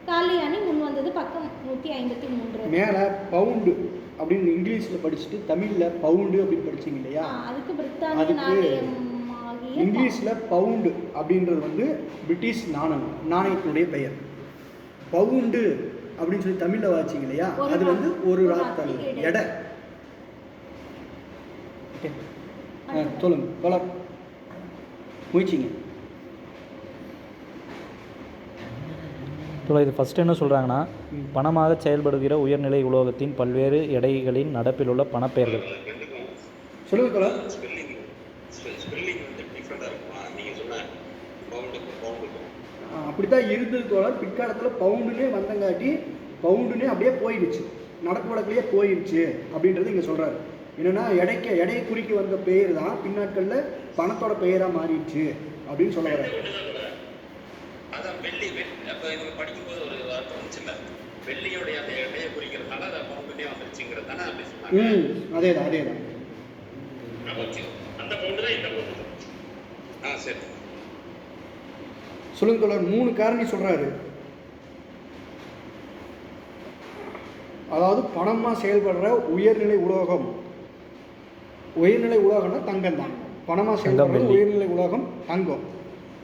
காலியானி முன் வந்தது பக்கம் 153. மேலே பவுண்டு அப்படின்னு இங்கிலீஷில் படிச்சுட்டு தமிழில் பவுண்டு அப்படின்னு படிச்சிங்க இல்லையா? அதுக்கு பிரித்தானிய அதுக்கு நாணயமாகிய இங்கிலீஷில் பவுண்டு அப்படின்றது வந்து பிரிட்டிஷ் நாணயத்தினுடைய பெயர். பவுண்டு அப்படின்னு சொல்லி தமிழில் வாச்சிங்க இல்லையா? அது வந்து ஒரு ராத்தல் எடை. சொல்லுங்க போல முயற்சிங்க. இது ஃபஸ்ட்டு என்ன சொல்கிறாங்கன்னா, பணமாக செயல்படுகிற உயர்நிலை உலோகத்தின் பல்வேறு எடைகளின் நடப்பில் உள்ள பணப்பெயர்கள். சொல்லுங்க தோழர். அப்படித்தான் இருந்தது தோழர். பிற்காலத்தில் பவுண்டுனே வந்தங்காட்டி பவுண்டுனே அப்படியே போயிடுச்சு, நடப்பு வழக்கிலேயே போயிடுச்சு அப்படின்றது இங்கே சொல்கிறாரு. என்னென்னா எடையை குறிக்க வந்த பெயர் தான் பின்னாட்களில் பணத்தோட பெயராக மாறிடுச்சு அப்படின்னு சொல்ல வர்றாரு. அதான் வெள்ளி அப்போ இவங்க படிக்கும்போது ஒரு வார்த்தை வந்துச்சுல்ல, வெள்ளியோடைய அந்த எடையை குறிக்கிறதுனால அதை பவுண்டுனே வந்துருச்சுங்கிறது தானே அப்படி சொன்னாங்க. அதே தான் அந்த பவுண்டு தான் இந்த பவுண்டு. சரி சொல்லுங்க தோழர். 3 காரணி சொல்கிறாரு. அதாவது பணமாக செயல்படுற உயர்நிலை உலோகம். உயர்நிலை உலோகம்னா தங்கம் தான். பணமாக செயல்படுற உயர்நிலை உலோகம் தங்கம்.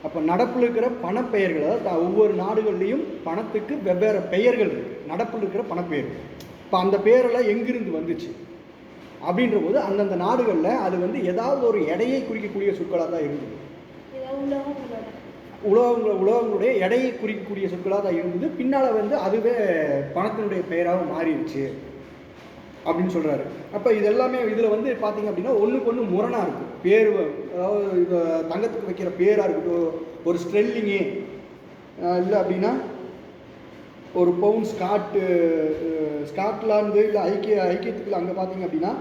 அப்போ நடப்பில் இருக்கிற பணப்பெயர்கள், அதாவது ஒவ்வொரு நாடுகள்லேயும் பணத்துக்கு வெவ்வேறு பெயர்கள் இருக்குது. நடப்பில் இருக்கிற பணப்பெயர்கள். இப்போ அந்த பெயரெல்லாம் எங்கிருந்து வந்துச்சு அப்படின்ற போது அந்தந்த நாடுகளில் அது வந்து ஏதாவது ஒரு எடையை குறிக்கக்கூடிய சொற்களாக தான் இருந்தது. உலோகங்களுடைய எடையை குறிக்கக்கூடிய சொற்களாக தான் இருந்தது. பின்னால் வந்து அதுவே பணத்தினுடைய பெயராக மாறிடுச்சு அப்படின்னு சொல்கிறாரு. அப்போ இது எல்லாமே இதில் வந்து பார்த்திங்க அப்படின்னா ஒன்றுக்கு ஒன்று முரணாக இருக்குது. பேர், அதாவது இது தங்கத்துக்கு வைக்கிற பேராக இருக்கட்டும், ஒரு ஸ்ட்ரெல்லிங்கு இல்லை அப்படின்னா ஒரு பவுண்ட் ஸ்காட்லாந்து இல்லை ஐக்கியத்துக்குள்ள அங்கே பார்த்திங்க அப்படின்னா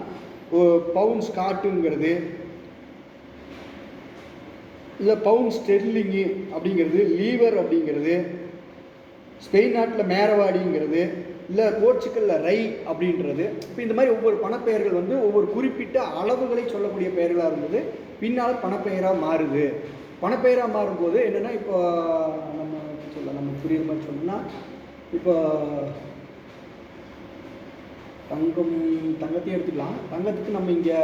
பவுண்ட் ஸ்காட்டுங்கிறது, இல்லை பவுண்ட் ஸ்டெர்லிங்கு அப்படிங்கிறது, லீவர் அப்படிங்கிறது, ஸ்பெயின் நாட்டில் மேரவாடிங்கிறது, இல்லை போர்ச்சுக்கலில் ரை அப்படின்றது. இப்போ இந்த மாதிரி ஒவ்வொரு பணப்பெயர்கள் வந்து ஒவ்வொரு குறிப்பிட்ட அளவுகளை சொல்லக்கூடிய பெயர்களாக இருந்தது. பின்னால் பணப்பெயராக மாறுது. பணப்பெயராக மாறும்போது என்னென்னா, இப்போ நம்ம புரியுற மாதிரி சொன்னால், இப்போ தங்கத்தையும் எடுத்துக்கலாம். தங்கத்துக்கு நம்ம இங்கே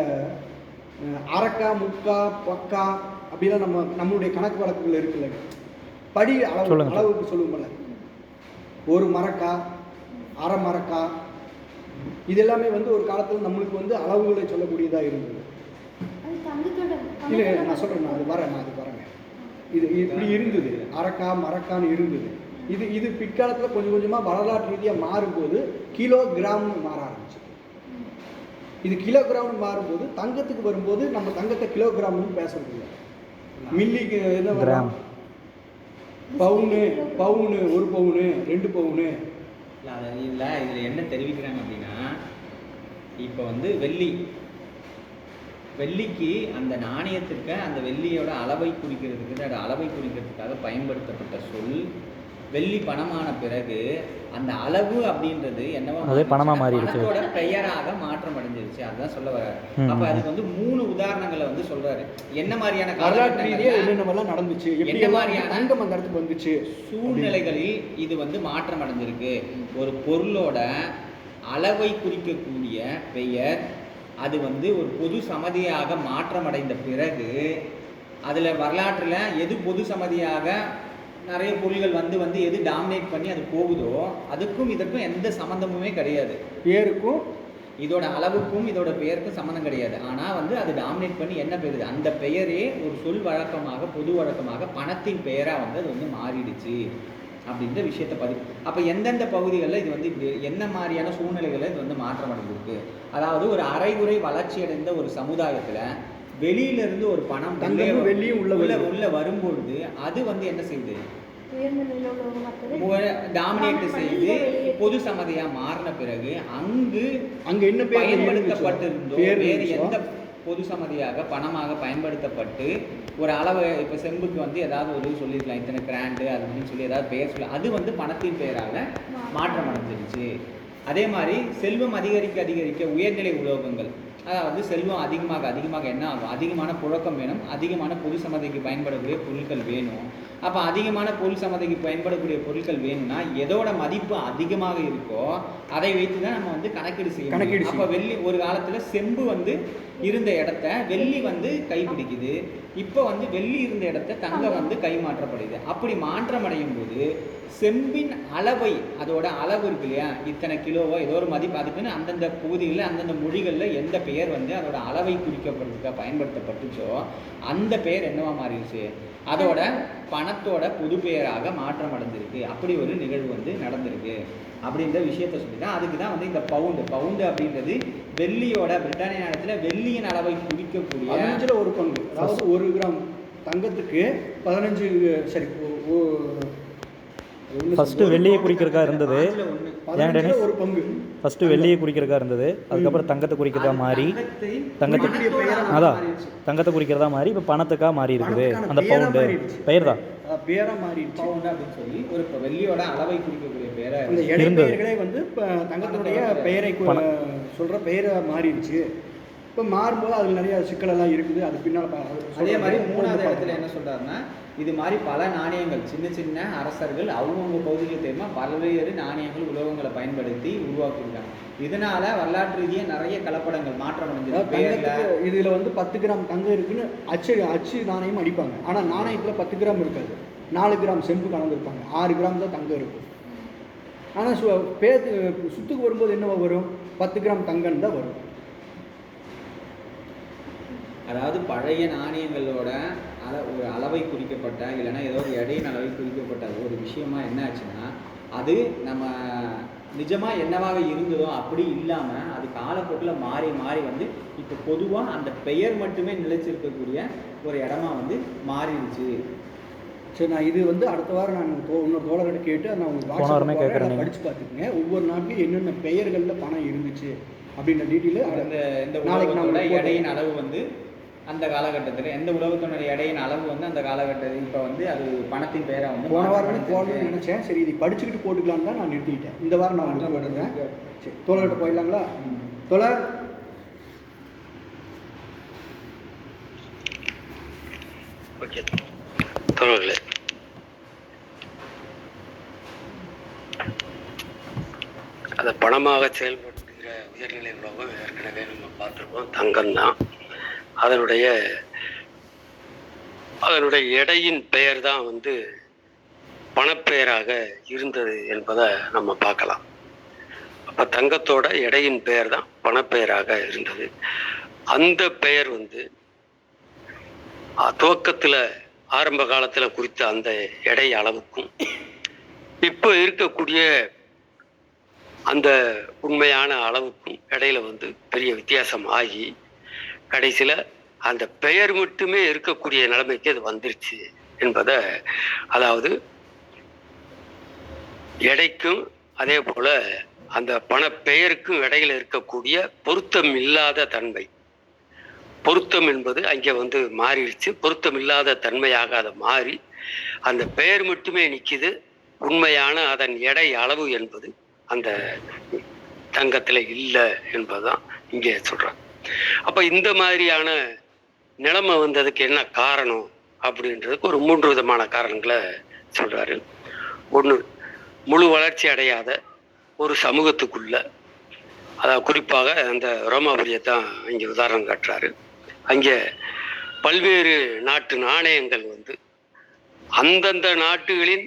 அரக்கா, முக்கா, பக்கா அப்படிலாம் நம்மளுடைய கணக்கு வழக்குகள் இருக்குல்ல, படி அளவுக்கு சொல்லுவோம்ல. ஒரு மரக்கா, அரை மரக்கா, இது எல்லாமே வந்து ஒரு காலத்தில் நம்மளுக்கு வந்து அளவுகளை சொல்லக்கூடியதாக இருந்தது. இல்லை நான் சொல்கிறேன், அது வரேங்க. இது இப்படி இருந்தது, அரக்கா மரக்கான்னு இருந்தது. இது பிற்காலத்தில் கொஞ்சம் கொஞ்சமாக வரலாற்று ரீதியாக மாறும்போது கிலோகிராம்னு மாற ஆரம்பிச்சு. இது கிலோகிராம்னு மாறும்போது தங்கத்துக்கு வரும்போது நம்ம தங்கத்தை கிலோகிராம்னு பேசுறது இல்லை, மில்லிக்கு என்ன வரும், பவுனு, 1 பவுனு, 2 பவுனு. இதில் என்ன தெரிவிக்கிறாங்க அப்படின்னா, இப்போ வந்து வெள்ளிக்கு அந்த நாணயத்திற்கு அந்த வெள்ளியோட அளவை குறிக்கிறதுக்கு, அளவை குறிக்கிறதுக்காக பயன்படுத்தப்பட்ட சொல் வெள்ளி பணமான பிறகு அந்த அளவு அப்படின்றது என்னவா அதே பணமா மாறிடுச்சுன்னா, மாறிடுச்சு. பணத்தோட பெயராக மாற்றம் அடைஞ்சிருச்சு. அதுதான் சொல்ல வர்றாரு. அப்ப அதுக்கு வந்து 3 உதாரணங்களை வந்து சொல்றாரு. என்ன மாதிரியான வரலாற்று ரீதியாக காலகட்டங்கள்ல, என்னென்னலாம் நடந்துச்சு, எப்படி என்ன எல்லாம் மாதிரியான தங்கம் அந்த இடத்துக்கு வந்துச்சு, சூழ்நிலைகளில் இது வந்து மாற்றம் அடைஞ்சிருக்கு. ஒரு பொருளோட அளவை குறிக்கக்கூடிய பெயர் அது வந்து ஒரு பொது சமதியாக மாற்றமடைந்த பிறகு அதில் வரலாற்றில் எது பொது சமதியாக நிறைய பொருள்கள் வந்து எது டாமினேட் பண்ணி அது போகுதோ அதுக்கும் இதற்கும் எந்த சம்மந்தமுமே கிடையாது. பேருக்கும் இதோட அளவுக்கும் இதோட பெயருக்கும் சம்மந்தம் கிடையாது. ஆனால் வந்து அது டாமினேட் பண்ணி என்ன பெறுது, அந்த பெயரே ஒரு சொல் வழக்கமாக பொது வழக்கமாக பணத்தின் பெயராக வந்து அது வந்து மாறிடுச்சு அப்படின்ற விஷயத்தை பதிவு. அப்போ எந்தெந்த பகுதிகளில் இது வந்து இப்படி என்ன மாதிரியான சூழ்நிலைகளில் இது வந்து மாற்றம் அடைஞ்சிருக்கு. அதாவது ஒரு அரைகுறை வளர்ச்சி அடைந்த ஒரு சமுதாயத்தில் வெளியிலிருந்து ஒரு பணம் தங்கமும் வெள்ளியும் உள்ள வரும்பொழுது அது வந்து என்ன செய்யுது, உயர்ந்த நிலையில் உள்ளவங்க மற்றது டாமினேட் செய்து வெளியே பொது சமதியா மாறின பிறகு அங்கு என்ன பேர் பயன்படுத்தப்பட்டிருந்தோ பேர் வேறு இருந்துச்சோ? எந்த பொது சமதியாக பணமாக பயன்படுத்தப்பட்டு ஒரு அளவு இப்போ செம்புக்கு வந்து ஏதாவது ஒரு சொல்லியிருக்கலாம், இத்தனை கிராண்டு அது அப்படின்னு சொல்லி ஏதாவது பெயர் சொல்ல, அது வந்து பணத்தின் பெயராக மாற்றம் அடைஞ்சிருச்சு. அதே மாதிரி செல்வம் அதிகரிக்க அதிகரிக்க உயர்நிலை உலோகங்கள், அதாவது செல்வம் அதிகமாக என்ன ஆகும், அதிகமான புழக்கம் வேணும், அதிகமான பொது சமதிக்கு பயன்படக்கூடிய பொருட்கள் வேணும். அப்போ அதிகமான பொது சமதிக்கு பயன்படக்கூடிய பொருட்கள் வேணும்னா எதோட மதிப்பு அதிகமாக இருக்கோ அதை வைத்து தான் நம்ம வந்து கணக்கீடு செய்யணும். அப்போ வெள்ளி ஒரு காலத்தில் செம்பு வந்து இருந்த இடத்த வெள்ளி வந்து கைப்பிடிக்குது, இப்போ வந்து வெள்ளி இருந்த இடத்த தங்கம் வந்து கைமாற்றப்படுது. அப்படி மாற்றம் அடையும் போது செம்பின் அளவை, அதோட அளவு இருக்கு இல்லையா, இத்தனை கிலோவோ ஏதோ ஒரு மதிப்பு, அதுக்குன்னு அந்தந்த பகுதிகளில் அந்தந்த மொழிகளில் எந்த பெயர் வந்து அதோட அளவை குறிக்கப்படுறதுக்காக பயன்படுத்தப்பட்டுச்சோ அந்த பெயர் என்னவா மாறிடுச்சு, அதோட பணத்தோட பொது பெயராக மாற்றம் அடைஞ்சிருக்கு. அப்படி ஒரு நிகழ்வு வந்து நடந்திருக்கு அப்படின்ற விஷயத்த சொல்லி தான் அதுக்கு தான் வந்து இந்த பவுண்டு அப்படின்றது வெள்ளியோட, பிரிட்டானிய நாட்டில் வெள்ளியின் அளவை குறிக்கக்கூடிய 15 ஒரு பங்கு. அதாவது 1 கிராம் தங்கத்துக்கு 15 சரி ஃபஸ்ட்டு வெள்ளியை குறிக்கிறதா இருந்தது, ஒரு பங்கு ஃபஸ்ட்டு வெள்ளியை குறிக்கிறதா இருந்தது, அதுக்கப்புறம் தங்கத்தை குறிக்கிறதா மாறி தங்கத்தை குறிக்கிறதா மாறி இப்போ பணத்துக்காக மாறி இருக்குது. அந்த பவுண்டு பெயர் தான் பேரா மாறிடுச்சு. பவுண்டு அப்படின்னு சொல்லி ஒரு வெள்ளியோட அளவை குறிக்கக்கூடிய பெயரை அந்த இடைப்பெயர்களே வந்து இப்போ தங்கத்தினுடைய பெயரை சொல்கிற பெயரை மாறிடுச்சு. இப்போ மாறும்போது அதில் நிறைய சிக்கலெல்லாம் இருக்குது. அது பின்னால் அதே மாதிரி 3வது இடத்துல என்ன சொல்கிறாருன்னா, இது மாதிரி பல நாணயங்கள் சின்ன சின்ன அரசர்கள் அவங்கவுங்க பகுதியில் தெரியுமா பல்வேறு நாணயங்கள் உலோகங்களை பயன்படுத்தி உருவாக்கியிருக்காங்க. இதனால வரலாற்று ரீதியாக நிறைய கலப்படங்கள் மாற்றம் அடைஞ்சது. இதில் வந்து 10 கிராம் தங்கம் இருக்குன்னு அச்சு நாணயம் அடிப்பாங்க. ஆனால் நாணயத்தில் 10 கிராம் இருக்காது, 4 கிராம் செம்பு கலந்துருப்பாங்க, 6 கிராம் தான் தங்கம் இருக்கும். ஆனால் சுத்துக்கு வரும்போது என்னவா வரும், 10 கிராம் தங்கம் தான் வரும். அதாவது பழைய நாணயங்களோட ஒரு அளவை குறிக்கப்பட்ட இல்லைன்னா ஏதோ ஒரு எடையின் அளவை குறிக்கப்பட்ட ஒரு விஷயமா என்ன ஆச்சுன்னா, அது நம்ம நிஜமாக என்னவாக இருந்ததோ அப்படி இல்லாமல் அது காலப்போக்கில் மாறி மாறி வந்து இப்போ பொதுவாக அந்த பெயர் மட்டுமே நிலைச்சிருக்கக்கூடிய ஒரு இடமா வந்து மாறிடுச்சு. சரி, நான் இது வந்து அடுத்த வாரம் நான் இன்னொரு தோழர்கிட்ட கேட்டு நான் உங்களுக்கு படித்து பார்த்துக்குங்க. ஒவ்வொரு நாட்டையும் என்னென்ன பெயர்களில் பணம் இருந்துச்சு அப்படின்ற டீட்டெயிலு இந்த உலகத்தோட எடையின் அளவு வந்து அந்த காலகட்டத்தில் எந்த உலகத்தினுடைய எடையின் அளவு வந்து அந்த காலகட்டத்தில் இப்போ வந்து அது பணத்தின் பெயராக வந்து போன வாரம் போடணும்னு நினச்சேன். சரி, இது படிச்சுக்கிட்டு போட்டுக்கலான்னு தான் நான் நிறுத்திக்கிட்டேன். இந்த வாரம் நான் வந்து வருவேன். சரி, தோழர்கிட்ட போயிடலாங்களா? தோழர், ஓகே தோழர்களே, அதை பணமாக செயல்படுத்துகிற உயர்நிலை உலகம் ஏற்கனவே நம்ம பார்த்துருக்கோம், தங்கம் தான். அதனுடைய எடையின் பெயர் தான் வந்து பணப்பெயராக இருந்தது என்பதை நம்ம பார்க்கலாம். அப்போ தங்கத்தோட எடையின் பெயர் தான் பணப்பெயராக இருந்தது. அந்த பெயர் வந்து துவக்கத்தில் ஆரம்ப காலத்தில் குறித்த அந்த எடை அளவுக்கும் இப்போ இருக்கக்கூடிய அந்த உண்மையான அளவுக்கும் இடையில வந்து பெரிய வித்தியாசம் ஆகி கடைசியில் அந்த பெயர் மட்டுமே இருக்கக்கூடிய நிலைமைக்கு அது வந்துருச்சு என்பதை, அதாவது எடைக்கும் அதே போல அந்த பண பெயருக்கும் இடையில இருக்கக்கூடிய பொருத்தம் இல்லாத தன்மை, பொருத்தம் என்பது அங்கே வந்து மாறிடுச்சு. பொருத்தம் இல்லாத தன்மையாக அதை மாறி அந்த பெயர் மட்டுமே நிற்கிது, உண்மையான அதன் எடை அளவு என்பது அந்த தங்கத்தில் இல்லை என்பதுதான் இங்கே சொல்றாங்க. அப்ப இந்த மாதிரியான நிலைமை வந்ததுக்கு என்ன காரணம் அப்படின்றதுக்கு ஒரு 3 விதமான காரணங்களை சொல்றாரு. ஒன்று, முழு வளர்ச்சி அடையாத ஒரு சமூகத்துக்குள்ள, அதாவது குறிப்பாக அந்த ரோமாபுரியை தான் இங்கே உதாரணம் காட்டுறாரு. அங்கே பல்வேறு நாட்டு நாணயங்கள் வந்து அந்தந்த நாட்டுகளின்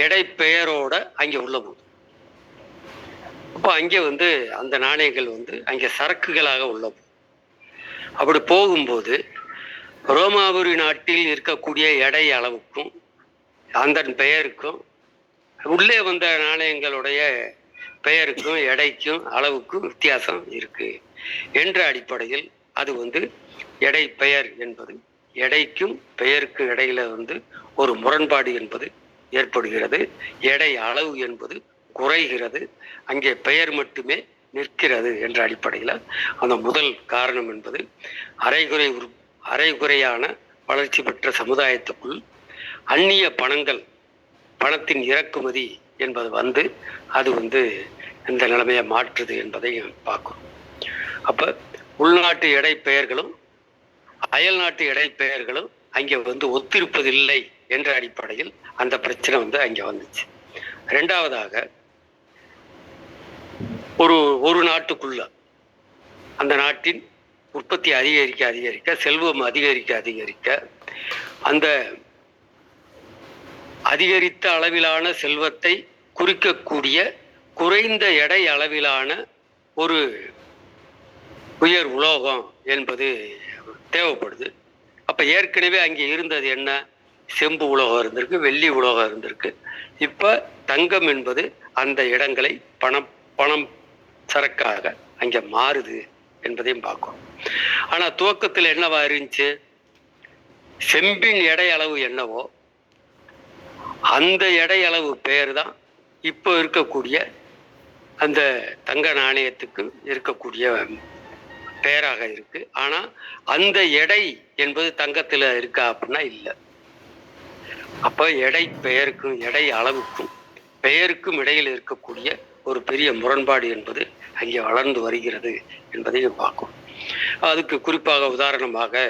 எடை பெயரோட அங்கே உள்ள போகுது. அப்போ அங்கே வந்து அந்த நாணயங்கள் வந்து அங்கே சரக்குகளாக உள்ள போகுது. அப்படி போகும்போது ரோமாபுரி நாட்டில் இருக்கக்கூடிய எடை அளவுக்கும் அந்த பெயருக்கும் உள்ளே வந்த நாணயங்களுடைய பெயருக்கும் எடைக்கும் அளவுக்கும் வித்தியாசம் இருக்கு என்ற அடிப்படையில் அது வந்து எடை பெயர் என்பது எடைக்கும் பெயருக்கும் இடையில வந்து ஒரு முரண்பாடு என்பது ஏற்படுகிறது. எடை அளவு என்பது குறைகிறது, அங்கே பெயர் மட்டுமே நிற்கிறது என்ற அடிப்படையில் அந்த முதல் காரணம் என்பது அரைகுறையான வளர்ச்சி பெற்ற சமுதாயத்துக்குள் அந்நிய பணத்தின் இறக்குமதி என்பது வந்து அது வந்து இந்த நிலைமையை மாற்றுது என்பதை பார்க்கணும். அப்போ உள்நாட்டு எடை பெயர்களும் அயல் நாட்டு எடை பெயர்களும் அங்கே வந்து ஒத்திருப்பதில்லை என்ற அடிப்படையில் அந்த பிரச்சனை வந்து அங்கே வந்துச்சு. ரெண்டாவதாக, ஒரு நாட்டுக்குள்ள அந்த நாட்டின் உற்பத்தி அதிகரிக்க செல்வம் அதிகரிக்க அந்த அதிகரித்த அளவிலான செல்வத்தை குறிக்கக்கூடிய குறைந்த எடை அளவிலான ஒரு உயர் உலோகம் என்பது தேவைப்படுது. அப்ப ஏற்கனவே அங்கே இருந்தது என்ன? செம்பு உலோகம் இருந்திருக்கு, வெள்ளி உலோகம் இருந்திருக்கு. இப்ப தங்கம் என்பது அந்த இடங்களை பணம் சரக்காக அங்கே மாறுது என்பதையும் பார்க்கும். ஆனா துவக்கத்தில் என்னவா இருந்துச்சு? செம்பின் எடை அளவு என்னவோ அந்த எடை அளவு பெயர் தான் இப்போ இருக்கக்கூடிய அந்த தங்க நாணயத்துக்கு இருக்கக்கூடிய பெயராக இருக்கு. ஆனா அந்த எடை என்பது தங்கத்துல இருக்கா அப்படின்னா இல்லை. அப்ப எடை பெயருக்கும் எடை அளவுக்கும் பெயருக்கும் இடையில் இருக்கக்கூடிய ஒரு பெரிய முரண்பாடு என்பது அங்கே வளர்ந்து வருகிறது என்பதையும் பார்க்கும். அதுக்கு குறிப்பாக உதாரணமாக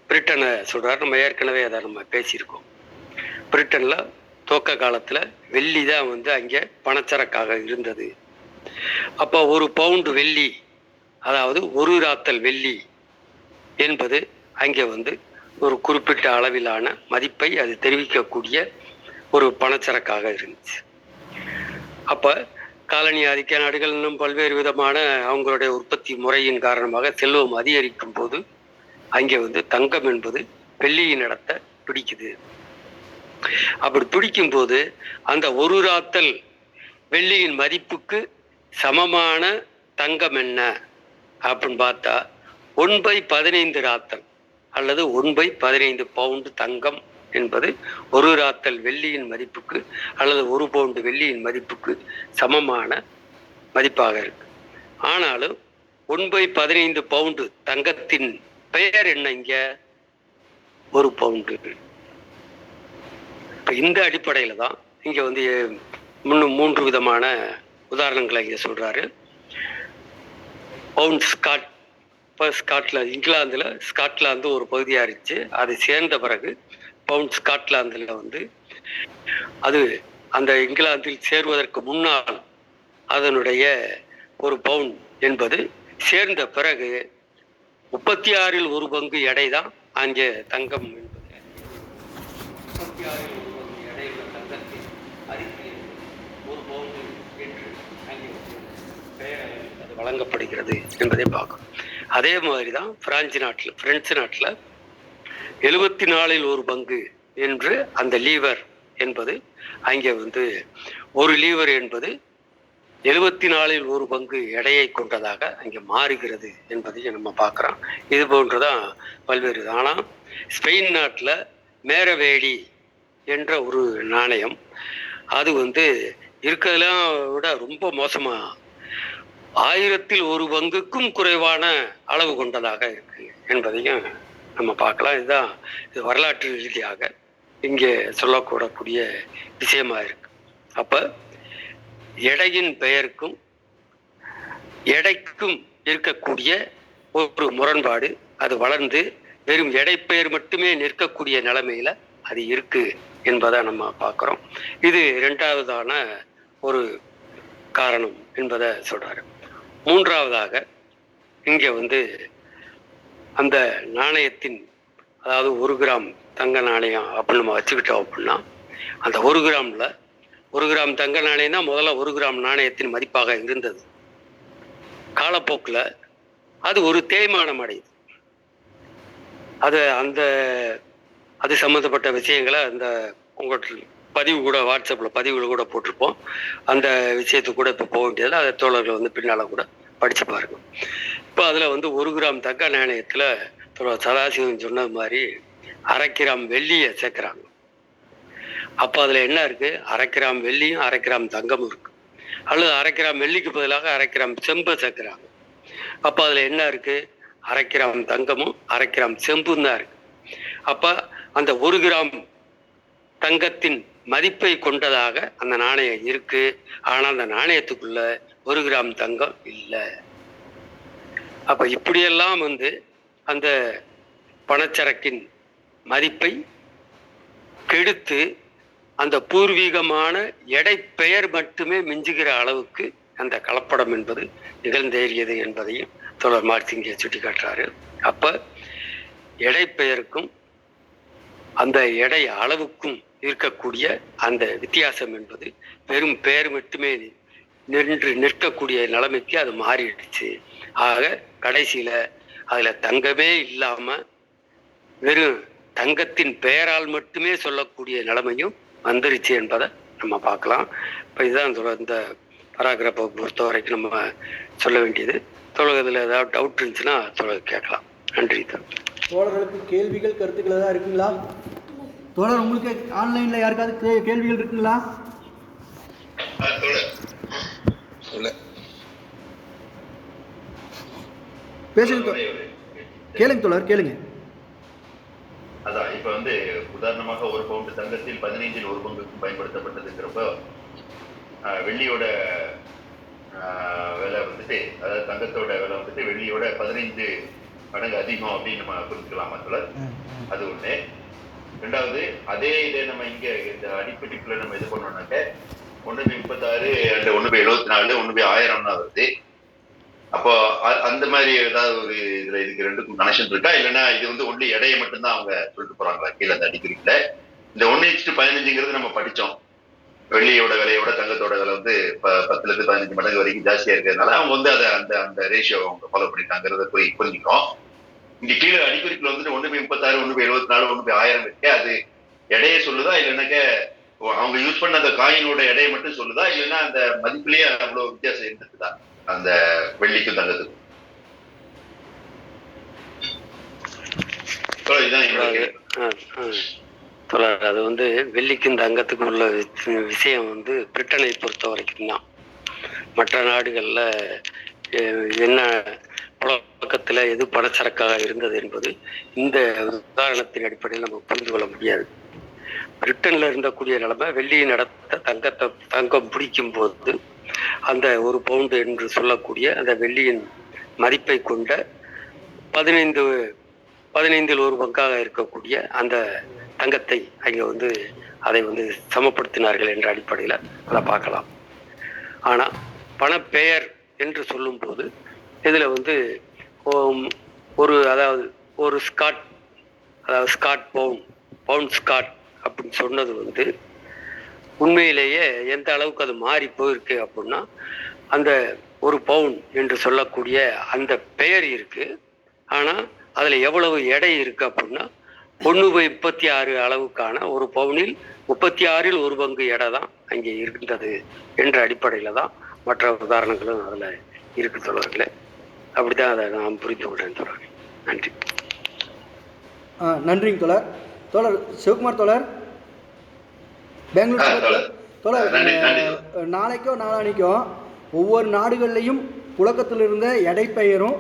பிரிட்டனை சொல்றாரு. நம்ம ஏற்கனவே அதை நம்ம பேசியிருக்கோம். பிரிட்டன்ல துவக்க காலத்துல வெள்ளி தான் வந்து அங்கே பணச்சரக்காக இருந்தது. அப்போ 1 பவுண்டு வெள்ளி, அதாவது 1 ராத்தல் வெள்ளி என்பது அங்கே வந்து ஒரு குறிப்பிட்ட அளவிலான மதிப்பை அது தெரிவிக்கக்கூடிய ஒரு பணச்சரக்காக இருந்துச்சு. அப்ப காலனி ஆதிக்க நாடுகள் இன்னும் பல்வேறு விதமான அவங்களுடைய உற்பத்தி முறையின் காரணமாக செல்வம் அதிகரிக்கும் போது அங்கே வந்து தங்கம் என்பது வெள்ளியின் இடத்தை பிடிக்குது. அப்படி பிடிக்கும் போது அந்த 1 ராத்தல் வெள்ளியின் மதிப்புக்கு சமமான தங்கம் என்ன அப்படின்னு பார்த்தா 1/15 ராத்தல் அல்லது 1/15 பவுண்டு தங்கம் என்பது 1 ராத்தல் வெள்ளியின் மதிப்புக்கு அல்லது 1 பவுண்டு வெள்ளியின் மதிப்புக்கு சமமான மதிப்பாக இருக்கு. ஆனாலும் 1/15 பவுண்டு தங்கத்தின் பெயர் என்ன? இங்க 1 பவுண்டு. இப்ப இந்த அடிப்படையில தான் இங்க வந்து இன்னும் 3 விதமான உதாரணங்களை இங்க சொல்றாரு. பவுண்ட் ஸ்காட்லாந்து ஒரு பகுதியா இருந்துச்சு. அது சேர்ந்த பிறகு பவுண்ட் ஸ்காட்லாந்துல வந்து அது அந்த இங்கிலாந்தில் சேருவதற்கு முன்னால் அதனுடைய 1 பவுண்ட் என்பது சேர்ந்த பிறகு 36 1 பங்கு எடை தான் அங்கே தங்கம் என்பது. 36 1 பங்கு எடையுள்ள தங்கத்தின் அறிக்கை 1 பவுண்டு என்று அங்கே அது வழங்கப்படுகிறது என்பதை பார்க்கும். அதே மாதிரி தான் பிரெஞ்சு நாட்டில் 74 1 பங்கு என்று அந்த லீவர் என்பது அங்கே வந்து 1 லீவர் என்பது 74 1 பங்கு எடையை கொண்டதாக அங்கே மாறுகிறது என்பதை நம்ம பார்க்குறோம். இது போன்றுதான் பல்வேறு. ஆனால் ஸ்பெயின் நாட்டில் மேரவேடி என்ற ஒரு நாணயம் அது வந்து இருக்கிறதெல்லாம் விட ரொம்ப மோசமாக 1000 1 பங்குக்கும் குறைவான அளவு கொண்டதாக இருக்கு என்பதையும் நம்ம பார்க்கலாம். இதுதான் இது வரலாற்று ரீதியாக இங்கே சொல்லக்கூடக்கூடிய விஷயமா இருக்கு. அப்போ எடையின் பெயருக்கும் எடைக்கும் இருக்கக்கூடிய ஒரு முரண்பாடு அது வளர்ந்து வெறும் எடை பெயர் மட்டுமே நிற்கக்கூடிய நிலைமையில அது இருக்கு என்பதை நம்ம பார்க்குறோம். இது இரண்டாவதான ஒரு காரணம் என்பதை சொல்றாரு. மூன்றாவதாக இங்கே அந்த நாணயத்தின், அதாவது 1 கிராம் தங்க நாணயம் அப்படின்னு நம்ம வச்சுக்கிட்டோம் அப்படின்னா, அந்த 1 கிராமில் 1 கிராம் தங்க நாணயம் தான் முதல்ல 1 கிராம் நாணயத்தின் மதிப்பாக இருந்தது. காலப்போக்கில் அது ஒரு தேய்மானம் அடையுது. அது சம்மந்தப்பட்ட விஷயங்களை அந்த உங்கள்கிட்ட பதிவு கூட, வாட்ஸ்அப்பில் பதிவுகள் கூட போட்டிருப்போம். அந்த விஷயத்துக்கு கூட இப்போ போக வேண்டியதில்லை. அதை தோழர்கள் பின்னால் கூட படித்து பாருங்க. இப்போ அதில் 1 கிராம் தங்க நாணயத்தில் சதாசிவம் சொன்னது மாதிரி 1/2 கிராம் வெள்ளியை சேர்க்குறாங்க. அப்போ அதில் என்ன இருக்குது? 1/2 கிராம் வெள்ளியும் 1/2 கிராம் தங்கமும் இருக்குது. அல்லது 1/2 கிராம் வெள்ளிக்கு பதிலாக 1/2 கிராம் செம்பை சேர்க்குறாங்க. அப்போ அதில் என்ன இருக்குது? 1/2 கிராம் தங்கமும் 1/2 கிராம் செம்பும் தான் இருக்குது. அப்போ அந்த 1 கிராம் தங்கத்தின் மதிப்பை கொண்டதாக அந்த நாணயம் இருக்கு. ஆனால் அந்த நாணயத்துக்குள்ள 1 கிராம் தங்கம் இல்லை. அப்போ இப்படியெல்லாம் அந்த பணச்சரக்கின் மதிப்பை கெடுத்து அந்த பூர்வீகமான எடை பெயர் மட்டுமே மிஞ்சுகிற அளவுக்கு அந்த கலப்படம் என்பது நிகழ்ந்தேறியது என்பதையும் தோழர் மார்த்திங்கே சுட்டி காட்டுறாரு. அப்போ எடை பெயருக்கும் அந்த எடை அளவுக்கும் இருக்கக்கூடிய அந்த வித்தியாசம் என்பது வெறும் பெயர் மட்டுமே நிற்கக்கூடிய நிலைமைக்கு அது மாறிடுச்சு. ஆக கடைசியில் அதில் தங்கமே இல்லாமல் வெறும் தங்கத்தின் பெயரால் மட்டுமே சொல்லக்கூடிய நிலைமையும் வந்துருச்சு என்பதை நம்ம பார்க்கலாம். இப்போ இதுதான் இந்த பராகிராஃபை பொறுத்த வரைக்கும் நம்ம சொல்ல வேண்டியது. தொழில் ஏதாவது டவுட் இருந்துச்சுன்னா தொழில் கேட்கலாம். நன்றி. தோழர்களுக்கு கேள்விகள் கருத்துக்கள் ஏதாவது இருக்குங்களா? தோழர், உங்களுக்கு ஆன்லைனில் யாருக்காவது கேள்விகள் இருக்குங்களா? பேசுங்க, கேளுங்க தோழர், கேளுங்க. அதான் இப்ப உதாரணமாக 1 பவுண்டு தங்கத்தில் 15 1 பங்குக்கும் பயன்படுத்தப்பட்டதுங்கிறப்ப வெள்ளியோட விலை அதாவது தங்கத்தோட விலை வெள்ளியோட 15 மடங்கு அதிகம் அப்படின்னு நம்ம புரிஞ்சுக்கலாமா தோழர்? அது ஒண்ணு. ரெண்டாவது, அதே இதே நம்ம இங்க இந்த அடிப்படைக்குள்ள நம்ம இது பண்ணோம்னாக்க 1/36 and 1/74 1/1000 வருது. அப்போ அந்த மாதிரி ஏதாவது ஒரு இதுல இதுக்கு ரெண்டுக்கும் கனெக்ஷன் இருக்கா? இல்லைன்னா இது ஒன்லி எடையை மட்டும்தான் அவங்க சொல்லிட்டு போறாங்களா கீழே அந்த அடிக்கிறீங்கள? இந்த 1:15 நம்ம படிச்சோம். வெள்ளியோட விலையோட தங்கத்தோட விலை 10 to 15 மடங்கு வரைக்கும் ஜாஸ்தியா இருக்கிறதுனால அவங்க அதை அந்த ரேஷியோ அவங்க ஃபாலோ பண்ணிட்டாங்கிறத புரிஞ்சுக்கிறோம். இங்க கீழே அடிக்குறிக்குள்ள 1/36 1/74 1/1000 இருக்கு. அது எடையை சொல்லுதா? இல்லைன்னாக்க அவங்க யூஸ் பண்ண அந்த காயினோட எடையை மட்டும் சொல்லுதா? இல்லைன்னா அந்த மதிப்புலயே அவ்வளவு வித்தியாசம் இருந்துக்குதா அந்த வெள்ளிக்கும் தங்கத்துக்கும்? அது வெள்ளிக்கும் தங்கத்துக்கும் உள்ள விஷயம் பிரிட்டனை பொறுத்த வரைக்கும் தான். மற்ற நாடுகள்ல என்ன புழக்கத்தில் எது பணச்சரக்காக இருந்தது என்பது இந்த உதாரணத்தின் அடிப்படையில் நம்ம புரிந்து கொள்ள முடியாது. பிரிட்டன்ல இருந்தக்கூடிய நிலைமை, வெள்ளியை நடத்த தங்கம் பிடிக்கும் போது அந்த 1 பவுண்டு என்று சொல்லக்கூடிய அந்த வெள்ளியின் மதிப்பை கொண்ட 15 1 பங்காக இருக்கக்கூடிய அந்த தங்கத்தை அங்கே அதை சமப்படுத்தினார்கள் என்ற அடிப்படையில் அதை பார்க்கலாம். ஆனால் பணப்பெயர் என்று சொல்லும்போது இதில் ஒரு ஸ்காட் பவுண்ட் ஸ்காட் அப்படின்னு சொன்னது உண்மையிலேயே எந்த அளவுக்கு அது மாறி போயிருக்கு அப்படின்னா, அந்த 1 பவுன் என்று சொல்லக்கூடிய அந்த பெயர் இருக்கு. ஆனால் அதில் எவ்வளவு எடை இருக்கு அப்படின்னா 1/36 அளவுக்கான 1 பவுனில் 36 1 பங்கு எடை தான் அங்கே இருந்தது என்ற அடிப்படையில் தான் மற்ற உதாரணங்களும் அதில் இருக்கு தோழர்களே. அப்படித்தான் அதை நான் புரிந்து கொண்டேன் தோழர். நன்றி. நன்றிங்க தோழர். தோழர் சிவகுமார் தோழர், பெங்களூர் தோழர், நாளைக்கோ நாளானிக்கோ ஒவ்வொரு நாடுகள்லையும் புழக்கத்தில் இருந்த எடை பெயரும்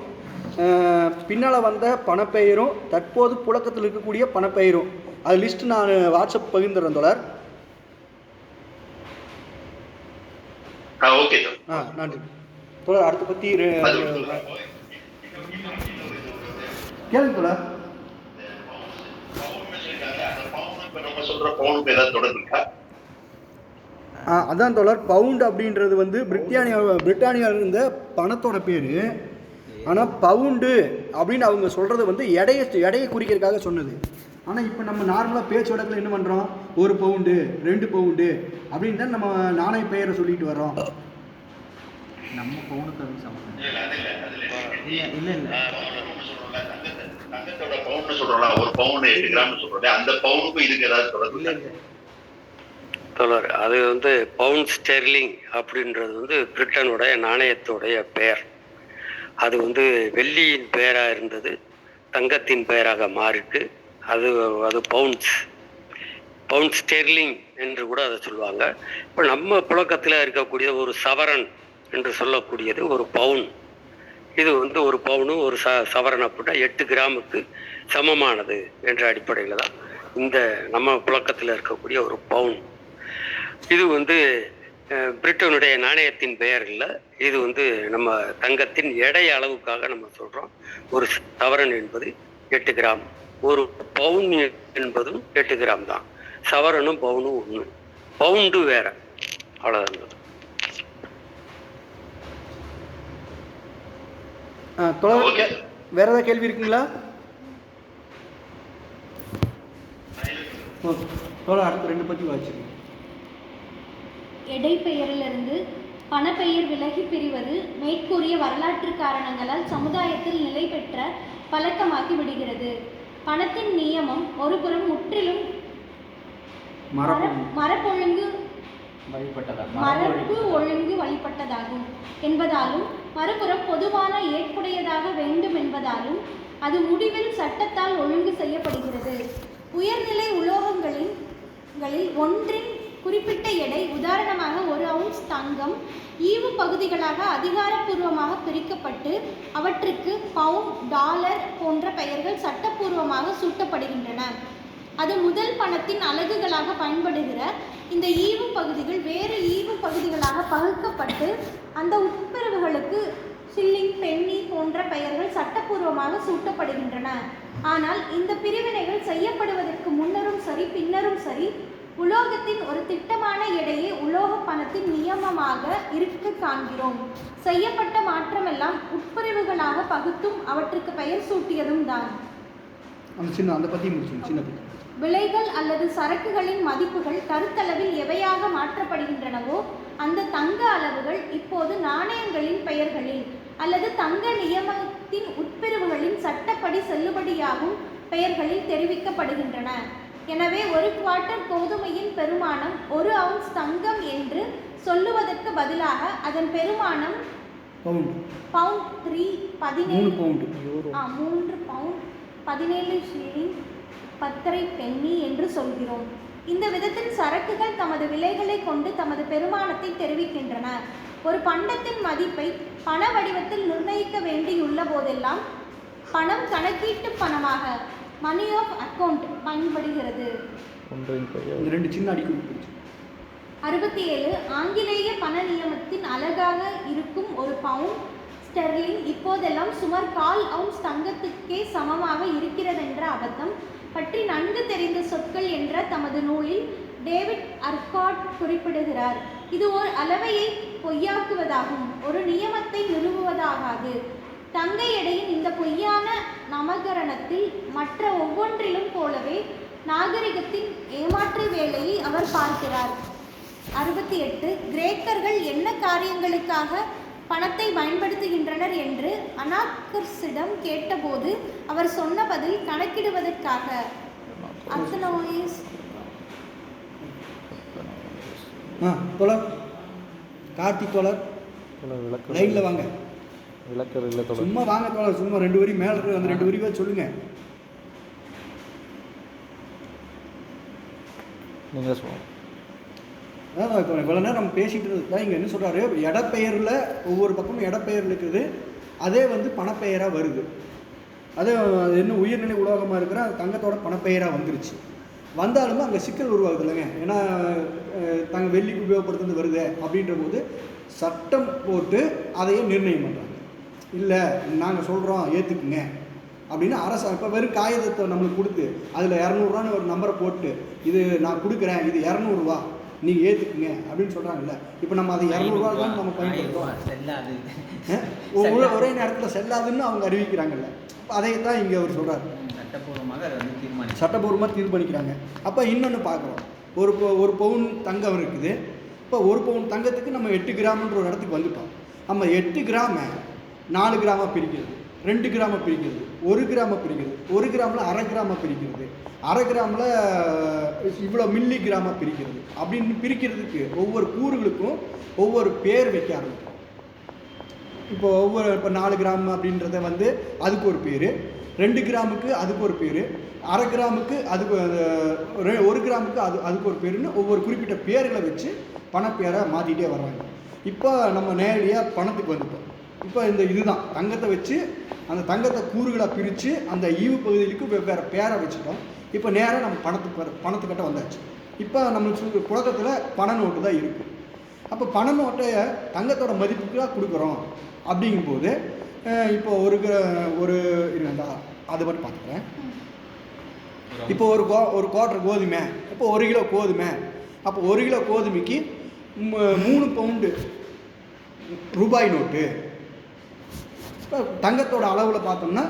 பின்னால் வந்த பணப்பெயரும் தற்போது புழக்கத்தில் இருக்கக்கூடிய பணப்பெயரும் அது லிஸ்ட் நான் வாட்ஸ்அப் பகிர்ந்துடுறேன் தோழர். Okay sir. நன்றி தோழர். அடுத்த பற்றி கேளுங்க தோழர். பவுனுக்கு ஏதாவது தொடர்பு இருக்கா? அதான் தோழர், பவுண்ட் அப்படின்றது வந்து பிரிட்டானியாவில் இருந்த பணத்தோட பேர். ஆனால் பவுண்டு அப்படின்னு அவங்க சொல்கிறது வந்து எடையை குறிக்கிறதுக்காக சொன்னது. ஆனால் இப்போ நம்ம நார்மலாக பேச்சு வழக்கில் என்ன பண்ணுறோம், 1 பவுண்டு 2 பவுண்டு அப்படின்னு தான் நம்ம நாணய பெயரை சொல்லிட்டு வர்றோம். நம்ம பவுனுக்கு அது சம்பந்தம் இல்லை தங்கத்தோட பவுன் சொல்றோம்ல, 1 பவுன் 8 கிராம் சொல்றோம், அந்த பவுனுக்கும் இதுக்கு ஏதாவது தொடர்பு இல்லை? தோழர், அது வந்து பவுண்ட் ஸ்டெர்லிங் அப்படின்றது வந்து பிரிட்டனுடைய நாணயத்துடைய பெயர். அது வந்து வெள்ளியின் பெயராக இருந்தது, தங்கத்தின் பெயராக மாறிட்டு அது பவுண்ட் ஸ்டெர்லிங் என்று கூட அதை சொல்லுவாங்க. இப்போ நம்ம புழக்கத்தில் இருக்கக்கூடிய ஒரு சவரன் என்று சொல்லக்கூடியது 1 பவுன். இது வந்து 1 பவுனு ஒரு சவரன் அப்படின்னா 8 கிராமுக்கு சமமானது என்ற அடிப்படையில் தான் இந்த நம்ம புழக்கத்தில் இருக்கக்கூடிய 1 பவுன். இது வந்து பிரிட்டனுடைய நாணயத்தின் பெயர் இல்லை, இது வந்து நம்ம தங்கத்தின் எடை அளவுக்காக நம்ம சொல்கிறோம். ஒரு சவரன் என்பது 8 கிராம், 1 பவுன் என்பதும் 8 கிராம் தான். சவரனும் பவுனும் ஒன்று, பவுண்டு வேற, அவ்வளோதான். வேற ஏதாவது கேள்வி இருக்குங்களா? அடுத்த 2 பற்றி வாசிக்கிறேன். எடை பெயரிலிருந்து பணப்பெயர் விலகி பிரிவது மேற்கூறிய வரலாற்று காரணங்களால் சமுதாயத்தில் நிலை பெற்ற பழக்கமாக்கி விடுகிறது. பணத்தின் நியமம் ஒருபுறம் முற்றிலும் மரபு ஒழுங்கு வழிபட்டதாகும் என்பதாலும், மறுபுறம் பொதுவான ஏற்புடையதாக வேண்டும் என்பதாலும் அது முடிவில் சட்டத்தால் ஒழுங்கு செய்யப்படுகிறது. உயர்நிலை உலோகங்களில் ஒன்றின் குறிப்பிட்ட எடை, உதாரணமாக 1 அவுன்ஸ் தங்கம், ஈவு பகுதிகளாக அதிகாரப்பூர்வமாக பிரிக்கப்பட்டு அவற்றுக்கு பவுண்ட், டாலர் போன்ற பெயர்கள் சட்டப்பூர்வமாக சூட்டப்படுகின்றன. அது முதல் பணத்தின் அலகுகளாக பயன்படுகிற இந்த ஈவு பகுதிகள் வேறு ஈவு பகுதிகளாக பகுக்கப்பட்டு அந்த உட்பிரிவுகளுக்கு ஷில்லிங், பென்னி போன்ற பெயர்கள் சட்டப்பூர்வமாக சூட்டப்படுகின்றன. ஆனால் இந்த பிரிவினைகள் செய்யப்படுவதற்கு முன்னரும் சரி பின்னரும் சரி உலோகத்தின் ஒரு திட்டமான எடையே உலோக பணத்தின் நியமமாக இருக்க காண்கிறோம். செய்யப்பட்ட மாற்றமெல்லாம் உட்பிரிவுகளாக பகுத்தும் அவற்றுக்கு பெயர் சூட்டியதும் தான். விலைகள் அல்லது சரக்குகளின் மதிப்புகள் கருத்தளவில் எவையாக மாற்றப்படுகின்றனவோ அந்த தங்க அளவுகள் இப்போது நாணயங்களின் பெயர்களில் அல்லது தங்க நியமத்தின் உட்பிரிவுகளின் சட்டப்படி செல்லுபடியாகும் பெயர்களில் தெரிவிக்கப்படுகின்றன. எனவே 1 குவார்ட்டர் கோதுமையின் பெருமானம் 1 அவுன்ஸ் தங்கம் என்று சொல்லுவதற்கு பதிலாக அதன் பெருமானம் பவுண்ட் 3 பவுண்ட் 17 ஷில்லிங் 10 பென்னி என்று சொல்கிறோம். இந்த விதத்தில் சரக்குகள் தமது விலைகளை கொண்டு தமது பெருமானத்தை தெரிவிக்கின்றன. ஒரு பண்டத்தின் மதிப்பை பண வடிவத்தில் நிர்ணயிக்க வேண்டியுள்ள போதெல்லாம் பணம் கணக்கீட்டு பணமாக மணி ஆஃப் அக்கவுண்ட் பயன்படுகிறது. 67 ஆங்கிலேய பண நியமத்தின் அலகாக இருக்கும் 1 பவுண்ட் ஸ்டெர்லிங் இப்போதெல்லாம் சுமார் 1/4 அவுன்ஸ் தங்கத்துக்கே சமமாக இருக்கிறதென்ற அபத்தம் பற்றி நன்கு தெரிந்த சொற்கள் என்ற தமது நூலில் டேவிட் அர்காட் குறிப்பிடுகிறார். இது ஒரு அளவையை பொய்யாக்குவதாகும், ஒரு நியமத்தை நிறுவுவதாகாது. தங்க எடையின் இந்த பொய்யான நமகரணத்தில் மற்ற ஒவ்வொன்றிலும் போலவே நாகரிகத்தின் ஏமாற்று வேலையை அவர் பார்க்கிறார். 68 கிரேக்கர்கள் என்ன காரியங்களுக்காக பணத்தை பயன்படுத்துகின்றனர் என்று அனாக்கர்ஸிடம் கேட்டபோது அவர் சொன்ன பதில் கணக்கிடுவதற்காக. கார்த்திக் தோழர் லைன்ல வாங்க. சும்மா வாங்க தோழர், சும்மா 2 வரி மேல இருக்கு, அந்த 2 வரி சொல்லுங்க. நீங்கள் சொல்லுங்கள். அதான் இப்போ இவ்வளோ நேரம் நம்ம பேசிகிட்டு இருந்தது இங்கே என்ன சொல்கிறாரு, இடப்பெயரில் ஒவ்வொரு பக்கமும் இடப்பெயர் இருக்குது, அதே வந்து பணப்பெயராக வருது. அதே இன்னும் உயிர்நிலை உலோகமாக இருக்கிற தங்கத்தோட பணப்பெயராக வந்துருச்சு. வந்தாலுமே அங்கே சிக்கல் உருவாகுது இல்லைங்க. ஏன்னா வெள்ளிக்கு உபயோகப்படுத்துறது வருது அப்படின்ற போது சட்டம் போட்டு அதையே நிர்ணயம் பண்ணுறாங்க. இல்லை நாங்கள் சொல்கிறோம் ஏற்றுக்குங்க அப்படின்னு அரசு இப்போ வெறும் காகிதத்தை நம்மளுக்கு கொடுத்து அதில் 200 ஒரு நம்பரை போட்டு இது நான் கொடுக்குறேன், இது 200 நீங்கள் ஏற்றுக்குங்க அப்படின்னு சொல்கிறாங்கல்ல. இப்போ நம்ம அது 200 தான் நம்ம பயன்படுத்துகிறோம், ஒரே நேரத்தில் செல்லாதுன்னு அவங்க அறிவிக்கிறாங்கல்ல. அதை தான் இங்கே அவர் சொல்கிறார், சட்டப்பூர்வமாக அதை வந்து சட்டப்பூர்வமாக தீர்மானிக்கிறாங்க. அப்போ இன்னொன்று பார்க்குறோம், ஒரு பவுன் தங்கம் இருக்குது. இப்போ ஒரு பவுன் தங்கத்துக்கு நம்ம 8 கிராம்ன்ற ஒரு இடத்துக்கு வந்துட்டோம். நம்ம 8 கிராமை 4 கிராமாக பிரிக்கிறது, 2 கிராமை பிரிக்கிறது, 1 கிராமை பிரிக்கிறது, 1 கிராமில் அரை கிராமை பிரிக்கிறது, அரை கிராமில் இவ்வளோ மில்லி கிராமாக பிரிக்கிறது அப்படின்னு பிரிக்கிறதுக்கு ஒவ்வொரு கூறுகளுக்கும் ஒவ்வொரு பேர் வைக்க ஆரம்பிக்கும். இப்போ 4 கிராம் அப்படின்றத வந்து அதுக்கு ஒரு பேர், 2 கிராமுக்கு அதுக்கு ஒரு பேர், அரை கிராமுக்கு அதுக்கு 1 கிராமுக்கு அதுக்கு ஒரு பேருன்னு ஒவ்வொரு குறிப்பிட்ட பேர்களை வச்சு பணப்பேரை மாற்றிட்டே வர்றாங்க. இப்போ நம்ம நேரடியாக பணத்துக்கு வந்துட்டோம். இப்போ இதுதான் தங்கத்தை வச்சு அந்த தங்கத்தை கூறுகளாக பிரித்து அந்த ஈவு பகுதிகளுக்கு வெவ்வேறு பேரை வச்சுட்டோம். இப்போ நேராக நம்ம பணத்துக்கிட்ட வந்தாச்சு. இப்போ நம்மளுக்கு புழக்கத்தில் பண நோட்டு தான் இருக்குது. அப்போ பண நோட்டையை தங்கத்தோட மதிப்புக்காக கொடுக்குறோம். அப்படிங்கும்போது இப்போ ஒரு இருந்தா அதை மட்டும் பார்த்துக்கிறேன். இப்போ ஒரு குவார்டர் கோதுமை, இப்போ 1 கிலோ கோதுமை, அப்போ 1 கிலோ கோதுமைக்கு 3 பவுண்டு ரூபாய் நோட்டு. இப்போ தங்கத்தோட அளவில் பார்த்தோம்னா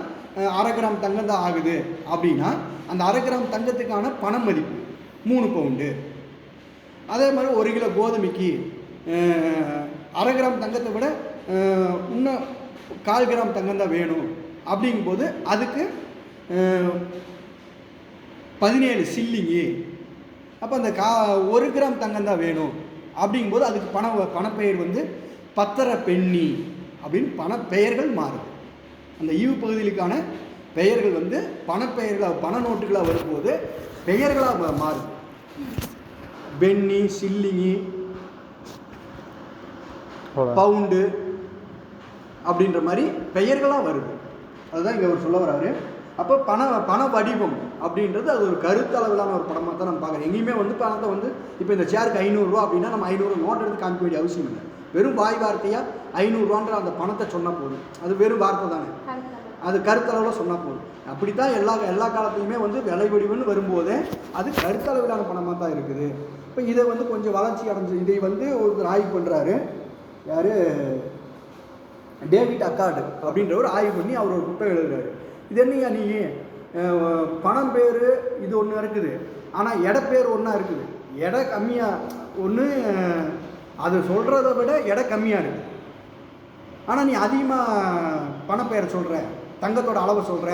அரை கிராம் தங்கம் தான் ஆகுது அப்படின்னா அந்த அரை கிராம் தங்கத்துக்கான பண மதிப்பு 3 பவுண்டு. அதே மாதிரி 1 கிலோ கோதுமைக்கு அரை கிராம் தங்கத்தை விட இன்னும் 1/4 கிராம் தங்கம் தான் வேணும். அப்படிங்கும்போது அதுக்கு 17 சில்லிங்கு. அப்போ அந்த 1 கிராம் தங்கம் தான் வேணும். அப்படிங்கும்போது அதுக்கு பணப்பெயர் வந்து 10 பென்னி அப்படின்னு பணப்பெயர்கள் மாறுது. அந்த ஈவு பகுதிகளுக்கான பெயர்கள் வந்து பணப்பெயர்களாக பண நோட்டுகளாக வரும்போது பெயர்களாக மாறுது. பென்னி, சில்லிங்கி, பவுண்டு அப்படின்ற மாதிரி பெயர்களாக வருது. அதுதான் இங்கே அவர் சொல்ல வர்றாரு. அப்போ பண வடிவம் அப்படின்றது அது ஒரு கருத்தளவிலான ஒரு படமாக தான் நம்ம பார்க்குறோம். எங்கேயுமே வந்து பணத்தை வந்து இப்போ இந்த சேருக்கு 500 ரூபா அப்படின்னா நம்ம 500 நோட் எடுத்து காமிக்க வேண்டிய அவசியம் இல்லை. வெறும் வாய் வார்த்தையாக 500 ரூபான்ற அந்த பணத்தை சொன்னால் போதும். அது வெறும் வார்த்தை தானே, அது கருத்தளவில் சொன்னால் போதும். அப்படி தான் எல்லா காலத்துலையுமே வந்து விலை வடிவம்னு வரும்போதே அது கருத்தளவிலான பணமாக தான் இருக்குது. இப்போ இதை வந்து கொஞ்சம் வளர்ச்சி அடைஞ்சு இதை வந்து ஒரு ஆய்வு பண்ணுறாரு. யார்? டேவிட் அக்கார்டு அப்படின்ற ஒரு ஆய்வு பண்ணி அவர் ஒரு புத்தகம் எழுதுறாரு. இது என்னையா நீ பணம் பேர் இது ஒன்று இருக்குது, ஆனால் எடை பேர் ஒன்றா இருக்குது. எடை கம்மியாக ஒன்று அது சொல்கிறத விட எடை கம்மியாக இருக்குது. ஆனால் நீ அதிகமாக பணப்பெயரை சொல்கிற, தங்கத்தோட அளவை சொல்கிற,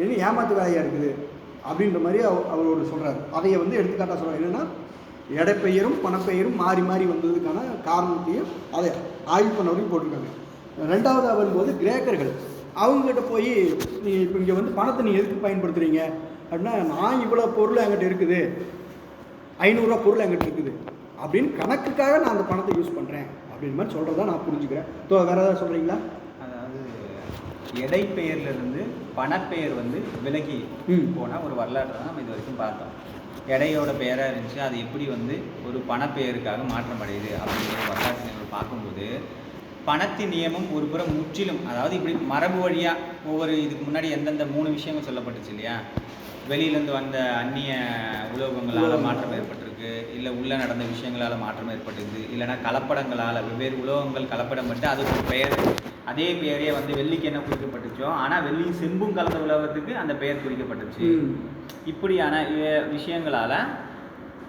இது ஏமாற்று வேலையாக இருக்குது அப்படின்ற மாதிரி அவர் சொல்கிறார். அதையை வந்து எடுத்துக்காட்டாக சொல்கிறார். என்னென்னா எடைப்பெயரும் பணப்பெயரும் மாறி மாறி வந்ததுக்கான காரணத்தையும் அதை ஆய்வு பண்ணவரையும் போட்டிருக்காங்க. 2வது வரும்போது கிரேக்கர்கள் அவங்ககிட்ட போய் நீ இப்போ இங்கே வந்து பணத்தை நீ எதுக்கு பயன்படுத்துகிறீங்க அப்படின்னா, நான் இவ்வளோ பொருள் என்கிட்ட இருக்குது, 500 ரூபா பொருள் என்கிட்ட இருக்குது அப்படின்னு கணக்குக்காக நான் அந்த பணத்தை யூஸ் பண்ணுறேன் அப்படின்னு மாதிரி சொல்கிறதா நான் புரிஞ்சுக்கிறேன். வேறு ஏதாவது சொல்கிறீங்களா? அதாவது எடைப்பெயர்லேருந்து பணப்பெயர் வந்து விலகி போனால் ஒரு வரலாற்றை தான் நம்ம இது வரைக்கும் பார்த்தோம். எடையோட பெயராக இருந்துச்சு, அது எப்படி வந்து ஒரு பணப்பெயருக்காக மாற்றமடையுது அப்படிங்கிற வரலாற்றை நீங்கள் பார்க்கும்போது பணத்தின் நியமம் ஒரு புறம் முற்றிலும், அதாவது இப்படி மரபு வழியாக ஒவ்வொரு இதுக்கு முன்னாடி எந்தெந்த 3 விஷயங்கள் சொல்லப்பட்டுச்சு இல்லையா, வெளியிலேருந்து வந்த அந்நிய உலோகங்களால் மாற்றம் ஏற்பட்டிருக்கு, இல்லை உள்ளே நடந்த விஷயங்களால் மாற்றம் ஏற்பட்டுருது, இல்லைனா கலப்படங்களால் வெவ்வேறு உலோகங்கள் கலப்படப்பட்டு அதுக்கு ஒரு பெயர், அதே பெயரே வந்து வெள்ளிக்கு என்ன குறிக்கப்பட்டுச்சோ ஆனால் வெள்ளியும் செம்பும் கலந்த உலகத்துக்கு அந்த பெயர் குறிக்கப்பட்டுச்சு. இப்படியான விஷயங்களால்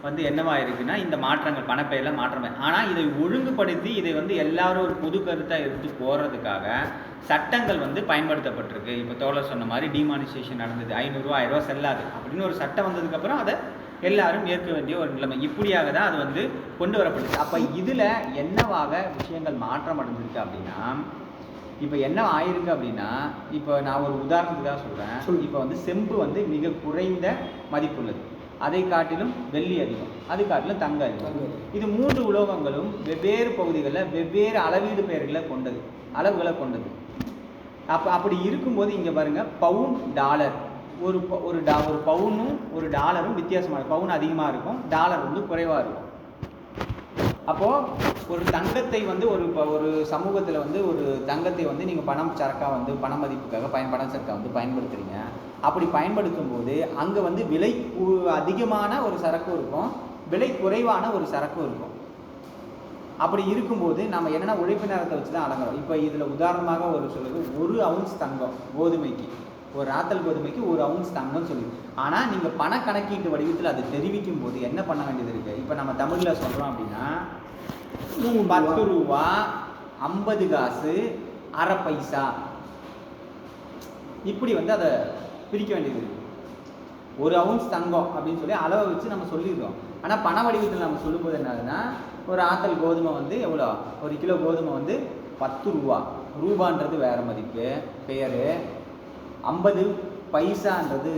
வந்து என்னவா இருக்குன்னா இந்த மாற்றங்கள் பணப்பெயரில் மாற்றமே. ஆனால் இதை ஒழுங்குபடுத்தி இதை வந்து எல்லாரும் ஒரு பொது கருத்தாக எடுத்து போகிறதுக்காக சட்டங்கள் வந்து பயன்படுத்தப்பட்டிருக்கு. இப்போ தோழர் சொன்ன மாதிரி டிமானிசேஷன் நடந்தது, 500 ரூபா 1000 ரூபா செல்லாது அப்படின்னு ஒரு சட்டம் வந்ததுக்கப்புறம் அதை எல்லாரும் ஏற்க வேண்டிய ஒரு நிலைமை. இப்படியாக தான் அது வந்து கொண்டு வரப்பட்டுச்சு. அப்போ இதில் என்னவாக விஷயங்கள் மாற்றம் அடைஞ்சிருக்கு அப்படின்னா, இப்போ என்ன ஆயிருக்கு அப்படின்னா, இப்போ நான் ஒரு உதாரணத்துக்காக சொல்கிறேன். இப்போ வந்து செம்பு வந்து மிக குறைந்த மதிப்புள்ளது, அதை காட்டிலும் வெள்ளி அதிகம், அது காட்டிலும் தங்கம் அதிகம். இது 3 உலோகங்களும் வெவ்வேறு பகுதிகளில் வெவ்வேறு அளவீடு பெயர்களை கொண்டது, அளவுகளை கொண்டது. அப்படி இருக்கும்போது இங்கே பாருங்கள், பவுன் டாலர், ஒரு பவுனும் ஒரு டாலரும் வித்தியாசமாக இருக்கும். பவுன் அதிகமாக இருக்கும், டாலர் வந்து குறைவாக இருக்கும். அப்போது ஒரு தங்கத்தை வந்து ஒரு சமூகத்தில் வந்து ஒரு தங்கத்தை வந்து நீங்கள் பணம் சரக்காக வந்து பண மதிப்புக்காக பண சரக்காக வந்து பயன்படுத்துகிறீங்க. அப்படி பயன்படுத்தும் போது அங்கே வந்து விலை அதிகமான ஒரு சரக்கும் இருக்கும், விலை குறைவான ஒரு சரக்கும் இருக்கும். அப்படி இருக்கும்போது நம்ம என்னென்னா உழைப்பு நேரத்தை வச்சு தான் அடங்குறோம். இப்போ இதில் உதாரணமாக ஒரு சொல்லுது 1 ounce தங்கம் கோதுமைக்கு, ஒரு ராத்தல் கோதுமைக்கு 1 ounce தங்கம் சொல்லுது. ஆனால் நீங்கள் பண கணக்கீட்டு வடிவத்தில் அதை தெரிவிக்கும் போது என்ன பண்ண வேண்டியது இருக்குது? இப்போ நம்ம தமிழில் சொல்கிறோம் அப்படின்னா 10 ரூபா 50 காசு அரை பைசா இப்படி வந்து அதை பிரிக்க வேண்டியது இருக்குது. 1 ounce தங்கம் அப்படின்னு சொல்லி அளவை வச்சு நம்ம சொல்லிடுறோம். ஆனால் பண வடிவத்தில் நம்ம சொல்லும்போது என்ன ஆகுதுன்னா, ஒரு ஆத்தல் கோதுமை வந்து எவ்வளோ, 1 கிலோ கோதுமை வந்து 10 ரூபா, ரூபான்றது வேறு மதிப்பு பெயர், 50 பைசான்றது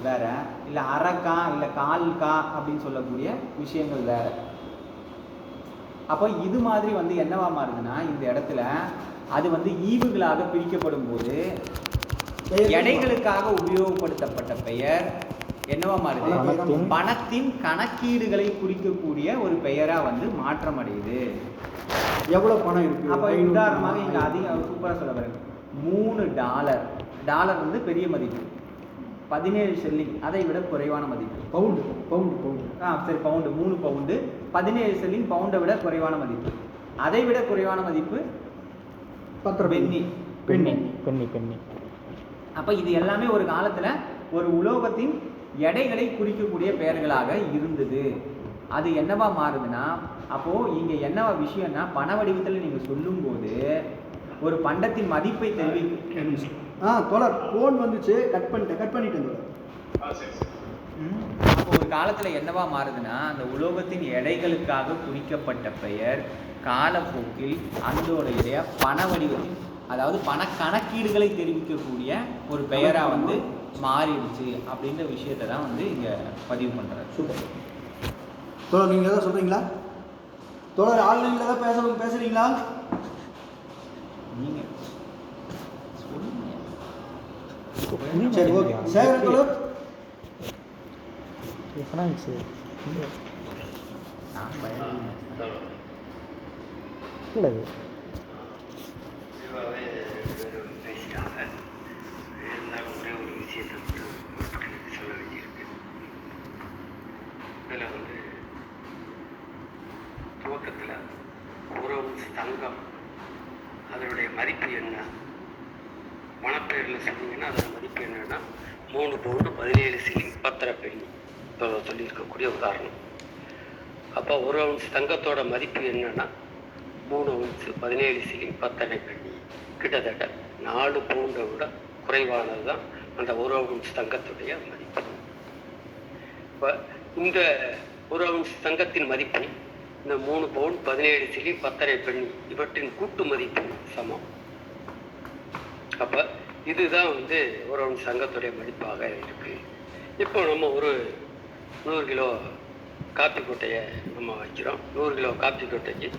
வேற, இல்லை அரைக்கா இல்லை கால்கா அப்படின்னு சொல்லக்கூடிய விஷயங்கள் வேற. அப்போ இது மாதிரி வந்து என்னவா மாறுதுன்னா, இந்த இடத்துல அது வந்து ஈவுகளாக பிரிக்கப்படும் போது எடைகளுக்காக உபயோகப்படுத்தப்பட்ட பெயர் என்னவா மாறுது? பணத்தின் கணக்கீடுகளை குறிக்கக்கூடிய ஒரு பெயரா வந்து மாற்றம் அடையுது. எவ்வளவு பணம் இருக்கு? அப்ப உதாரணமாக இங்க அதிகம் சூப்பரா சொல்ல பாருங்க, $3 டாலர் வந்து பெரிய மதிப்பு, 17 ஷெல்லிங் அதை விட குறைவான மதிப்பு. பவுண்டு சரி, பவுண்டு 3 பவுண்டு 17 ஷெல்லிங் பவுண்டை விட குறைவான மதிப்பு. அதை விட குறைவான மதிப்பு பென்னி. அப்ப இது எல்லாமே ஒரு காலத்துல ஒரு உலோகத்தின் எடைகளை குறிக்கக்கூடிய பெயர்களாக இருந்தது. அது என்னவா மாறுதுன்னா, அப்போ இங்க என்னவா விஷயம்னா, பண வடிவத்தில் நீங்க சொல்லும் போது ஒரு பண்டத்தின் மதிப்பை தோழர் போன் வந்துச்சு, கட் பண்ணிட்டேன். அப்போ ஒரு காலத்துல என்னவா மாறுதுன்னா, அந்த உலோகத்தின் எடைகளுக்காக குறிக்கப்பட்ட பெயர் காலப்போக்கில் அதோடைய பண வடிவத்தின், அதாவது பண கணக்கீடுகளை தெரிவிக்கக்கூடிய ஒரு பெயரா வந்து மாறிடுச்சு அப்படின்ற விஷயத்தை தான் வந்து இங்க பதிவு பண்றாரு. சூப்பர் தோழர், நீங்க ஏதாவது சொல்றீங்களா? தோழர் ஆன்லைன்ல ஏதாவது பேசுறீங்களா? நீங்க சரி, ஓகே. சேகர் தோழர், சொல்ல வேண்டியிருக்கு. இதில் வந்து துவக்கத்தில் 1 ounce தங்கம் அதனுடைய மதிப்பு என்ன, பணப்பெயரில் சொன்னீங்கன்னா அதோட மதிப்பு என்னன்னா 3 பவுண்டு 17 ஷில்லிங் 10 பென்னி சொல்லியிருக்கக்கூடிய உதாரணம். அப்போ 1 ounce தங்கத்தோட மதிப்பு என்னன்னா 3 ounce 17 ஷில்லிங் 10 பென்னி, கிட்டத்தட்ட 4 பவுண்டை விட குறைவானது தான் அந்த 1 ounce தங்கத்துடைய மதிப்பு. இப்போ இந்த 1 ounce தங்கத்தின் மதிப்பு இந்த 3 பவுண்ட் 17 ஷில்லிங் 10 பென்னி இவற்றின் கூட்டு மதிப்பு சமம். அப்போ இதுதான் வந்து 1 ounce தங்கத்துடைய மதிப்பாக இருக்கு. இப்போ நம்ம ஒரு 100 கிலோ காப்பி கொட்டையை நம்ம வைக்கிறோம். 100 கிலோ காப்பி கொட்டைக்கு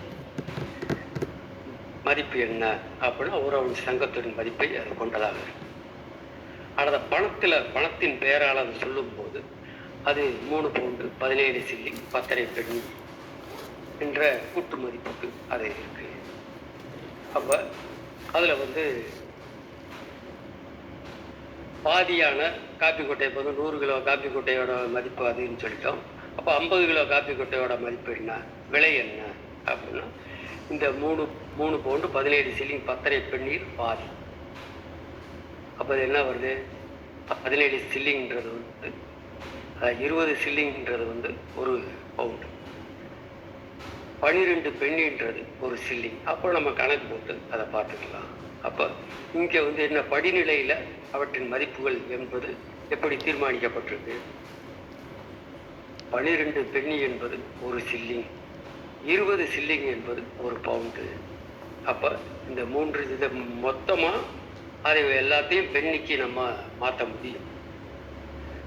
மதிப்பு என்ன அப்படின்னா 1 ounce தங்கத்தின் மதிப்பை அது கொண்டதாக இருக்கு. அதை பணத்தின் பெயரால் அதை சொல்லும்போது அது 3 பவுண்டு 17 ஷில்லிங் 10 பென்னி என்ற கூட்டு மதிப்புக்கு அது இருக்கு. அப்போ அதில் வந்து பாதியான காப்பி கொட்டை, இப்போ வந்து 100 கிலோ காப்பி கொட்டையோட மதிப்பு அதுன்னு சொல்லிட்டோம். அப்போ 50 கிலோ காப்பி கொட்டையோட மதிப்பு என்ன, விலை என்ன அப்படின்னா இந்த 3 பவுண்டு 17 ஷில்லிங் 10 பென்னீர் பாதி. அப்போ அது என்ன வருது, 17 ஷில்லிங்கிறது வந்து 20 ஷில்லிங்கிறது வந்து 1 பவுண்டு, 12 பென்னின்றது 1 ஷில்லிங். அப்போ நம்ம கணக்கு போட்டு அதை பார்த்துக்கலாம். அப்போ இங்கே வந்து என்ன படிநிலையில் அவற்றின் மதிப்புகள் என்பது எப்படி தீர்மானிக்கப்பட்டிருக்கு? 12 பென்னி என்பது 1 ஷில்லிங், 20 ஷில்லிங் என்பது 1 பவுண்டு. அப்போ இந்த 3 இதை மொத்தமாக அதை எல்லாத்தையும் பென்னிக்கு நம்ம மாற்ற முடியும்.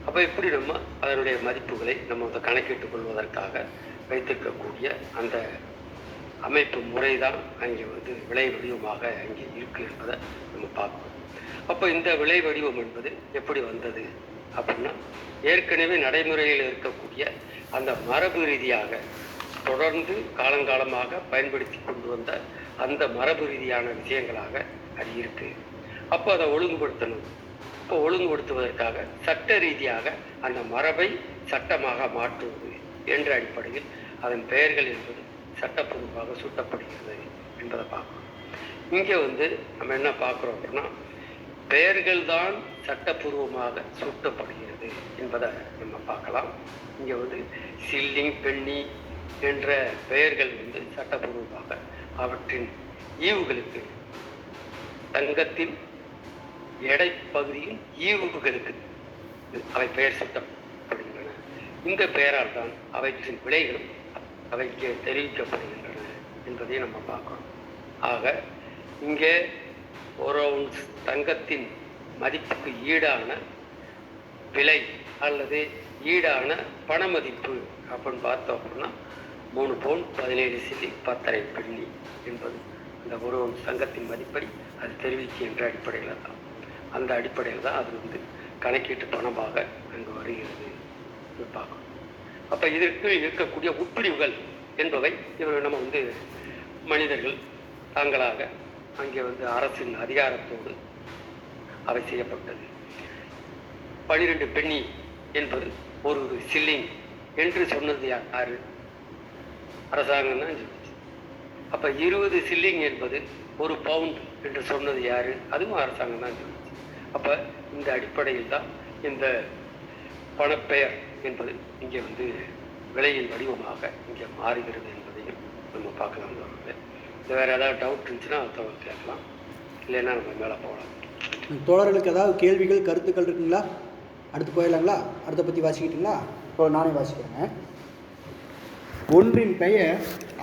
அப்போ இப்படி நம்ம அதனுடைய மதிப்புகளை நம்ம அதை கணக்கிட்டுக் கொள்வதற்காக வைத்திருக்கக்கூடிய அந்த அமைப்பு முறை தான் அங்கே வந்து விலை வடிவமாக அங்கே இருக்கு என்பதை நம்ம பார்க்கணும். அப்போ இந்த விலை வடிவம் என்பது எப்படி வந்தது அப்படின்னா, ஏற்கனவே நடைமுறையில் இருக்கக்கூடிய அந்த மரபு ரீதியாக தொடர்ந்து காலங்காலமாக பயன்படுத்தி கொண்டு வந்த அந்த மரபு ரீதியான விஷயங்களாக அது இருக்கு. அப்போ அதை ஒழுங்குபடுத்தணும். இப்போ ஒழுங்குபடுத்துவதற்காக சட்ட ரீதியாக அந்த மரபை சட்டமாக மாற்றுவது என்ற அடிப்படையில் அதன் பெயர்கள் என்பது சட்டப்பூர்வமாக சூட்டப்படுகிறது என்பதை பார்க்கணும். இங்கே நம்ம என்ன பார்க்குறோம் அப்படின்னா, பெயர்கள் தான் சட்டப்பூர்வமாக சூட்டப்படுகிறது என்பதை நம்ம பார்க்கலாம். இங்கே சில்லிங், பென்னி என்ற பெயர்கள் சட்டப்பூர்வமாக அவற்றின் ஈவுகளுக்கு, தங்கத்தின் எடை பகுதியின் ஈவுகளுக்கு அவை பெயர் சூட்டப்படுகின்றன. இந்த பெயரால் தான் அவற்றின் விலைகளும் அவைக்கு தெரிவிக்கப்படுகின்றன என்பதையும் நம்ம பார்க்கணும். ஆக இங்கே ஒரு ounce தங்கத்தின் மதிப்புக்கு ஈடான விலை அல்லது ஈடான பண மதிப்பு அப்படின்னு பார்த்தோம் அப்படின்னா 3 பவுன் 17 சில்லி 10.5 பென்னி என்பது அந்த ஒரு ounce தங்கத்தின் மதிப்பை அது தெரிவிக்கின்ற அடிப்படையில் தான், அந்த அடிப்படையில் தான் அது கணக்கீட்டு பணமாக அங்கு வருகிறது பார்க்கணும். அப்போ இதற்கு இருக்கக்கூடிய உட்பிரிவுகள் என்பவை நம்ம மனிதர்கள் தாங்களாக அங்கே அரசின் அதிகாரத்தோடு அவை செய்யப்பட்டது. 12 பென்னி என்பது ஒரு சில்லிங் என்று சொன்னது யாரு? அரசாங்கம் தான் சொல்லுச்சு. அப்போ 20 சில்லிங் என்பது ஒரு பவுண்ட் என்று சொன்னது யாரு? அதுவும் அரசாங்கம் தான் சொல்லுச்சு. அப்போ இந்த அடிப்படையில் தான் இந்த பணப்பெயர் என்பது இங்கே விலையின் வடிவமாக இங்கே மாறுகிறது என்பதையும் நம்ம பார்க்கலாம். இது வேறு ஏதாவது டவுட் இருந்துச்சுன்னா அதை கேட்கலாம், இல்லைன்னா நம்ம மேலே போகலாம். தோழர்களுக்கு ஏதாவது கேள்விகள் கருத்துக்கள் இருக்குங்களா? அடுத்து போயிடலாங்களா? அடுத்த பற்றி வாசிக்கிட்டுங்களா? இப்போ நானே வாசிக்கிறேன். ஒன்றின் பெயர்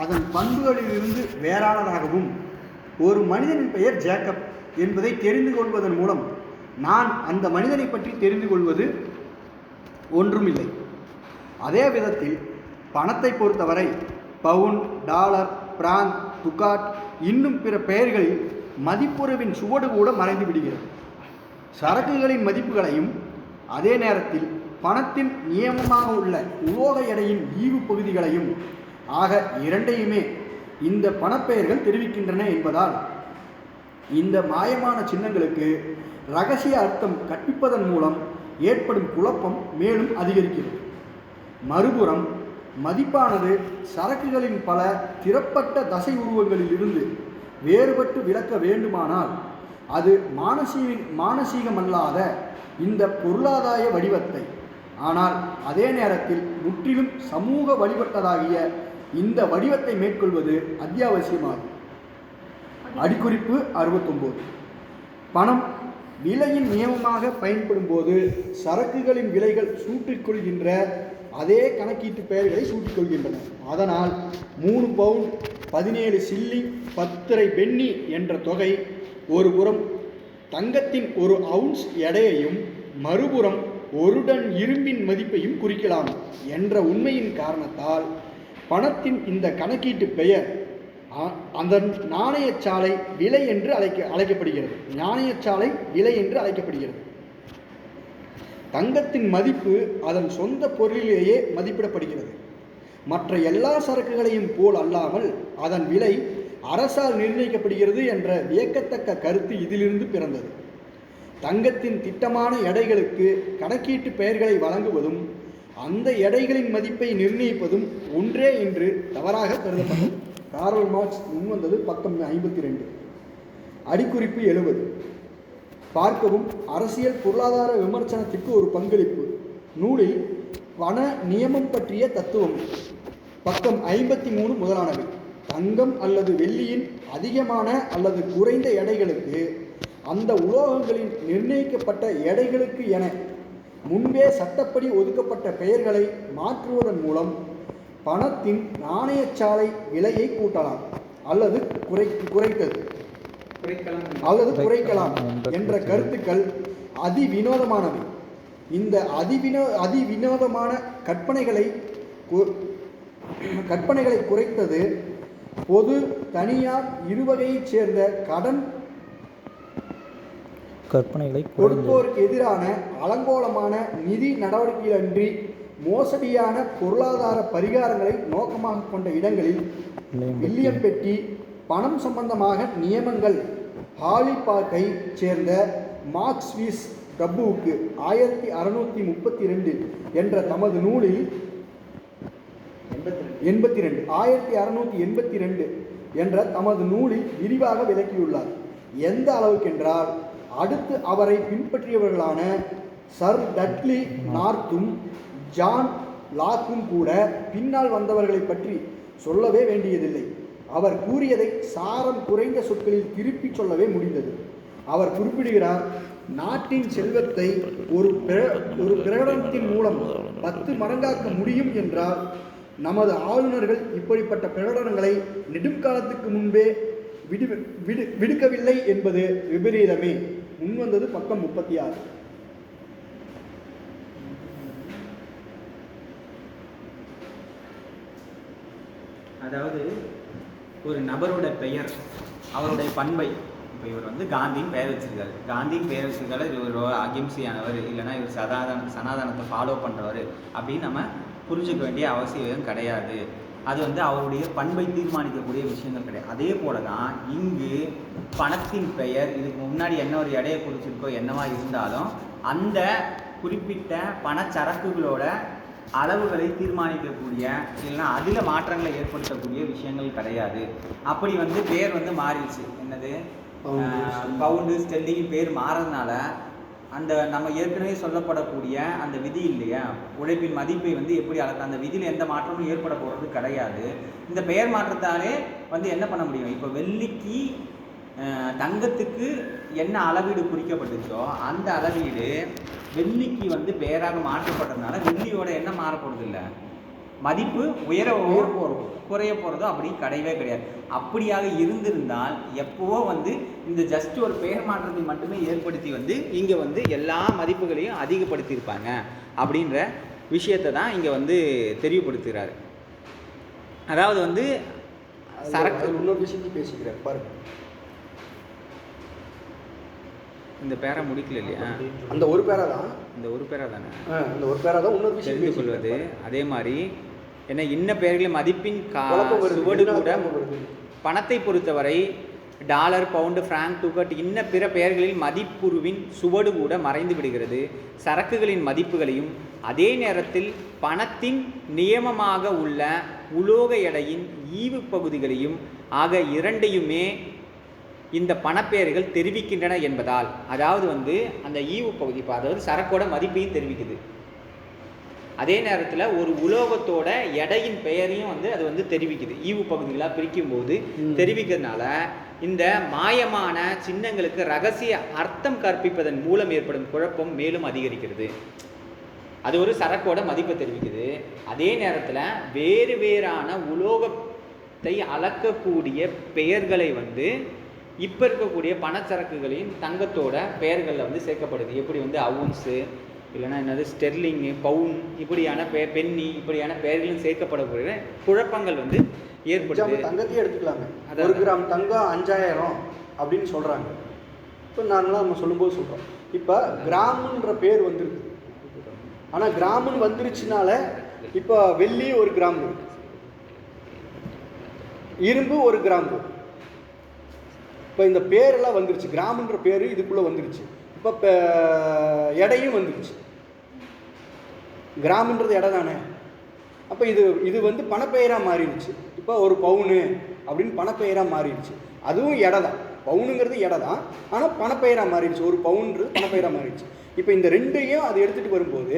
அதன் பண்புகளிலிருந்து வேறானதாகவும் ஒரு மனிதனின் பெயர் ஜேக்கப் என்பதை தெரிந்து கொள்வதன் மூலம் நான் அந்த மனிதனை பற்றி தெரிந்து கொள்வது ஒன்றுமில்லை. அதே விதத்தில் பணத்தை பொறுத்தவரை பவுன், டாலர், பிராங்க், துக்காட் இன்னும் பிற பெயர்களில் மதிப்புறவின் சுவடு கூட மறைந்து விடுகிறது. சரக்குகளின் மதிப்புகளையும் அதே நேரத்தில் பணத்தின் நியமமாக உள்ள உலோக எடையின் ஈவு பகுதிகளையும் ஆக இரண்டையுமே இந்த பணப்பெயர்கள் தெரிவிக்கின்றன என்பதால் இந்த மாயமான சின்னங்களுக்கு இரகசிய அர்த்தம் கற்பிப்பதன் மூலம் ஏற்படும் குழப்பம் மேலும் அதிகரிக்கிறது. மறுபுறம் மதிப்பானது சரக்குகளின் பல திறப்பட்ட தசை உருவங்களிலிருந்து வேறுபட்டு விளக்க வேண்டுமானால் அது மானசீகமல்லாத இந்த பொருளாதார வடிவத்தை, ஆனால் அதே நேரத்தில் முற்றிலும் சமூக வழிபட்டதாகிய இந்த வடிவத்தை மேற்கொள்வது அத்தியாவசியமாகும். அடிக்குறிப்பு 69. பணம் விலையின் நியமமாக பயன்படும் போது சரக்குகளின் விலைகள் சூட்டிக்கொள்கின்ற அதே கணக்கீட்டு பெயர்களை சூட்டிக்கொள்கின்றன. அதனால் 3 பவுண்ட் 17 சில்லிங் 10.5 பென்னி என்ற தொகை ஒரு புறம் தங்கத்தின் ஒரு அவுன்ஸ் எடையையும் மறுபுறம் 1 டன் இரும்பின் மதிப்பையும் குறிக்கலாம் என்ற உண்மையின் காரணத்தால் பணத்தின் இந்த கணக்கீட்டு பெயர் அதன் நாணயச்சாலை விலை என்று அழைக்கப்படுகிறது. நாணயச்சாலை விலை என்று அழைக்கப்படுகிறது. தங்கத்தின் மதிப்பு அதன் சொந்த பொருளிலேயே மதிப்பிடப்படுகிறது. மற்ற எல்லா சரக்குகளையும் போல் அல்லாமல் அதன் விலை அரசால் நிர்ணயிக்கப்படுகிறது என்ற வியக்கத்தக்க கருத்து இதிலிருந்து பிறந்தது. தங்கத்தின் திட்டமான எடைகளுக்கு கணக்கீட்டு பெயர்களை வழங்குவதும் அந்த எடைகளின் மதிப்பை நிர்ணயிப்பதும் ஒன்றே என்று தவறாக கருதப்பட்டது. கார்ல் மார்க்ஸ் முன்வந்தது பக்கம் 52. அடிக்குறிப்பு 70. பார்க்கவும் அரசியல் பொருளாதார விமர்சனத்திற்கு ஒரு பங்களிப்பு நூலில் பண நியமம் பற்றிய தத்துவம் பக்கம் 53 முதலானவை. தங்கம் அல்லது வெள்ளியின் அதிகமான அல்லது குறைந்த எடைகளுக்கு அந்த உலோகங்களின் நிர்ணயிக்கப்பட்ட எடைகளுக்கு என முன்பே சட்டப்படி ஒதுக்கப்பட்ட பெயர்களை மாற்றுவதன் மூலம் பணத்தின் நாணயச்சாலை விலையை கூட்டலாம் அல்லது குறைக்கலாம் என்ற கருத்துக்கள் அதிவினோதமானவை. இந்த அதிவினோதமான கற்பனைகளை குறைத்தது பொது, தனியார் இருவகையைச் சேர்ந்த கடன் கொடுப்போருக்கு எதிரான அலங்கோலமான நிதி நடவடிக்கைகளன்றி மோசடியான பொருளாதார பரிகாரங்களை நோக்கமாக கொண்ட இடங்களில் வில்லியம் பெட்டி பணம் சம்பந்தமாக நியமங்கள் ஹாலிபார்க்கை சேர்ந்த மார்க்ஸ் வீஸ் பிரபுவுக்கு 1632 என்ற தமது நூலில் 1682 என்ற தமது நூலில் விரிவாக விளக்கியுள்ளார். எந்த அளவுக்கென்றால் அடுத்து அவரை பின்பற்றியவர்களான சர் டட்லி நார்த்தும் ஜான் லாக்கும் கூட பின்னால் வந்தவர்களை பற்றி சொல்லவே வேண்டியதில்லை. அவர் கூறியதை சாரம் குறைந்த சொற்களில் திருப்பி சொல்லவே முடிந்தது. அவர் குறிப்பிடுகிறார், நாட்டின் செல்வத்தை ஒரு பிரகடனத்தின் மூலம் 10 மடங்காக்க முடியும் என்றால் நமது ஆளுநர்கள் இப்படிப்பட்ட பிரகடனங்களை நெடுங்காலத்துக்கு முன்பே விடுக்கவில்லை என்பது விபரீதமே. முன்வந்தது பக்கம் 36. அதாவது ஒரு நபரோட பெயர், அவருடைய பண்பை, இப்போ இவர் வந்து காந்தின்னு பெயர் வச்சிருக்காரு, காந்தின்னு பெயர் வச்சிருக்காரு, இவர் அகிம்சையானவர், இல்லைன்னா இவர் சனாதனத்தை ஃபாலோ பண்ணுறவர் அப்படின்னு நம்ம புரிஞ்சுக்க வேண்டிய அவசியம் கிடையாது. அது வந்து அவருடைய பண்பை தீர்மானிக்கக்கூடிய விஷயங்கள் கிடையாது. அதே போல தான் இங்கு பணத்தின் பெயர், இதுக்கு முன்னாடி என்ன ஒரு எடையை குறிச்சிருக்கோ என்னவா இருந்தாலும் அந்த குறிப்பிட்ட பணச்சரக்குகளோட அளவுகளை தீர்மானிக்கக்கூடிய, இல்லைன்னா அதில் மாற்றங்களை ஏற்படுத்தக்கூடிய விஷயங்கள் கிடையாது. அப்படி வந்து பேர் வந்து மாறிடுச்சு. என்னது, பவுண்டு ஸ்டெல்லிங் பேர் மாறதுனால அந்த நம்ம ஏற்கனவே சொல்லப்படக்கூடிய அந்த விதி இல்லையா, உழைப்பின் மதிப்பை வந்து எப்படி அளக்க, அந்த விதியில் எந்த மாற்றமும் ஏற்பட போகிறது கிடையாது. இந்த பெயர் மாற்றத்தாலே வந்து என்ன பண்ண முடியும், இப்போ வெள்ளிக்கு தங்கத்துக்கு என்ன அளவீடு குறிக்கப்பட்டுச்சோ அந்த அளவீடு வெள்ளிக்கு வந்து பெயராக மாற்றப்பட்டதுனால வெள்ளியோட என்ன மாறப்போகிறது இல்லை, மதிப்பு உயரவோ குறைய போகிறதோ அப்படி கிடையவே கிடையாது. அப்படியாக இருந்திருந்தால் எப்போவோ வந்து இந்த ஜஸ்ட் ஒரு பெயர் மாற்றத்தை மட்டுமே ஏற்படுத்தி வந்து இங்கே வந்து எல்லா மதிப்புகளையும் அதிகப்படுத்தியிருப்பாங்க அப்படின்ற விஷயத்தை தான் இங்கே வந்து தெளிவுபடுத்துகிறாரு. அதாவது வந்து சரக்கு இன்னொரு விஷயத்தையும் பேசிக்கிறார் பாருங்க. இந்த பேரா முடிக்கல இல்லையா, அந்த ஒரு பேரா தான், இந்த ஒரு பேரா தானே, அந்த ஒரு பேரா தான் இன்னொரு விஷயம் தெரிந்து கொள்வது. அதே மாதிரி என்ன இன்ன பெயர்களின் மதிப்பின் சுவடு கூட பணத்தை பொறுத்தவரை டாலர், பவுண்டு, பிராங்க், டூகட் இன்ன பிற பெயர்களில் மதிப்புருவின் சுவடு கூட மறைந்து விடுகிறது. சரக்குகளின் மதிப்புகளையும் அதே நேரத்தில் பணத்தின் நியமமாக உள்ள உலோக எடையின் ஈவு பகுதிகளையும் ஆக இரண்டையுமே இந்த பணப்பெயர்கள் தெரிவிக்கின்றன என்பதால், அதாவது வந்து அந்த ஈவு பகுதி, அதாவது சரக்கோட மதிப்பையும் தெரிவிக்குது, அதே நேரத்தில் ஒரு உலோகத்தோட எடையின் பெயரையும் வந்து அது வந்து தெரிவிக்குது. ஈவு பகுதிகளாக பிரிக்கும் போது தெரிவிக்கிறதுனால இந்த மாயமான சின்னங்களுக்கு ரகசிய அர்த்தம் கற்பிப்பதன் மூலம் ஏற்படும் குழப்பம் மேலும் அதிகரிக்கிறது. அது ஒரு சரக்கோட மதிப்பை தெரிவிக்குது. அதே நேரத்தில் வேறு வேறான உலோகத்தை அளக்கக்கூடிய பெயர்களை வந்து இப்போ இருக்கக்கூடிய பணச்சரக்குகளின் தங்கத்தோட பெயர்களில் வந்து சேர்க்கப்படுது. எப்படி வந்து அவுன்ஸு, இல்லைன்னா என்னது ஸ்டெர்லிங்கு, பவுன், இப்படியான பென்னி, இப்படியான பெயர்களும் சேர்க்கப்படக்கூடிய குழப்பங்கள் வந்து ஏற்படுது. தங்கத்தையே எடுத்துக்கலாங்க. 1 கிராம் தங்கம் 5000 அப்படின்னு சொல்கிறாங்க. இப்போ நாங்களாம் நம்ம சொல்லும்போது சொல்கிறோம், இப்போ கிராமுன்ற பேர் வந்துருக்கு. ஆனால் கிராமுன்னு வந்துருச்சுனால இப்போ வெள்ளி 1 கிராம் இருக்கு, இரும்பு 1 கிராம். இப்போ இந்த பேரெல்லாம் வந்துருச்சு, கிராமுன்ற பேர் இதுக்குள்ளே வந்துருச்சு. இப்போ எடையும் வந்துருச்சு. கிராமுன்றது எடை தானே. அப்போ இது வந்து பணப்பெயராக மாறிடுச்சு. இப்போ ஒரு பவுனு அப்படின்னு பணப்பெயராக மாறிடுச்சு. அதுவும் எடை தான், பவுனுங்கிறது எடை தான், ஆனால் பணப்பெயராக மாறிடுச்சு. ஒரு பவுன்றது பணப்பெயராக மாறிடுச்சு. இப்போ இந்த ரெண்டையும் அது எடுத்துகிட்டு வரும்போது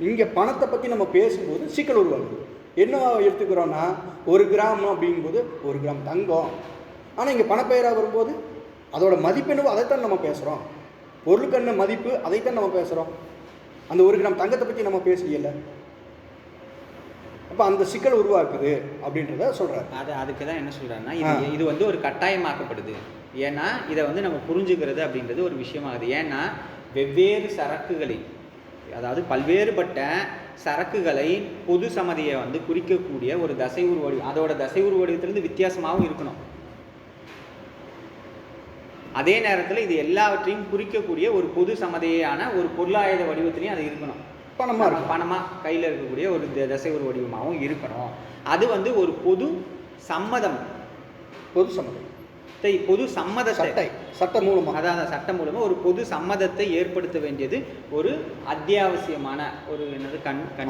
இங்கே பணத்தை பற்றி நம்ம பேசும்போது சிக்கல் உருவாகுது. என்ன எடுத்துக்கிறோன்னா 1 கிராம் அப்படிங்கும்போது 1 கிராம் தங்கம், ஆனால் இங்கே பணப்பெயராக வரும்போது அதோட மதிப்பு என்னவோ அதைத்தான் நம்ம பேசுகிறோம். பொருளுக்கண்ண மதிப்பு அதைத்தான் நம்ம பேசுகிறோம். அந்த 1 கிராம் தங்கத்தை பற்றி நம்ம பேசல. அப்போ அந்த சிக்கல் உருவாக்குது அப்படின்றத சொல்கிறார். அதுக்கு தான் என்ன சொல்கிறாருன்னா, இது வந்து ஒரு கட்டாயமாக்கப்படுது. ஏன்னா இதை வந்து நம்ம புரிஞ்சுக்கிறது அப்படின்றது ஒரு விஷயமாகுது. ஏன்னா வெவ்வேறு சரக்குகளை, அதாவது பல்வேறுபட்ட சரக்குகளை பொது சமதியை வந்து குறிக்கக்கூடிய ஒரு தசைவுரு வடிவம், அதோட தசைவுரு வடிவத்திலிருந்து வித்தியாசமாகவும் இருக்கணும். அதே நேரத்தில் இது எல்லாவற்றையும் குறிக்கக்கூடிய ஒரு பொது சமதியான ஒரு பொருளாயுத வடிவத்திலையும் அது இருக்கணும். பணமாக இருக்கும். பணமாக கையில் இருக்கக்கூடிய ஒரு தசை ஒரு வடிவமாகவும் இருக்கணும். அது வந்து ஒரு பொது சம்மதம், பொது சம்மதம், பொது சம்மதத்தை சட்டம் மூலமாக, அதாவது சட்டம் மூலமாக ஒரு பொது சம்மதத்தை ஏற்படுத்த வேண்டியது ஒரு அத்தியாவசியமான ஒரு என்னது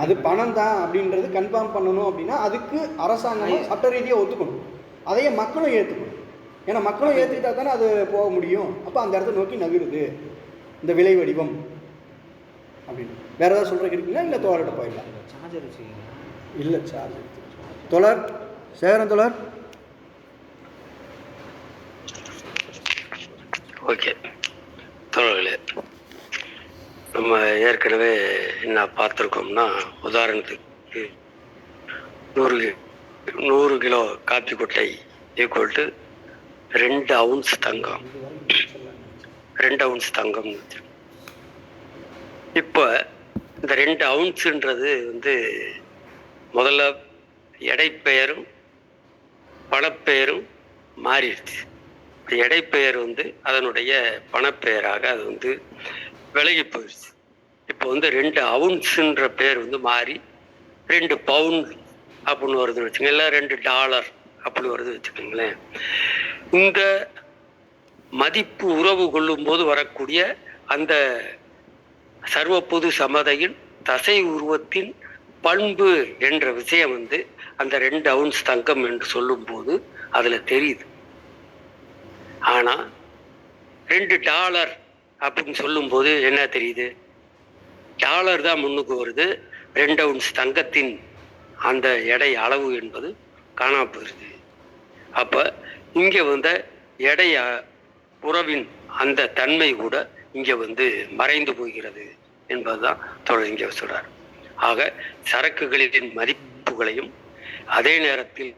அது பணம் தான் அப்படின்றது கன்ஃபார்ம் பண்ணணும். அப்படின்னா அதுக்கு அரசாங்கம் சட்ட ரீதியாக ஒத்துக்கணும், அதையே மக்களும் ஏற்றுக்கணும். ஏன்னா மக்களும் ஏற்றுக்கிட்டா தானே அது போக முடியும். அப்போ அந்த இடத்த நோக்கி நகருது இந்த விலை வடிவம் அப்படின்னு. வேற ஏதாவது சொல்கிறதுக்கு இருக்குங்களா? இல்லை தோழர்கிட்ட போயிடலாம். சார்ஜர் வச்சுக்கீங்க? இல்லை சார்ஜர். தோழர் சேகரன் தோழர். ஓகே தோழர்களே, நம்ம ஏற்கனவே என்ன பார்த்துருக்கோம்னா, உதாரணத்துக்கு 100 கிலோ காப்பி கொட்டை equal to 2 ounce Thangam, 2 ounce தங்கம். இப்போ இந்த 2 ounceன்றது வந்து முதல்ல எடைப்பெயரும் பணப்பெயரும் மாறிடுச்சு. எடைப்பெயர் வந்து அதனுடைய பணப்பெயராக அது வந்து விலகி போயிடுச்சு. இப்போ வந்து 2 ounceன்ற பெயர் வந்து மாறி 2 பவுண்ட் அப்படின்னு வருதுன்னு வச்சுக்கோங்க, இல்லை $2 அப்படி வருது வச்சுக்கோங்களேன். இந்த மதிப்பு உறவு கொள்ளும் போது வரக்கூடிய அந்த சர்வ பொது சமதையின் தசை உருவத்தின் பண்பு என்ற விஷயம் வந்து அந்த 2 ounce தங்கம் என்று சொல்லும் போது அதுல தெரியுது. ஆனா $2 அப்படின்னு சொல்லும் போது என்ன தெரியுது? டாலர் தான் முன்னுக்கு வருது, 2 ounce தங்கத்தின் அந்த எடை அளவு என்பது காணாம போயிருது. அப்ப இங்க வந்து எடை உறவின் அந்த தன்மை கூட இங்க வந்து மறைந்து போகிறது என்பதுதான் தொடர் இங்க சொல்றார். ஆக சரக்குகளின் மதிப்புகளையும் அதே நேரத்தில்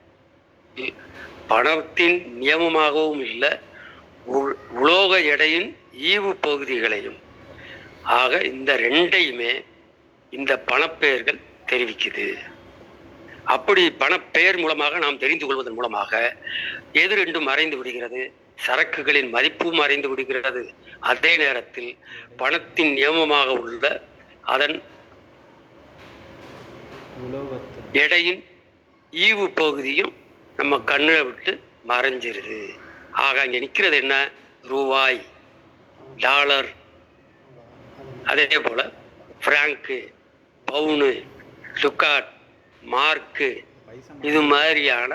பணத்தின் நியமமாகவும் இல்லை உலோக எடையின் ஈவு பகுதிகளையும், ஆக இந்த ரெண்டையுமே இந்த பணப்பெயர்கள் தெரிவிக்குது. அப்படி பணப்பெயர் மூலமாக நாம் தெரிந்து கொள்வதன் மூலமாக எது ரெண்டும் மறைந்து விடுகிறது? சரக்குகளின் மதிப்பும் மறைந்து விடுகிறது, அதே நேரத்தில் பணத்தின் நியமமாக உள்ள அதன் எடையின் ஈவு பகுதியும் நம்ம கண்ணை விட்டு மறைஞ்சிருது. ஆக இங்க நிற்கிறது என்ன? ரூபாய், டாலர், அதே போல பிராங்கு, பவுனு, டுக்காட், மார்க்கு, இது மாதிரியான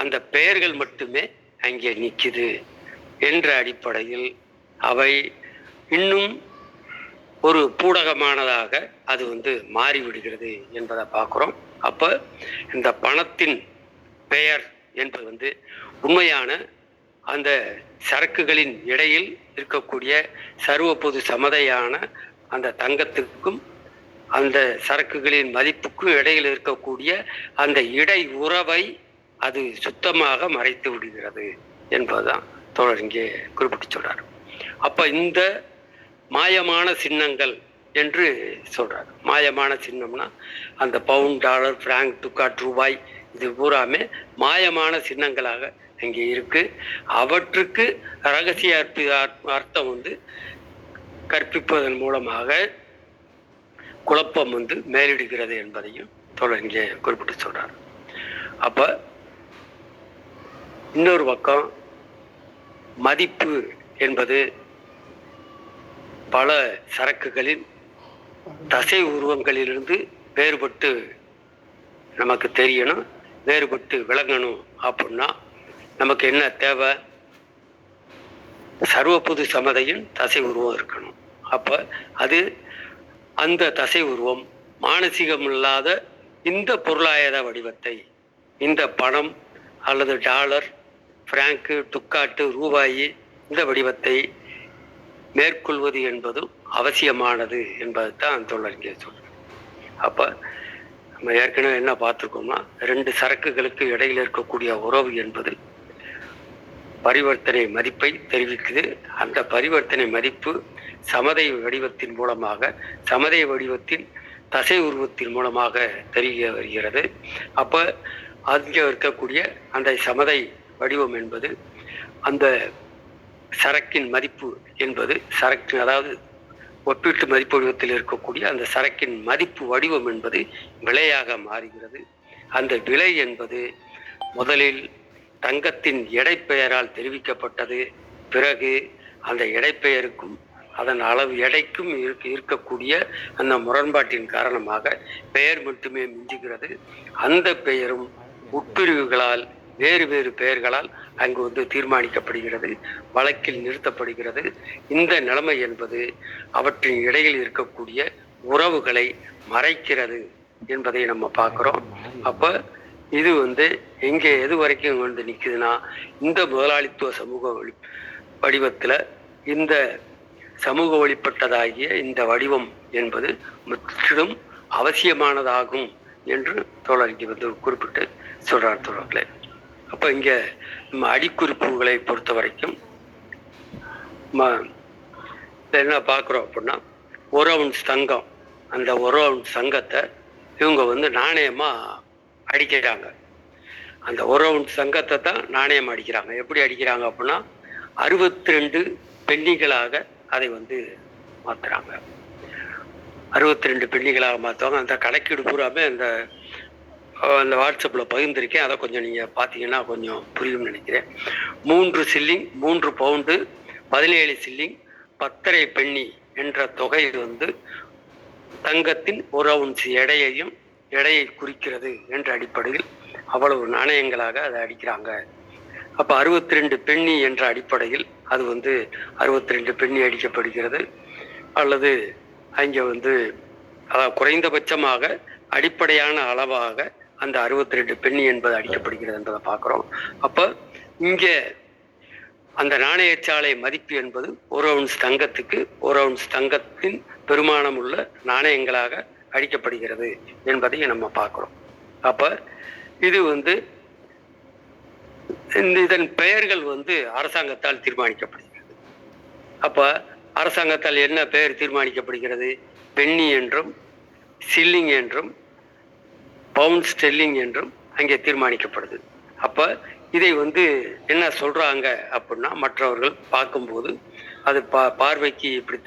அந்த பெயர்கள் மட்டுமே அங்கே நிற்குது என்ற அடிப்படையில் அவை இன்னும் ஒரு பூடகமானதாக அது வந்து மாறிவிடுகிறது என்பதை பார்க்குறோம். அப்போ இந்த பணத்தின் பெயர் என்பது வந்து உண்மையான அந்த சரக்குகளின் இடையில் இருக்கக்கூடிய சர்வ பொது சமதையான அந்த தங்கத்துக்கும் அந்த சரக்குகளின் மதிப்புக்கும் இடையில் இருக்கக்கூடிய அந்த இடை உறவை அது சுத்தமாக மறைத்து விடுகிறது என்பதுதான் தோழர் இங்கே குறிப்பிட்டு சொல்றார். அப்ப இந்த மாயமான சின்னங்கள் என்று சொல்றார். மாயமான சின்னம்னா அந்த பவுண்ட், டாலர், பிராங்க், டுக்காட், ரூபாய், இது பூராமே மாயமான சின்னங்களாக அங்கே இருக்கு. அவற்றுக்கு ரகசிய அர்த்தம் வந்து கற்பிப்பதன் மூலமாக குழப்பம் வந்து மேலிடுகிறது என்பதையும் தோழர் இங்கே குறிப்பிட்டு சொல்றார். அப்ப இன்னொரு பக்கம் மதிப்பு என்பது பல சரக்குகளின் தசை உருவங்களிலிருந்து வேறுபட்டு நமக்கு தெரியணும், வேறுபட்டு விளங்கணும். அப்படின்னா நமக்கு என்ன தேவை? சர்வ பொது சமதையின் தசை உருவம் இருக்கணும். அப்ப அது அந்த தசை உருவம் மானசீகம் இல்லாத இந்த பொருளாதார வடிவத்தை, இந்த பணம் அல்லது டாலர், பிராங்கு, டுக்காட்டு, ரூபாய், இந்த வடிவத்தை மேற்கொள்வது என்பதும் அவசியமானது என்பது தான் தோழர் இங்கே சொல்றேன். அப்ப நம்ம ஏற்கனவே என்ன பார்த்துருக்கோம்னா, 2 சரக்குகளுக்கு இடையில் இருக்கக்கூடிய உறவு என்பது பரிவர்த்தனை மதிப்பை தெரிவிக்குது. அந்த பரிவர்த்தனை மதிப்பு சமதை வடிவத்தின் மூலமாக, சமதை வடிவத்தின் தசை உருவத்தின் மூலமாக தெரிய வருகிறது. அப்ப அங்கே இருக்கக்கூடிய அந்த சமதை வடிவம் என்பது அந்த சரக்கின் மதிப்பு என்பது சரக்கு, அதாவது ஒப்பீட்டு மதிப்பு வடிவத்தில் இருக்கக்கூடிய அந்த சரக்கின் மதிப்பு வடிவம் என்பது விலையாக மாறுகிறது. அந்த விலை என்பது முதலில் தங்கத்தின் எடைப்பெயரால் தெரிவிக்கப்பட்டது. பிறகு அந்த எடைப்பெயருக்கும் அதன் அளவு எடைக்கும் இருக்கக்கூடிய அந்த முரண்பாட்டின் காரணமாக பெயர் மட்டுமே மிஞ்சுகிறது. அந்த பெயரும் உட்பிரிவுகளால் வேறு வேறு பெயர்களால் அங்கு தீர்மானிக்கப்படுகிறது, வழக்கில் நிறுத்தப்படுகிறது. இந்த நிலைமை என்பது அவற்றின் இடையில் இருக்கக்கூடிய உறவுகளை மறைக்கிறது என்பதை நம்ம பார்க்குறோம். அப்போ இது எங்கே எது வரைக்கும் நிற்குதுன்னா, இந்த முதலாளித்துவ சமூக வடிவத்தில் இந்த சமூக வழிபட்டதாகிய இந்த வடிவம் என்பது முற்றிலும் அவசியமானதாகும் என்று தோழருக்கு குறிப்பிட்டு சொல்றார் தோழர்களே. அப்போ இங்கே நம்ம அடிக்குறிப்புகளை பொறுத்த வரைக்கும் என்ன பார்க்குறோம் அப்படின்னா, 1 ounce தங்கம், அந்த 1 ounce தங்கத்தை இவங்க நாணயமாக அடிக்கிறாங்க. அந்த 1 ounce தங்கத்தை தான் நாணயம் அடிக்கிறாங்க. எப்படி அடிக்கிறாங்க அப்படின்னா, 62 பென்னிகளாக அதை மாற்றுறாங்க. 62 பென்னிகளாக மாற்றுவாங்க. அந்த கணக்கீடு பூராமே அந்த வாட்ஸ்அப்பில் பகிர்ந்திருக்கேன். அதை கொஞ்சம் நீங்கள் பார்த்தீங்கன்னா கொஞ்சம் புரியும்னு நினைக்கிறேன். 3 சில்லிங், 3 பவுண்டு, 17 சில்லிங், 10.5 பென்னி என்ற தொகை தங்கத்தின் 1 ounce எடையை குறிக்கிறது என்ற அடிப்படையில் அவ்வளவு நாணயங்களாக அதை அடிக்கிறாங்க. அப்போ 62 பென்னி என்ற அடிப்படையில் அது 62 பென்னி அடிக்கப்படுகிறது. அல்லது அங்கே அதாவது குறைந்தபட்சமாக அடிப்படையான அளவாக அந்த 62 பென்னி என்பது அடிக்கப்படுகிறது என்பதை பார்க்குறோம். அப்போ இங்கே அந்த நாணயச்சாலை மதிப்பு என்பது 1 ounce தங்கத்துக்கு 1 ounce தங்கத்தின் பெருமானம் உள்ள நாணயங்களாக அடிக்கப்படுகிறது என்பதை நம்ம பார்க்குறோம். அப்போ இது இதன் பெயர்கள் அரசாங்கத்தால் தீர்மானிக்கப்படுகிறது. அப்போ அரசாங்கத்தால் என்ன பெயர் தீர்மானிக்கப்படுகிறது? பென்னி என்றும், சில்லிங் என்றும், பவுண்ட் ஸ்டெர்லிங் என்றும் அங்கே தீர்மானிக்கப்படுது. அப்போ இதை என்ன சொல்கிறாங்க அப்படின்னா, மற்றவர்கள் பார்க்கும்போது அது பார்வைக்கு இப்படி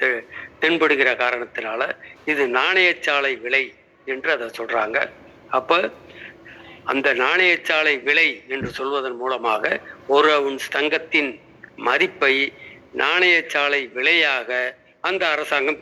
தென்படுகிற காரணத்தினால இது நாணயச்சாலை விலை என்று அதை சொல்கிறாங்க. அப்போ அந்த நாணயச்சாலை விலை என்று சொல்வதன் மூலமாக 1 ounce தங்கத்தின் மதிப்பை நாணயச்சாலை விலையாக அந்த அரசாங்கம்